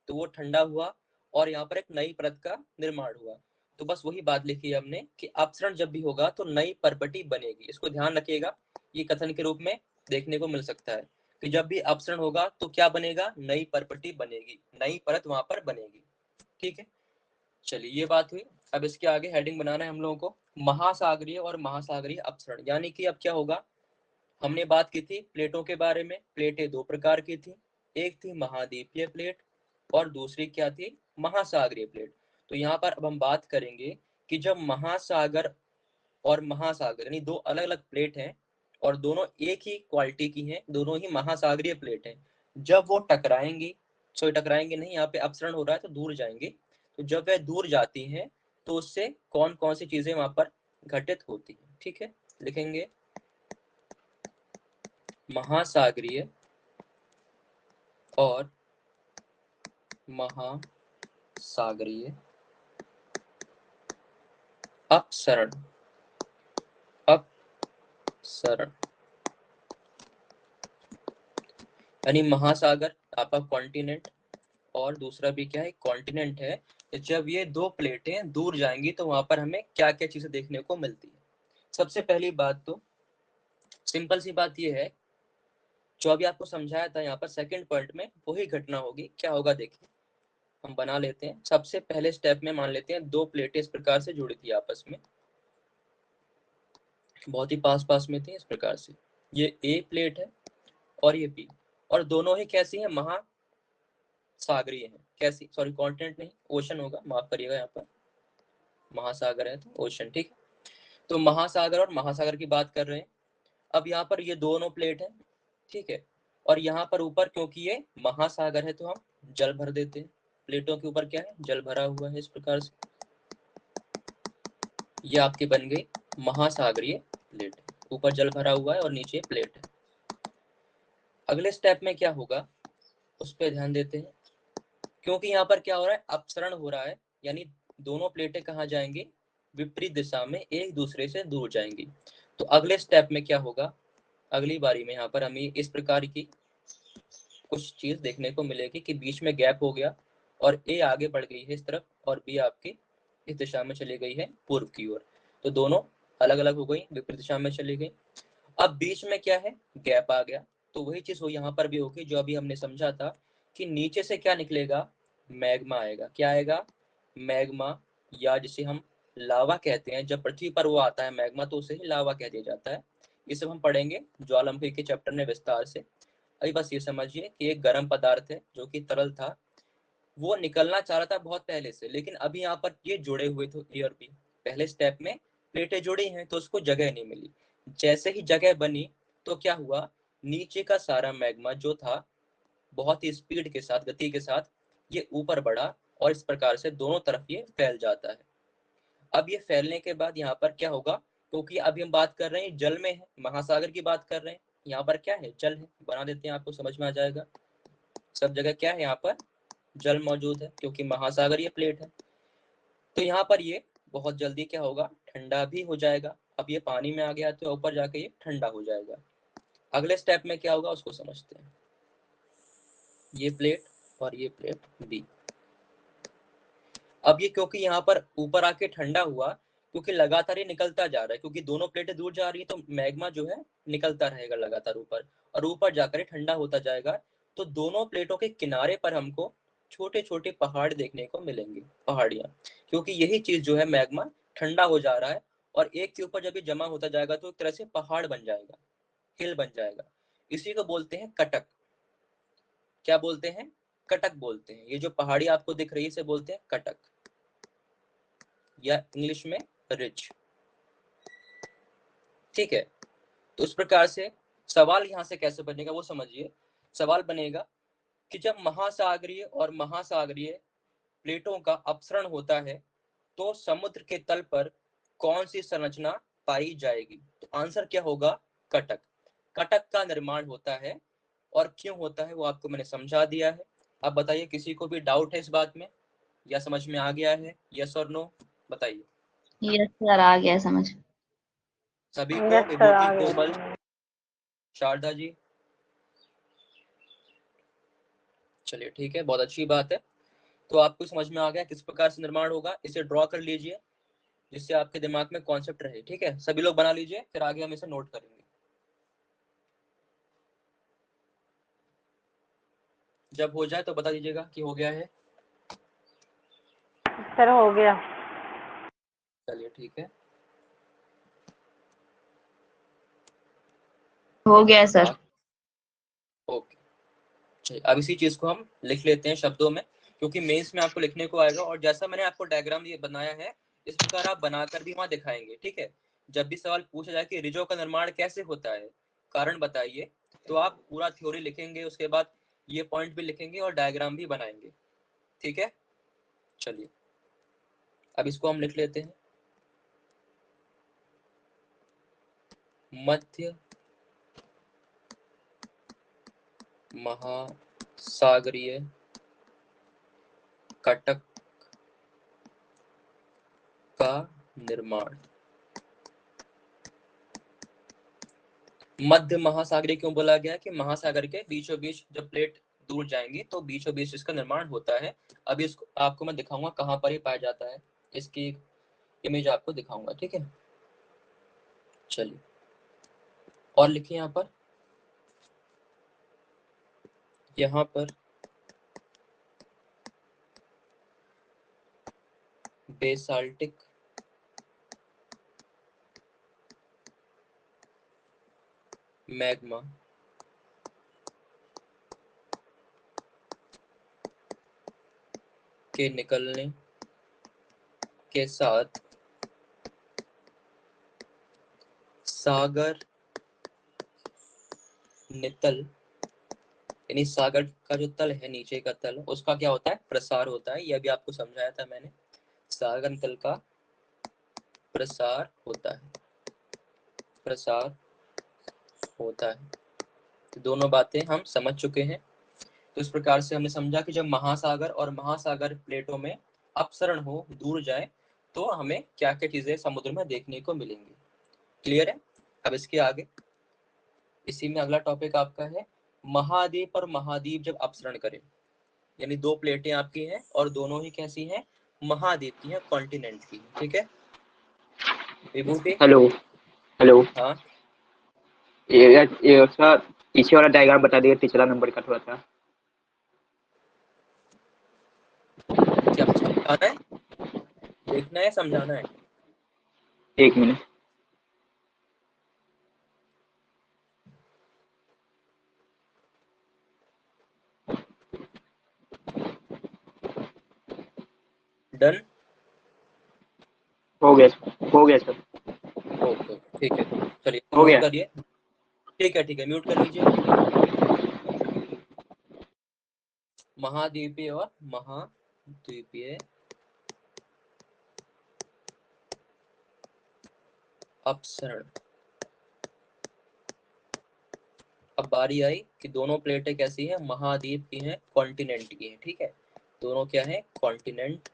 तो वो ठंडा हुआ और यहाँ पर एक नई परत का निर्माण हुआ। तो बस वही बात लिखी है हमने कि अपसरण जब भी होगा तो नई परपटी बनेगी, इसको ध्यान रखिएगा, ये कथन के रूप में देखने को मिल सकता है कि जब भी अपसरण होगा तो क्या बनेगा? नई परपटी बनेगी, नई परत वहां पर बनेगी, ठीक है। चलिए ये बात हुई, अब इसके आगे हेडिंग बनाना है हम लोगों को, महासागरीय और महासागरीय अपसरण, यानी कि अब क्या होगा, हमने बात की थी प्लेटों के बारे में, प्लेटें दो प्रकार की थी, एक थी महाद्वीपीय प्लेट और दूसरी क्या थी? महासागरीय प्लेट। तो यहाँ पर अब हम बात करेंगे कि जब महासागर और महासागर यानी दो अलग अलग प्लेट हैं और दोनों एक ही क्वालिटी की हैं, दोनों ही महासागरीय प्लेट हैं, जब वो टकराएंगी, सॉरी टकराएंगे नहीं, यहाँ पे अपसरण हो रहा है तो दूर जाएंगे, तो जब वह दूर जाती हैं तो उससे कौन कौन सी चीजें वहां पर घटित होती है, ठीक है, लिखेंगे महासागरीय और महासागरीय अपसरण, अपसरण यानी महासागर आपका कॉन्टिनेंट और दूसरा भी क्या है? कॉन्टिनेंट है। जब ये दो प्लेटें दूर जाएंगी तो वहां पर हमें क्या क्या चीजें देखने को मिलती है? सबसे पहली बात तो सिंपल सी बात ये है, जो अभी आपको समझाया था यहाँ पर सेकंड पॉइंट में वही घटना होगी। क्या होगा देखिए, हम बना लेते हैं, सबसे पहले स्टेप में मान लेते हैं दो प्लेटें इस प्रकार से जुड़ी थी आपस में, बहुत ही पास पास में थी इस प्रकार से, ये ए प्लेट है और ये बी, और दोनों ही कैसी है? महासागरीय है। कैसी? सॉरी कॉन्टिनेंट नहीं, ओशन होगा, माफ करिएगा, यहाँ पर महासागर है तो ओशन, ठीक है। तो महासागर और महासागर की बात कर रहे हैं। अब यहाँ पर ये दोनों प्लेट है, ठीक है, और यहाँ पर ऊपर क्योंकि ये महासागर है तो हम जल भर देते हैं, प्लेटों के ऊपर क्या है? जल भरा हुआ है इस प्रकार से, ये आपकी बन गई महासागरीय प्लेट, ऊपर जल भरा हुआ है और नीचे प्लेट है। अगले स्टेप में क्या होगा उस पर ध्यान देते हैं, क्योंकि यहाँ पर क्या हो रहा है? अपसरण हो रहा है, यानी दोनों प्लेटें कहाँ जाएंगी? विपरीत दिशा में एक दूसरे से दूर जाएंगी। तो अगले स्टेप में क्या होगा? अगली बारी में यहाँ पर हमें इस प्रकार की कुछ चीज देखने को मिलेगी कि बीच में गैप हो गया और ए आगे बढ़ गई है इस तरफ और बी आपकी इस दिशा में चली गई है पूर्व की ओर, तो दोनों अलग अलग हो गई, विपरीत दिशा में चली गई। अब बीच में क्या है? गैप आ गया, तो वही चीज हो यहाँ पर भी होगी जो अभी हमने समझा था कि नीचे से क्या निकलेगा? मैग्मा आएगा। क्या आएगा? मैग्मा, या जिसे हम लावा कहते हैं, जब पृथ्वी पर वो आता है मैग्मा तो उसे ही लावा कह दिया जाता है। ये सब हम पढ़ेंगे ज्वालामुखी के चैप्टर में विस्तार से। अभी बस ये समझिए कि एक गर्म पदार्थ है जो कि तरल था, वो निकलना चाह रहा था बहुत पहले से, लेकिन अभी यहाँ पर ये जुड़े हुए थे ए और बी, पहले स्टेप में प्लेटें जुड़ी हैं तो उसको जगह नहीं मिली, जैसे ही जगह बनी तो क्या हुआ? नीचे का सारा मैग्मा जो था बहुत ही स्पीड के साथ, गति के साथ ये ऊपर बढ़ा और इस प्रकार से दोनों तरफ ये फैल जाता है। अब ये फैलने के बाद यहाँ पर क्या होगा? क्योंकि अभी हम बात कर रहे हैं जल में है, महासागर की बात कर रहे हैं, यहाँ पर क्या है? जल है, बना देते हैं आपको समझ में आ जाएगा। सब जगह क्या है? यहाँ पर जल मौजूद है क्योंकि महासागर ये प्लेट है। तो यहाँ पर ये बहुत जल्दी क्या होगा? ठंडा भी हो जाएगा। अब ये पानी में आ गया तो ऊपर जाके ये ठंडा हो जाएगा। अगले स्टेप में क्या होगा उसको समझते हैं। ये प्लेट और ये प्लेट बी, अब ये क्योंकि यहाँ पर ऊपर आके ठंडा हुआ, क्योंकि लगातार ये निकलता जा रहा है, क्योंकि दोनों प्लेटें दूर जा रही है तो मैग्मा जो है निकलता रहेगा लगातार ऊपर और ऊपर जाकर ठंडा होता जाएगा। तो दोनों प्लेटों के किनारे पर हमको छोटे छोटे पहाड़ देखने को मिलेंगे, पहाड़ियां, क्योंकि यही चीज जो है मैग्मा ठंडा हो जा रहा है और एक के ऊपर जब ये जमा होता जाएगा तो एक तरह से पहाड़ बन जाएगा, हिल बन जाएगा। इसी को बोलते हैं कटक। क्या बोलते हैं? कटक बोलते हैं। ये जो पहाड़ी आपको दिख रही है इसे बोलते हैं कटक, या इंग्लिश में रिज। ठीक है, तो इस प्रकार से सवाल यहाँ से कैसे बनेगा वो समझिए। सवाल बनेगा कि जब महासागरीय और महासागरीय प्लेटों का अपसरण होता है तो समुद्र के तल पर कौन सी संरचना पाई जाएगी? तो आंसर क्या होगा? कटक। कटक का निर्माण होता है, और क्यों होता है वो आपको मैंने समझा दिया है। अब बताइए, किसी को भी डाउट है इस बात में या समझ में आ गया है? यस और नो बताइए। यस सर, आ गया समझ। सभी को? यस सर, विभूति, आ गया कोमल, समझ। शारदा जी? चलिए ठीक है, बहुत अच्छी बात है। तो आपको समझ में आ गया किस प्रकार से निर्माण होगा। इसे ड्रॉ कर लीजिए जिससे आपके दिमाग में कॉन्सेप्ट रहे। ठीक है, सभी लोग बना लीजिए, फिर आगे हम इसे नोट करेंगे। जब हो जाए तो बता दीजिएगा कि हो गया है। सर हो गया। चलिए ठीक है, हो गया सर। ओके। चलिए अब इसी चीज को हम लिख लेते हैं शब्दों में, क्योंकि मेंस में आपको लिखने को आएगा। और जैसा मैंने आपको डायग्राम ये बनाया है इस प्रकार आप बनाकर भी वहां दिखाएंगे। ठीक है, जब भी सवाल पूछा जाए कि रिजो का निर्माण कैसे होता है, कारण बताइए, तो आप पूरा थ्योरी लिखेंगे, उसके बाद ये पॉइंट भी लिखेंगे और डायग्राम भी बनाएंगे। ठीक है, चलिए अब इसको हम लिख लेते हैं। मध्य महासागरीय कटक का निर्माण। मध्य महासागरीय क्यों बोला गया? कि महासागर के बीचों बीच जब प्लेट दूर जाएंगी तो बीचों बीच इसका निर्माण होता है। अभी इसको आपको मैं दिखाऊंगा कहाँ पर ये पाया जाता है, इसकी इमेज आपको दिखाऊंगा। ठीक है, चलिए और लिखिए यहाँ पर बेसाल्टिक मैग्मा के निकलने के साथ सागर नितल, यानी सागर का जो तल है, नीचे का तल, उसका क्या होता है? प्रसार होता है। यह भी आपको समझाया था मैंने, सागर नितल का प्रसार होता है, प्रसार होता है। तो दोनों बातें हम समझ चुके हैं। तो इस प्रकार से हमने समझा कि जब महासागर और महासागर प्लेटों में अपसरण हो, दूर जाए, तो हमें क्या क्या चीजें समुद्र में देखने को मिलेंगी। क्लियर है? अब इसके आगे इसी में अगला टॉपिक आपका है महाद्वीप और महाद्वीप जब अपसरण करें, यानी दो प्लेटें आपकी हैं और दोनों ही कैसी हैं? महाद्वीप की हैं, कॉन्टिनेंट की। ठीक है विभूति? Hello hello. हाँ, ये उसका पीछे वाला डायग्राम बता दिए, पिछला नंबर का थोड़ा सा। क्या समझाना है, देखना है, समझाना है? एक मिनट। डन? हो गया सर। ओके ठीक है, चलिए हो नोट गया। करिए। ठीक है, म्यूट कर लीजिए। महाद्वीपीय और महाद्वीपीय अपसरण। अब बारी आई कि दोनों प्लेटें कैसी हैं? महाद्वीप की हैं, कॉन्टिनेंट की हैं। ठीक है, दोनों क्या है? Continent,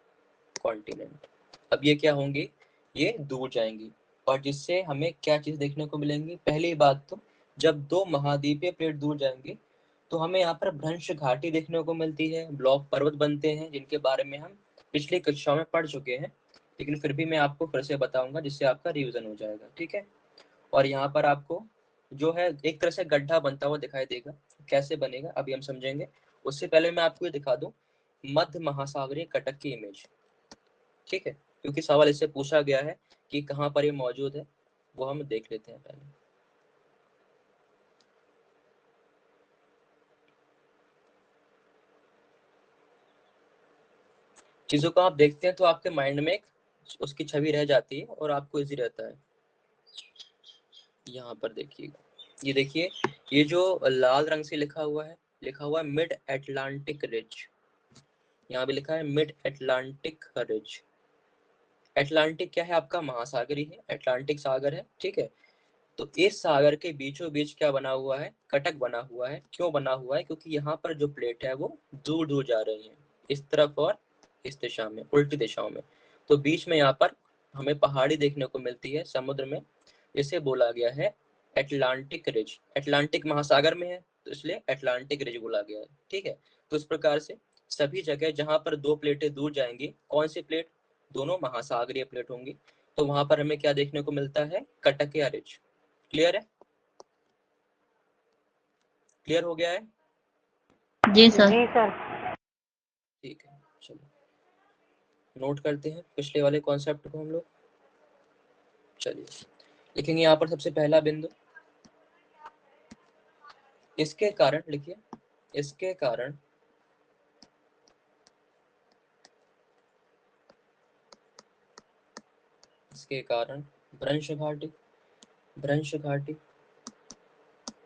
continent. अब ये क्या होंगी? ये दूर जाएंगी, और जिससे हमें क्या चीज देखने को मिलेंगी? पहली बात तो जब दो महाद्वीपीय प्लेट दूर जाएंगी तो हमें यहाँ पर भ्रंश घाटी देखने को मिलती है, ब्लॉक पर्वत बनते हैं, जिनके बारे में हम पिछली कक्षाओं में पढ़ चुके हैं, लेकिन फिर भी मैं आपको फिर से बताऊंगा जिससे आपका रिवीजन हो जाएगा। ठीक है, और यहाँ पर आपको जो है एक तरह से गड्ढा बनता हुआ दिखाई देगा। कैसे बनेगा अभी हम समझेंगे। उससे पहले मैं आपको ये दिखा दूं मध्य महासागरीय कटक की इमेज। ठीक है, क्योंकि सवाल इससे पूछा गया है कि कहाँ पर ये मौजूद है, वो हम देख लेते हैं पहले। चीजों को आप देखते हैं तो आपके माइंड में एक उसकी छवि रह जाती है और आपको इजी रहता है। यहाँ पर देखिएगा, ये देखिए, ये जो लाल रंग से लिखा हुआ है मिड एटलांटिक रिज। यहाँ भी लिखा है मिड एटलांटिक रिज। एटलांटिक क्या है आपका, महासागर ही है, एटलांटिक सागर है, ठीक है। तो इस सागर के बीचों बीच क्या बना हुआ है, कटक बना हुआ है। क्यों बना हुआ है, क्योंकि यहाँ पर जो प्लेट है वो दूर दूर जा रही है, इस तरफ और इस दिशा में, उल्टी दिशाओं में। तो बीच में यहाँ पर हमें पहाड़ी देखने को मिलती है समुद्र में, इसे बोला गया है एटलांटिक रिज। एटलांटिक महासागर में है तो इसलिए एटलांटिक रिज बोला गया है, ठीक है। तो इस प्रकार से सभी जगह जहां पर दो प्लेटें दूर जाएंगी, कौन सी प्लेट, दोनों महासागरीय प्लेट होंगी, तो वहां पर हमें क्या देखने को मिलता है, कटकिया रिज। क्लियर है, क्लियर हो गया है? जी सर। जी सर। ठीक है, चलो नोट करते हैं पिछले वाले कॉन्सेप्ट को हम लोग। चलिए लिखेंगे यहाँ पर सबसे पहला बिंदु, इसके कारण लिखिए, इसके कारण भ्रंश घाटी, भ्रंश घाटी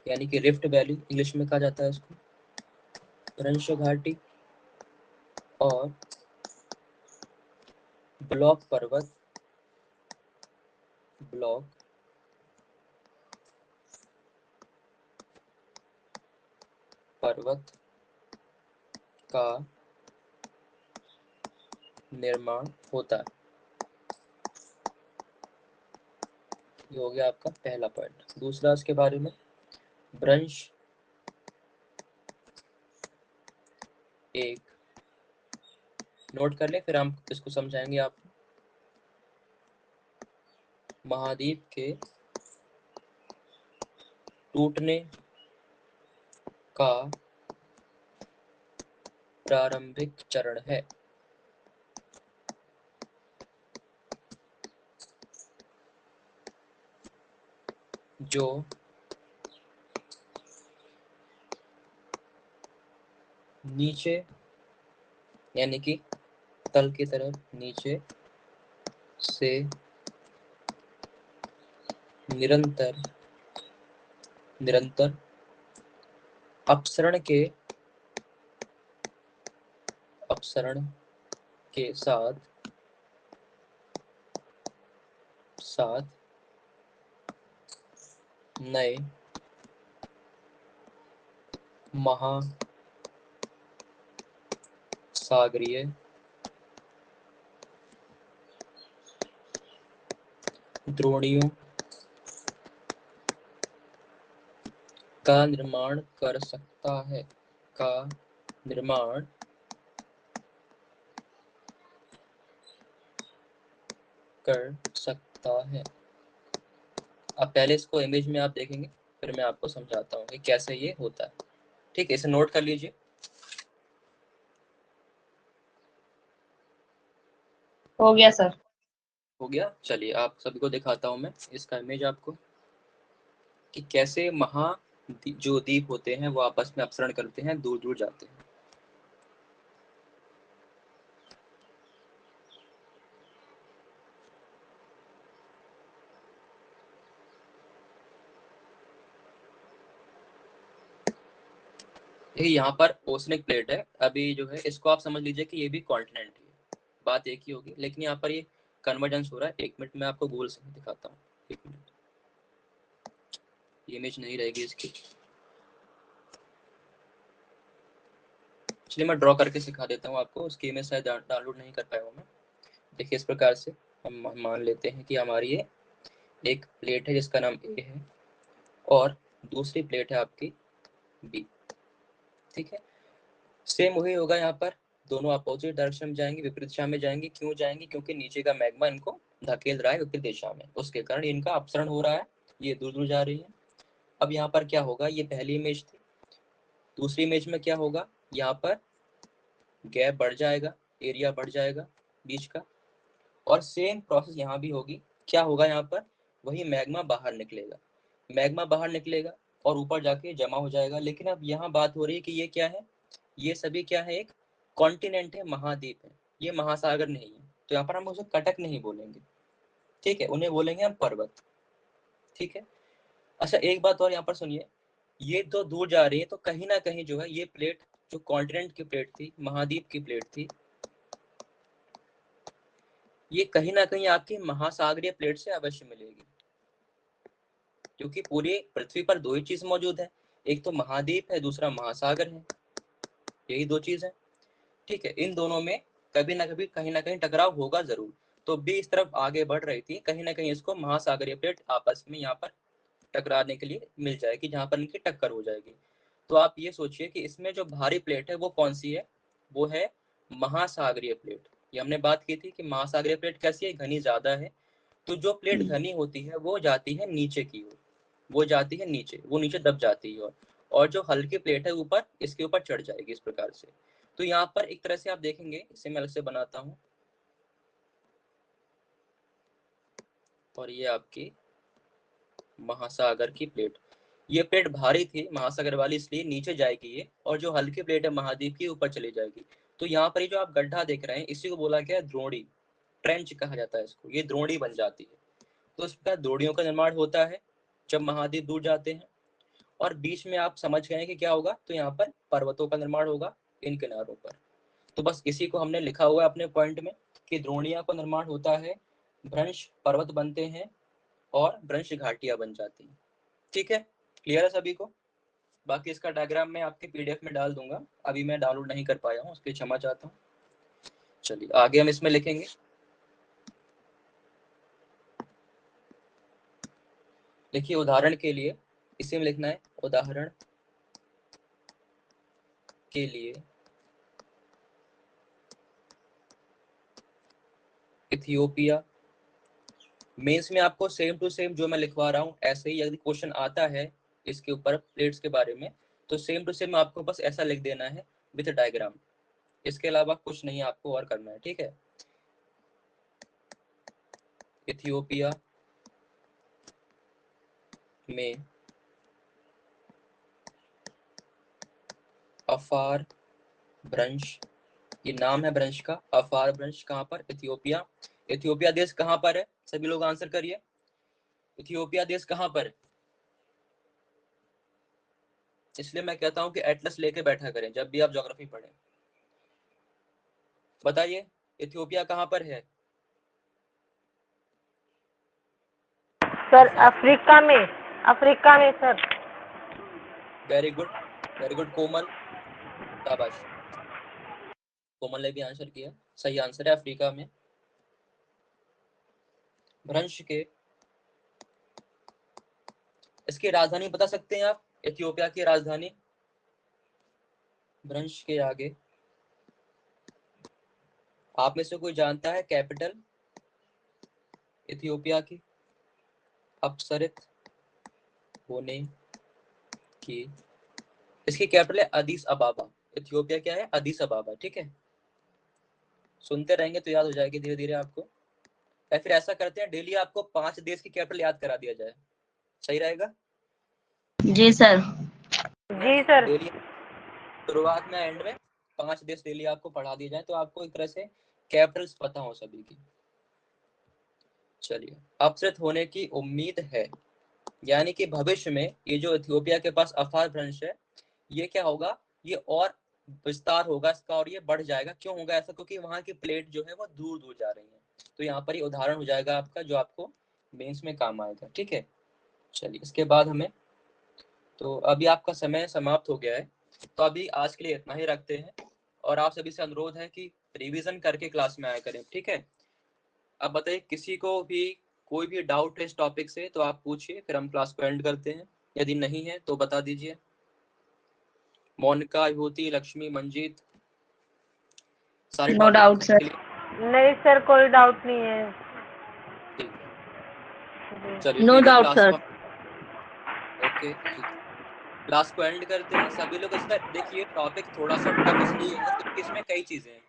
यानी कि रिफ्ट वैली इंग्लिश में कहा जाता है इसको, भ्रंश घाटी और ब्लॉक पर्वत, ब्लॉक पर्वत का निर्माण होता है। ये हो गया आपका पहला पॉइंट। दूसरा इसके बारे में, भ्रंश एक, नोट कर ले फिर हम इसको समझाएंगे आपको। महाद्वीप के टूटने का प्रारंभिक चरण है। जो नीचे यानी कि तल की तरफ नीचे से निरंतर निरंतर अपसरण के साथ नए महासागरीय द्रोणियों का निर्माण कर सकता है, का निर्माण कर सकता है। अब पहले इसको इमेज में आप देखेंगे, फिर मैं आपको समझाता हूँ कि कैसे ये होता है, ठीक है। इसे नोट कर लीजिए। हो गया सर। हो गया, चलिए आप सभी को दिखाता हूँ मैं इसका इमेज आपको, कि कैसे जो द्वीप होते हैं वो आपस में अपसरण करते हैं, दूर दूर जाते हैं। यहाँ पर ओसनिक प्लेट है, अभी जो है इसको आप समझ लीजिए कि ये भी कॉन्टिनेंट है, बात एक ही होगी, लेकिन यहाँ पर ये कन्वर्जेंस हो रहा है। एक मिनट में आपको गूगल से दिखाता हूँ, एक मिनट, इमेज नहीं रहेगी इसकी, चलिए मैं ड्रॉ करके सिखा देता हूँ आपको, उसकी इमेज शायद डाउनलोड नहीं कर पाया हूँ मैं। देखिए इस प्रकार से हम मान लेते हैं कि हमारी ये एक प्लेट है जिसका नाम ए है और दूसरी प्लेट है आपकी बी, ठीक है। सेम वही होगा यहाँ पर, दोनों अपोजिट डायरेक्शन में जाएंगे, विपरीत दिशा में जाएंगे। क्यों जाएंगे, क्योंकि नीचे का मैग्मा इनको धकेल रहा है विपरीत दिशा में, उसके कारण इनका अपसरण हो रहा है, ये दूर दूर जा रही है। अब यहाँ पर क्या होगा, ये पहली इमेज थी, दूसरी इमेज में क्या होगा, यहाँ पर गैप बढ़ जाएगा, एरिया बढ़ जाएगा बीच का, और सेम प्रोसेस यहाँ भी होगी। क्या होगा यहाँ पर, वही मैग्मा बाहर निकलेगा, मैग्मा बाहर निकलेगा और ऊपर जाके जमा हो जाएगा। लेकिन अब यहाँ बात हो रही है कि ये क्या है, ये सभी क्या है, एक कॉन्टिनेंट है, महाद्वीप है, ये महासागर नहीं है। तो यहाँ पर हम उसे कटक नहीं बोलेंगे, ठीक है, उन्हें बोलेंगे हम पर्वत, ठीक है। अच्छा एक बात और यहाँ पर सुनिए, ये तो दूर जा रही है तो कहीं ना कहीं जो है ये प्लेट, जो कॉन्टिनेंट की प्लेट थी, महाद्वीप की प्लेट थी, ये कहीं ना कहीं आपकी महासागरीय प्लेट से अवश्य मिलेगी, क्योंकि पूरी पृथ्वी पर दो ही चीज मौजूद है, एक तो महाद्वीप है, दूसरा महासागर है, यही दो चीज है, ठीक है। इन दोनों में कभी ना कभी कहीं ना कहीं टकराव होगा जरूर। तो बी इस तरफ आगे बढ़ रही थी, कहीं ना कहीं इसको महासागरीय प्लेट आपस में यहाँ पर टकराने के लिए मिल जाएगी, जहां पर इनकी टक्कर हो जाएगी। तो आप ये सोचिए कि इसमें जो भारी प्लेट है वो कौन सी है, वो है महासागरीय प्लेट। ये हमने बात की थी कि महासागरीय प्लेट कैसी है, घनी ज्यादा है। तो जो प्लेट घनी होती है वो जाती है नीचे की ओर, वो जाती है नीचे, वो नीचे दब जाती है, और जो हल्की प्लेट है ऊपर, इसके ऊपर चढ़ जाएगी इस प्रकार से। तो यहाँ पर एक तरह से आप देखेंगे, इसे मैं अलग से बनाता हूँ, और ये आपकी महासागर की प्लेट, ये प्लेट भारी थी महासागर वाली, इसलिए नीचे जाएगी ये, और जो हल्की प्लेट है महाद्वीप की, ऊपर चली जाएगी। तो यहाँ पर ये जो आप गड्ढा देख रहे हैं, इसी को बोला गया है द्रोणी, ट्रेंच कहा जाता है इसको, ये द्रोणी बन जाती है। तो इस प्रकार द्रोणियों का निर्माण होता है जब महाद्वीप दूर जाते हैं, और बीच में आप समझ गए कि क्या होगा, तो यहाँ पर पर्वतों का निर्माण होगा इन किनारों पर। तो बस इसी को हमने लिखा हुआ है अपने पॉइंट में कि द्रोणियों का निर्माण होता है, भ्रंश पर्वत बनते हैं और भ्रंश घाटियां बन जाती हैं, ठीक है। क्लियर है सभी को? बाकी इसका डायग्राम मैं आपके पीडीएफ में डाल दूंगा, अभी मैं डाउनलोड नहीं कर पाया हूँ, उसके लिए क्षमा चाहता हूँ। चलिए आगे हम इसमें लिखेंगे, देखिए उदाहरण के लिए इसी में लिखना है, उदाहरण के लिए इथियोपिया। मेंस में आपको सेम टू सेम जो मैं लिखवा रहा हूँ ऐसे ही यदि क्वेश्चन आता है इसके ऊपर प्लेट्स के बारे में, तो सेम टू सेम आपको बस ऐसा लिख देना है विद डायग्राम, इसके अलावा कुछ नहीं आपको और करना है, ठीक है। इथियोपिया में अफार भ्रंश, ये नाम है भ्रंश का, अफार भ्रंश कहाँ पर, इथियोपिया। इथियोपिया देश कहाँ पर है, सभी लोग आंसर करिए, इथियोपिया देश कहाँ पर है। इसलिए मैं कहता हूं कि एटलस लेके बैठा करें जब भी आप ज्योग्राफी पढ़ें। बताइए इथियोपिया कहाँ पर है? सर अफ्रीका में, अफ्रीका में sir. Very good, very good Komal, शाबाश, कोमल ने भी आंसर किया, सही आंसर है अफ्रीका में। भ्रंश के, इसकी राजधानी बता सकते हैं आप, इथियोपिया की राजधानी भ्रंश के आगे, आप में से कोई जानता है कैपिटल इथियोपिया की अपसरित होने की? इसकी कैपिटल है अदीस अबाबा, इथियोपिया क्या है, अदीस अबाबा, ठीक है। सुनते रहेंगे तो याद हो जाएगी धीरे धीरे आपको, या फिर ऐसा करते हैं डेली आपको 5 देश की कैपिटल याद करा दिया जाए, सही रहेगा? जी सर। जी सर। डेली शुरुआत में एंड में 5 देश डेली आपको पढ़ा दिए जाए, तो आपको एक तरह से कैपिटल्स पता हो सभी की। चलिए, अपसरित होने की उम्मीद है, यानी कि भविष्य में ये जो इथियोपिया के पास अफार भ्रंश है, ये क्या होगा, ये और विस्तार होगा इसका, और ये बढ़ जाएगा। क्यों होगा ऐसा? क्योंकि वहां की प्लेट जो है वो दूर दूर जा रही है। तो यहाँ पर ये उदाहरण हो जाएगा आपका, जो आपको मेंस में काम आएगा, ठीक है। चलिए इसके बाद हमें, तो अभी आपका समय समाप्त हो गया है, तो अभी आज के लिए इतना ही रखते हैं, और आप सभी से अनुरोध है कि रिवीजन करके क्लास में आया करें, ठीक है। अब बताइए किसी को भी कोई भी डाउट है इस टॉपिक से तो आप पूछिए, फिर हम क्लास को एंड करते हैं, यदि नहीं है तो बता दीजिए। मोनिका, युवती, लक्ष्मी, मंजीत, सारे नो डाउट टॉपिक सर। नहीं सर, कोई डाउट नहीं है। ठीक है, चलिए नो ठीक है, डाउट क्लास सर। को ओके, ठीक है, क्लास को एंड करते हैं। सभी लोग इसका देखिए, टॉपिक थोड़ा सा टफ इसलिए है क्योंकि इसमें कई चीजें हैं,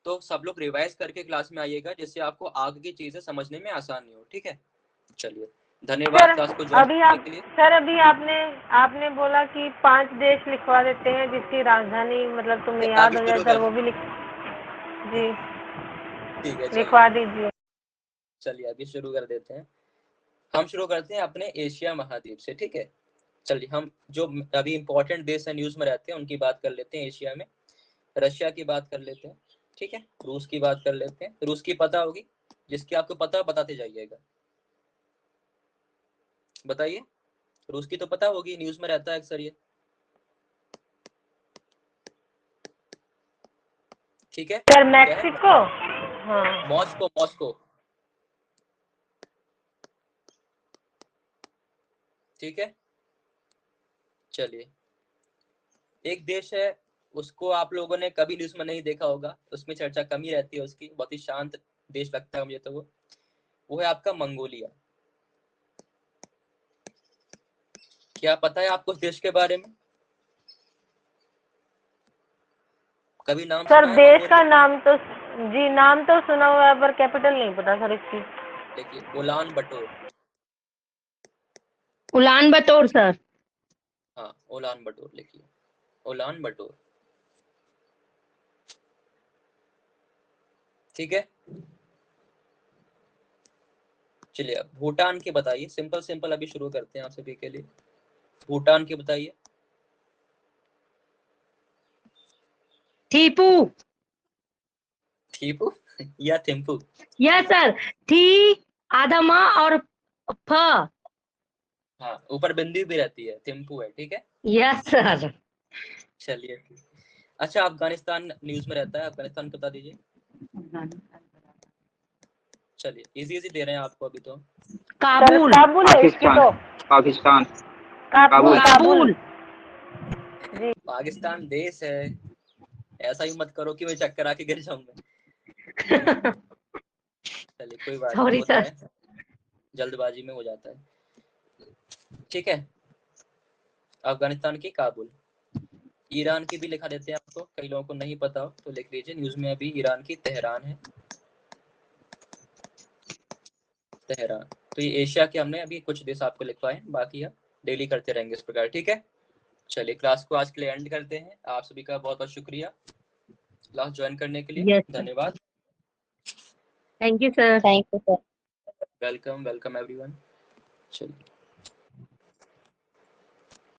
तो सब लोग रिवाइज करके क्लास में आइएगा, जिससे आपको आगे की चीजें समझने में आसानी हो। ठीक है, चलिए धन्यवाद क्लास को ज्वाइन अभी करने के लिए। सर अभी आपने बोला कि 5 देश लिखवा देते हैं जिसकी राजधानी मतलब तुम्हें याद आगे हो जाए शुरू सर, कर, वो भी जी ठीक है लिखवा दीजिए। चलिए अभी शुरू कर देते हैं। हम शुरू करते हैं अपने एशिया महाद्वीप से। ठीक है, चलिए हम जो अभी इंपॉर्टेंट देश है न्यूज में रहते हैं उनकी बात कर लेते हैं। एशिया में रशिया की बात कर लेते हैं, ठीक है, रूस की बात कर लेते हैं। रूस की पता होगी, जिसकी आपको पता बताते जाइएगा। बताइए, रूस की तो पता होगी, न्यूज में रहता है अक्सर ये। ठीक है सर मैक्सिको, हाँ मॉस्को, मॉस्को, ठीक है। चलिए एक देश है, उसको आप लोगों ने कभी न्यूज में नहीं देखा होगा, उसमें चर्चा कम ही रहती है उसकी, बहुत ही शांत देश लगता है मुझे तो वो है आपका मंगोलिया। क्या पता है आपको उस देश के बारे में? कभी नाम सर सुना है देश का मंगोलिया? नाम तो जी नाम तो सुना हुआ है पर कैपिटल नहीं पता सर इसकी। देखिए उलान बटोर। उलान बतौर सर। हाँ उलान बटोर लिखिए, उलान बटोर, ठीक है। चलिए अब भूटान की बताइए, सिंपल सिंपल अभी शुरू करते हैं आप सभी के लिए। भूटान की बताइए। ठीपू। ठीपू या थिम्पू? यस सर, थी आधा माँ और फ। हाँ ऊपर बिंदी भी रहती है, थिम्पू है, ठीक है। Yes sir. चलिए अच्छा, अफगानिस्तान न्यूज में रहता है, अफगानिस्तान बता दीजिए। चलिए इजी इजी दे रहे हैं आपको अभी तो। काबुल। काबुल है इसकी पाकिस्तान, तो। पाकिस्तान, काबुल काबुल। जी पाकिस्तान देश है, ऐसा ही मत करो कि मैं चक्कर आके गिर जाऊंगा। चलिए कोई बात नहीं, सॉरी होता सर। है, जल्दबाजी में हो जाता है, ठीक है। अफगानिस्तान की काबुल। ईरान की भी लिखा देते हैं आपको, कई लोगों को नहीं पता हो तो लिख लीजिए, न्यूज में अभी ईरान की तेहरान है, तेहरान। तो ये एशिया के हमने अभी कुछ देश आपको लिखवाए, बाकी आप डेली करते रहेंगे इस प्रकार, ठीक है। चलिए क्लास को आज के लिए एंड करते हैं। आप सभी का बहुत बहुत शुक्रिया क्लास ज्वाइन करने के लिए, यस सर, धन्यवाद। Thank you sir. Thank you sir. Welcome welcome everyone. चलिए।